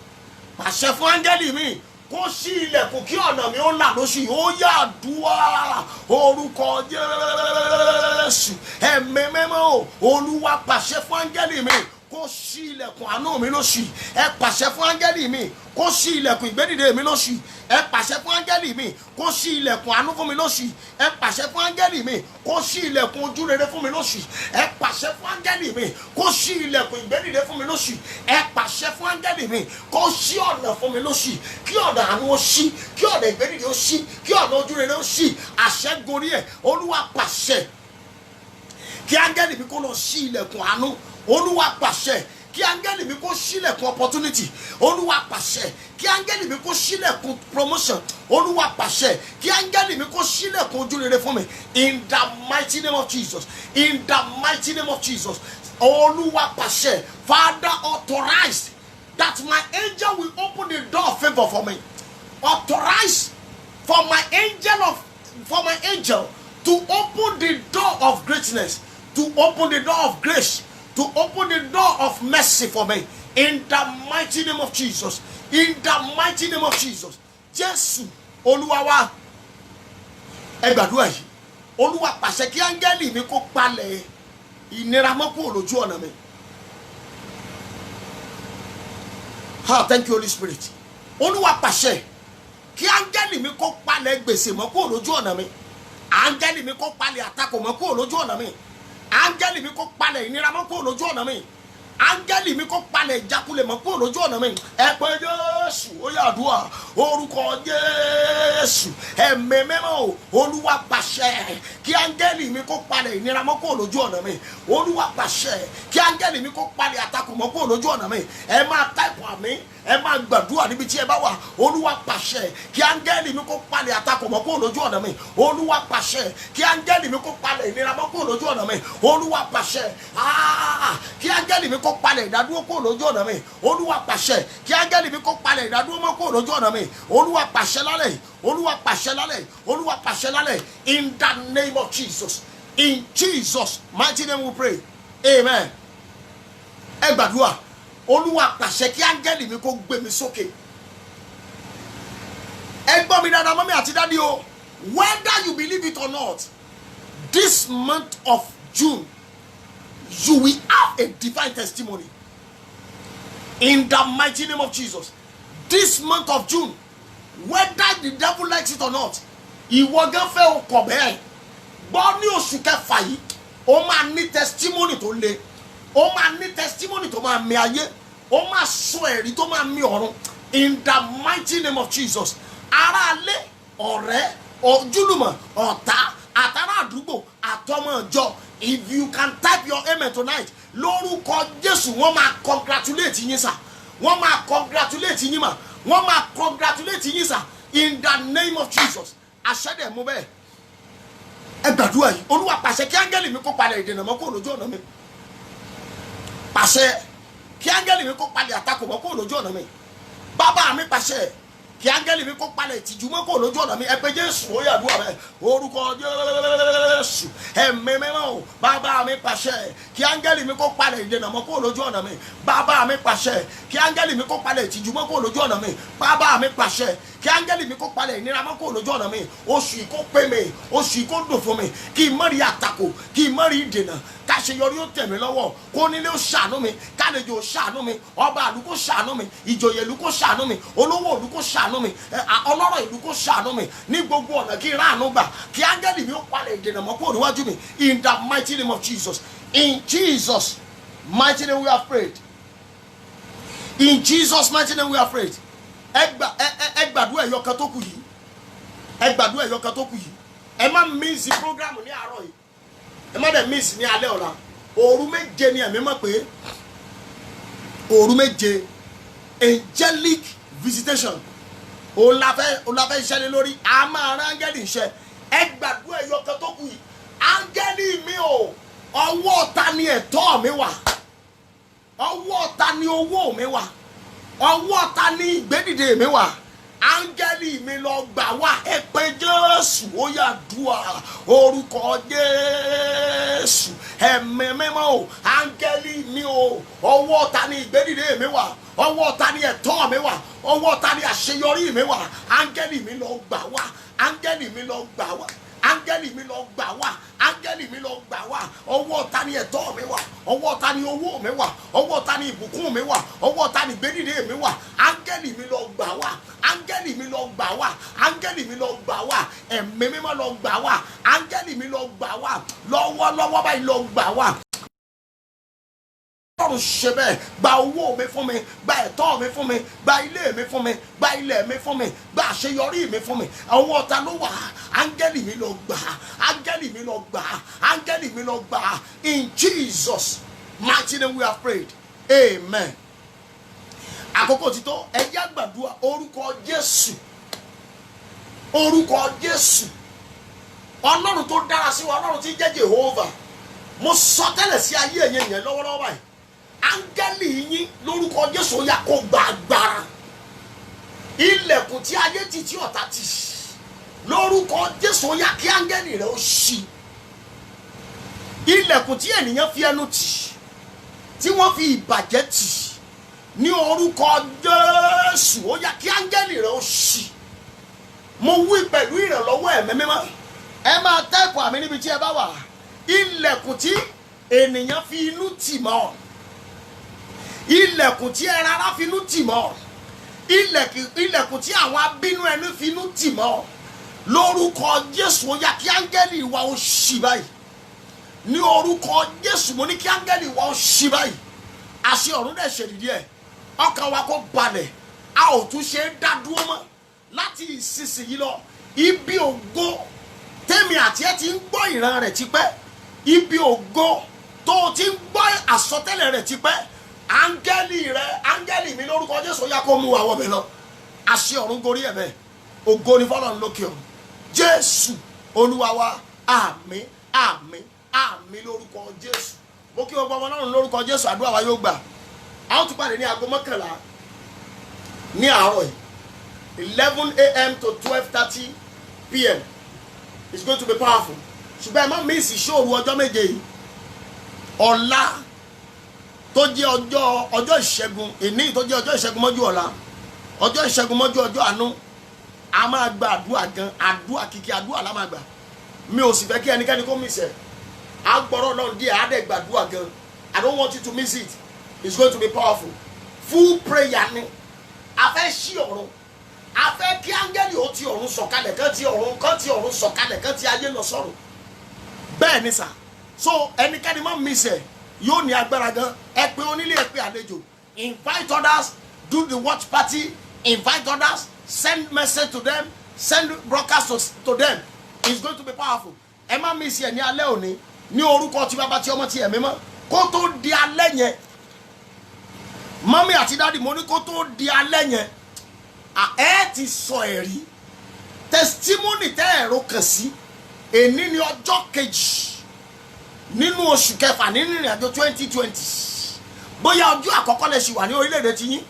Pàṣẹ fún áńgẹ́lì mi kó ṣí ilẹ̀kùn kí ọ̀nà mi ó là lóṣù yìí. Ó yá àdúrà orúkọ Jésù. Ẹ̀mí mímọ́ o, Olúwa pàṣẹ fún áńgẹ́lì mi kó ṣí ilẹ̀kùn àánú mi lóṣù yìí. Ẹ pàṣẹ fún áńgẹ́lì mi kó ṣí ilẹ̀kùn ìgbédìde mi lóṣù yìí. Ẹ pàṣẹ fún áńgẹ́lì mi kó ṣí ilẹ̀kùn àánú fún mi lóṣù yìí. Ẹ pàṣẹ fún áńgẹ́lì mi kó ṣí ilẹ̀kùn ojú rere fún mi lóṣù yìí. Ẹ pàṣẹ fún áńgẹ́lì mi kó ṣí ilẹ̀kùn ìgbédìde fún mi lóṣù yìí. Ẹ pàṣẹ fún áńgẹ́lì mi kó ṣí ọ̀nà fún mi lóṣù yìí. Kí ọ̀nà àánú ó ṣí, kí ọ̀nà ìgbédìde ó ṣí, kí ọ̀nà ojú rere ó ṣí. Àṣẹ gorí ẹ̀. Olúwa pàṣẹ kí áńgẹ́lì mi kó lọ ṣí ilẹ̀kùn àánú. Olúwa pàṣẹ kí áńgẹ́lì mi kó ṣílẹ̀kùn opportunity. Olúwa pàṣẹ kí áńgẹ́lì mi kó ṣílẹ̀kùn promotion. Olúwa pàṣẹ kí áńgẹ́lì mi kó ṣílẹ̀kùn ojú rere fún mi. In the mighty name of Jesus. In the mighty name of Jesus. Olúwa pàṣẹ. Father, authorize that my angel will open the door of favor for me. Authorize for my angel to open the door of greatness, to open the door of grace, to open the door of mercy for me. In the mighty name of Jesus. In the mighty name of Jesus. Jésù Olúwa wa. Ẹ gbàdúrà yìí. Olúwa pàṣẹ kí áńgẹ́lì mi kó palẹ̀ ìnira mọ́ kúrò lójú ọ̀nà mi. Thank you, Holy Spirit. Olúwa pàṣẹ kí áńgẹ́lì mi kó palẹ̀ gbèsè mọ́ kúrò lójú ọ̀nà mi. Áńgẹ́lì mi kó palẹ̀ àtakò mọ́ kúrò lójú ọ̀nà mi. Áńgẹ́lì mi kó palẹ̀ ìnira mọ́ kúrò lójú ọ̀nà mi. Áńgẹ́lì mi kó palẹ̀ ìjákulẹ̀ mọ́ kúrò lójú ọ̀nà mi. Ẹ pé Jésù, ó yá àdúrà orúkọ Jésù. Ẹ̀mí mímọ́ o, Olúwa pàṣẹ kí áńgẹ́lì mi kó palẹ̀ ìnira mọ́ kúrò lójú ọ̀nà mi. Olúwa pàṣẹ kí áńgẹ́lì mi kó palẹ̀ àtakò mọ́ kúrò lójú ọ̀nà mi. Ẹ máa táìpù àmì, ẹ máa gbàdúrà níbi tí ẹ bá wà. Olúwa pàṣẹ kí áńgẹ́lì mi kó palẹ̀ àtakò mọ́ kúrò lójú ọ̀nà mi. Olúwa pàṣẹ kí áńgẹ́lì mi kó palẹ̀ ìnira mọ́ kúrò lójú ọ̀nà mi. Olúwa pàṣẹ kí áńgẹ́lì mi kó palẹ̀ ìdádúró kúrò lójú ọ̀nà mi. Olúwa pàṣẹ kí áńgẹ́lì mi kó palẹ̀ ìdádúró mọ́ kúrò lójú ọ̀nà mi. Olúwa pàṣẹ lálẹ́, Olúwa pàṣẹ lálẹ́, Olúwa pàṣẹ lálẹ́. In the name of Jesus. In Jesus' mighty name we pray. Amen. Ẹ gbàdúrà. Olúwa pàṣẹ kí áńgẹ́lì mi kó gbé mi sókè. Ẹ gbọ́ mi dáadáa mọ́mí àti dádì o. Whether you believe it or not, this month of June, you will have a divine testimony. In the mighty name of Jesus. This month of June, whether the devil likes it or not, ìwọ gan fẹ́ o kọ̀ bẹ́ẹ̀. Gbọ́ ní oṣù kẹfà yìí, ó máa ní testimony tó le. Ó máa ní testimony tó máa mi ayé. Ó máa sọ ẹ̀rí tó máa mi ọ̀run. In the mighty name of Jesus. Aráalé, ọ̀rẹ́, ojúlùmọ̀, ọ̀tá, àtàrà àdúgbò, àtọmọ ìjọ. If you can type your amen tonight, lórúkọ Jésù wọ́n máa congratulate yín sà. Wọ́n máa congratulate yín mà. Wọ́n máa congratulate yín sà. In the name of Jesus. Àṣẹ́dẹ̀ mú bẹ́ẹ̀. Ẹ gbàdúrà yìí. Olúwa pàṣẹ kí áńgẹ́lì mi kó palẹ̀ ìdènà mọ́ kúrò lójú ọ̀nà mi. Pàṣẹ kí áńgẹ́lì mi kó palẹ̀ àtakò mọ́ kúrò lójú ọ̀nà mi. Bàbá mi pàṣẹ kí áńgẹ́lì mi kó palẹ̀ ìtìjú mọ́ kúrò lójú ọ̀nà mi. Ẹ pé Jésù ó yàdúrà bẹ́ẹ̀. Orúkọ Jésù. Ẹ̀mí mímọ́ o. Bàbá mi pàṣẹ kí áńgẹ́lì mi kó palẹ̀ ìdènà mọ́ kúrò lójú ọ̀nà mi. Bàbá mi pàṣẹ kí áńgẹ́lì mi kó palẹ̀ ìtìjú mọ́ kúrò lójú ọ̀nà mi. Bàbá mi pàṣẹ kí áńgẹ́lì mi kó palẹ̀ ìnira mọ́ kúrò lójú ọ̀nà mi. Oṣù yìí kó pé mi, oṣù yìí kó dùn fún mi, kí n má rí àtakò, kí n má rí ìdènà, káṣeyọrí ó tẹ̀ mí lọ́wọ́, kó nílé ó ṣàánú mi, kálejò ó ṣàánú mi, ọba ìlú kó ṣàánú mi, ìjòyè ìlú kó ṣàánú mi, olówó ìlú kó ṣàánú mi, ọlọ́rọ̀ ìlú kó ṣàánú mi, ní gbogbo ọ̀nà kí n ráàánú gbà, kí áńgẹ́lì mi ó palẹ̀ ìdènà mọ́ kúrò níwájú mi. In the mighty name of Jesus. In Jesus' mighty name we have prayed. In Jesus' mighty name we have prayed. Ẹ gbàdúrà ẹyọ kan tó kù yìí. Ẹ gbàdúrà ẹyọ kan tó kù yìí. Ẹ má miss program ní àárọ̀ yìí. Ẹ má dẹ̀ miss ní alẹ́ ọ̀la. Òru méje ni ẹ̀mí mọ̀ pé òru méje angelic visitation. Òun la fẹ́ iṣẹ́ lé lórí. A máa rán áńgẹ́lì iṣẹ́. Ẹ gbàdúrà ẹyọ kan tó kù yìí. Áńgẹ́lì mi o, ọwọ́ ta ni ẹ̀tọ́ mi wà? Ọwọ́ ta ni owó mi wà? Ọwọ́ ta ni ìgbédìde mi wà? Áńgẹ́lì mi lọ gbà wá. Ẹ pé Jésù ó yàdúrà orúkọ Jésù. Ẹ̀mí mímọ́ o, áńgẹ́lì mi o, ọwọ́ ta ni ìgbédìde mi wà? ọwọ́ ta ni ẹ̀tọ́ mi wà, ọwọ́ ta ni àṣeyọrí mi wà, áńgẹ́lì mi lọ gbà wá, áńgẹ́lì mi lọ gbà wá, áńgẹ́lì mi lọ gbà wá, áńgẹ́lì mi lọ gbà wá, ọwọ́ ta ni ẹ̀tọ́ mi wà, ọwọ́ ta ni owó mi wà, ọwọ́ ta ni ìbùkún mi wà, ọwọ́ ta ni ìgbédìde mi wà, áńgẹ́lì mi lọ gbà wá, áńgẹ́lì mi lọ gbà wá, áńgẹ́lì mi lọ gbà wá, ẹ̀mí mímọ́ lọ gbà wá, áńgẹ́lì mi lọ gbà wá, lọ́wọ́lọ́wọ́ báyìí lọ gbà wá. Ọlọ́run ṣe bẹ́ẹ̀, gba owó mi fún mi, gba ẹ̀tọ́ mi fún mi, gba ilé mi fún mi, gba ilẹ̀ mi fún mi, gba àṣeyọrí mi fún mi. Ọwọ́ ta ló wà? Áńgẹ́lì mi lọ gbà, áńgẹ́lì mi lọ gbà, áńgẹ́lì mi lọ gbà. In Jesus' mighty name we have prayed. Amen. Àkókò ti tó, ẹ jẹ́ gbàdúrà orúkọ Jésù. Orúkọ Jésù. Ọlọ́run tó dára sí wa, Ọlọ́run tí jẹ́ Jehovah. Mo sọ tẹ́lẹ̀ sí ayé ẹ̀yẹ yẹn lọ́wọ́lọ́wọ́ báyìí. Áńgẹ́lì yín lórúkọ Jésù ó yá kó gba agbára. Ilẹ̀kùn tí ayé tì tí ọ̀tá tì, lórúkọ Jésù ó yá kí áńgẹ́lì rẹ̀ ó ṣí. Ilẹ̀kùn tí ènìyàn fi ẹnu tì, tí wọ́n fi ìbàjẹ́ tì, ní orúkọ Jésù ó yá kí áńgẹ́lì rẹ̀ ó ṣí. Mo wí pẹ̀lú ìrànlọ́wọ́ ẹ̀mí mímọ́, ẹ máa tẹ́kọ̀ọ́ àmì níbi tí ẹ bá wà. Ilẹ̀kùn tí ènìyàn fi inú tì mọ́, ilẹ̀kùn tí ẹran ara fi inú tì mọ́, ilẹ̀kùn tí àwọn abínú ẹni fi inú tì mọ́, lórúkọ Jésù ó yá kí áńgẹ́lì wa ó ṣí báyìí. Ní orúkọ Jésù mo ní kí áńgẹ́lì wa ó ṣí báyìí. Àṣẹ ọ̀run dẹ̀ ṣèdìdí ẹ̀, ọkàn wa kó balẹ̀, a ò tún ṣe é dá dúró mọ́ láti ìsinsìnyí lọ. Ibi ògo tèmi àti ẹ ti ń gbọ́ ìran rẹ̀ tipẹ́, ibi ògo tó ti ń gbọ́ àsọtẹ́lẹ̀ rẹ̀ tipẹ́, áńgẹ́lì mi lórúkọ Jésù yá kó mú wa wọbẹ̀ lọ. Àṣẹ ọ̀run gorí ẹ̀ bẹ́ẹ̀, ògo ni fọ́lọ́run lókè ọ̀run. Jésù Olúwa wa, àmín àmín àmín lórúkọ Jésù. Mo kí gbogbo ọmọ Ọlọ́run lórúkọ Jésù, àdúrà wa yóò gbà. A ó tún pàdé ní aago 11 ní àárọ̀ yìí, 11 a.m. to 12:30 p.m. It's going to be powerful. Ṣùgbọ́n ẹ má miss ìṣòro ọjọ́ méje yìí. Ọ̀la tó jẹ́ ọjọ́ ìṣẹ́gun, ìní tó jẹ́ ọjọ́ ìṣẹ́gun mọ́jú ọ̀la, ọjọ́ ìṣẹ́gun mọ́jú ọjọ́ àánú, a máa gba àdúrà gan, àdúrà kìkì àdúrà la máa gbà. Mi ò sì fẹ́ kí ẹnikẹ́ni kó miss ẹ̀. A gbọ́rọ̀ náà díẹ̀, á dẹ̀ gbàdúrà gan. I don't want you to miss it. It's going to be powerful. Full prayer ni. A fẹ́ ṣí ọ̀run. A fẹ́ kí áńgẹ́lì ó ti ọ̀run sọ̀kalẹ̀, kán ti ọ̀run sọ̀kalẹ̀, kán ti ayé lọ sọ́run. Bẹ́ẹ̀ ni sà. So ẹnikẹ́ni má miss ẹ̀, yóò ní agbára gan. Ẹ pé onílé, ẹ pé àlejò. Invite others, do the watch party. Invite others, send message to them, send broadcast to them. It's going to be powerful. Ẹ má miss ẹ̀ ní alẹ́ òní, ní orúkọ tí bàbá tí ọmọ tí ẹ̀mí mọ́. Kó tó di alẹ́ yẹn, mọ́mí àti dáàdì mo ní kó tó di alẹ́ yẹn, ẹ ti sọ ẹ̀rí testimony tẹ́ ẹ̀rọ kàn sí. Èní ni ọjọ́ kejì nínú oṣù kẹfà nínú ìrìn àjò 2020. Bóyá ọjọ́ àkọ́kọ́ lẹ ṣì wà ní orílẹ̀-èdè ti yín,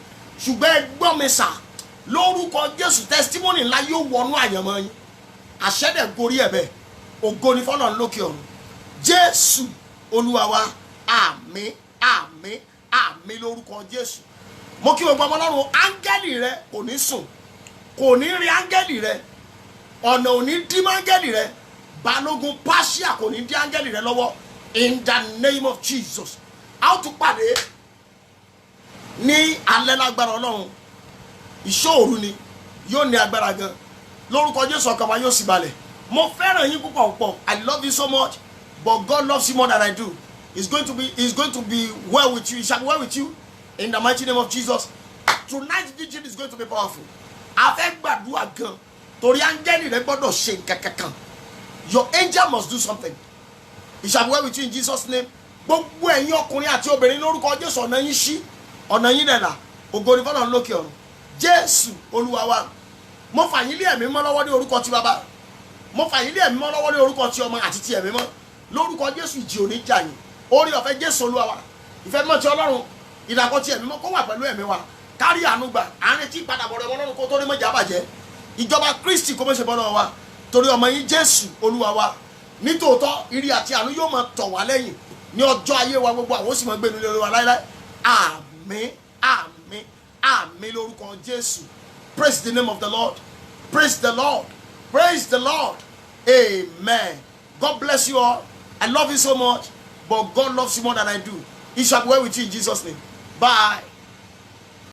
ṣùgbọ́n ẹ gbọ́ mi sà, lórúkọ Jésù testimony ńlá yóò wọnú àyànmọ́ yín. Àṣẹ́dẹ̀ gorí ẹ̀ bẹ́ẹ̀, ògo ni fọ́lọ́run lókè ọ̀run. Jésù Olúwa wa, àmín àmín àmín lórúkọ Jésù. Mo kí gbogbo ọmọ Ọlọ́run, áńgẹ́lì rẹ kò ní sùn, kò ní rí áńgẹ́lì rẹ, ọ̀nà ò ní dí mọ́ áńgẹ́lì rẹ, balógun Páṣíà kò ní dí áńgẹ́lì rẹ lọ́wọ́. In the name of Jesus. A ó tún pàdé ní alẹ́ lágbára Ọlọ́run. Ìṣòro ni yóò ní agbára gan. Lórúkọ Jésù ọkàn wa yóò sì balẹ̀. Mo fẹ́ràn yín púpọ̀ púpọ̀. I love you so much, but God loves you more than I do. It's going to be well with you. It shall be well with you in the mighty name of Jesus. Tonight's teaching is going to be powerful. A fẹ́ gbàdúrà gan, torí áńgẹ́lì rẹ gbọ́dọ̀ ṣe nǹkan kankan. Your angel must do something. It shall be well with you in Jesus' name. Gbogbo ẹ̀yin ọkùnrin àti obìnrin lórúkọ Jésù, ọ̀nà yín ṣí, ọ̀nà yín dẹ̀dà, ògo ni fọ́lọ́run lókè ọ̀run. Jésù Olúwa wa, mo fà yín lé ẹ̀mí mọ́ lọ́wọ́ ní orúkọ ti bàbá, mo fà yín lé ẹ̀mí mọ́ lọ́wọ́ ní orúkọ ti ọmọ àti ti ẹ̀mí mọ́. Lórúkọ Jésù ìjì ò ní jà yín. Orí ọ̀fẹ́ Jésù Olúwa wa, ìfẹ́ mọ́ ti Ọlọ́run, ìdàpọ̀ ti ẹ̀mí mọ́ kó wà pẹ̀lú ẹ̀mí wa. Kárí àánú gbà, àárín tí ìpadàbọ̀ rẹ̀ Ọlọ́run kó tó ní mọ́jà bàjẹ́. Ìjọba Kristi kó mọ́ ṣe bọ́ lọ́wọ́ wa, torí ọmọ yín Jésù Olúwa wa. Nítòótọ́ ìrì àti àánú yóò máa tọ̀ wá lẹ́yìn ní ọjọ́ ayé wa gbogbo, àwọn ó sì máa gbénu lé wa láéláé. Àmín àmín Àmín lórúkọ Jésù. Praise the name of the Lord. Praise the Lord. Praise the Lord. Amen. God bless you all. I love you so much, but God loves you more than I do. It shall be well with you in Jesus' name. Bye.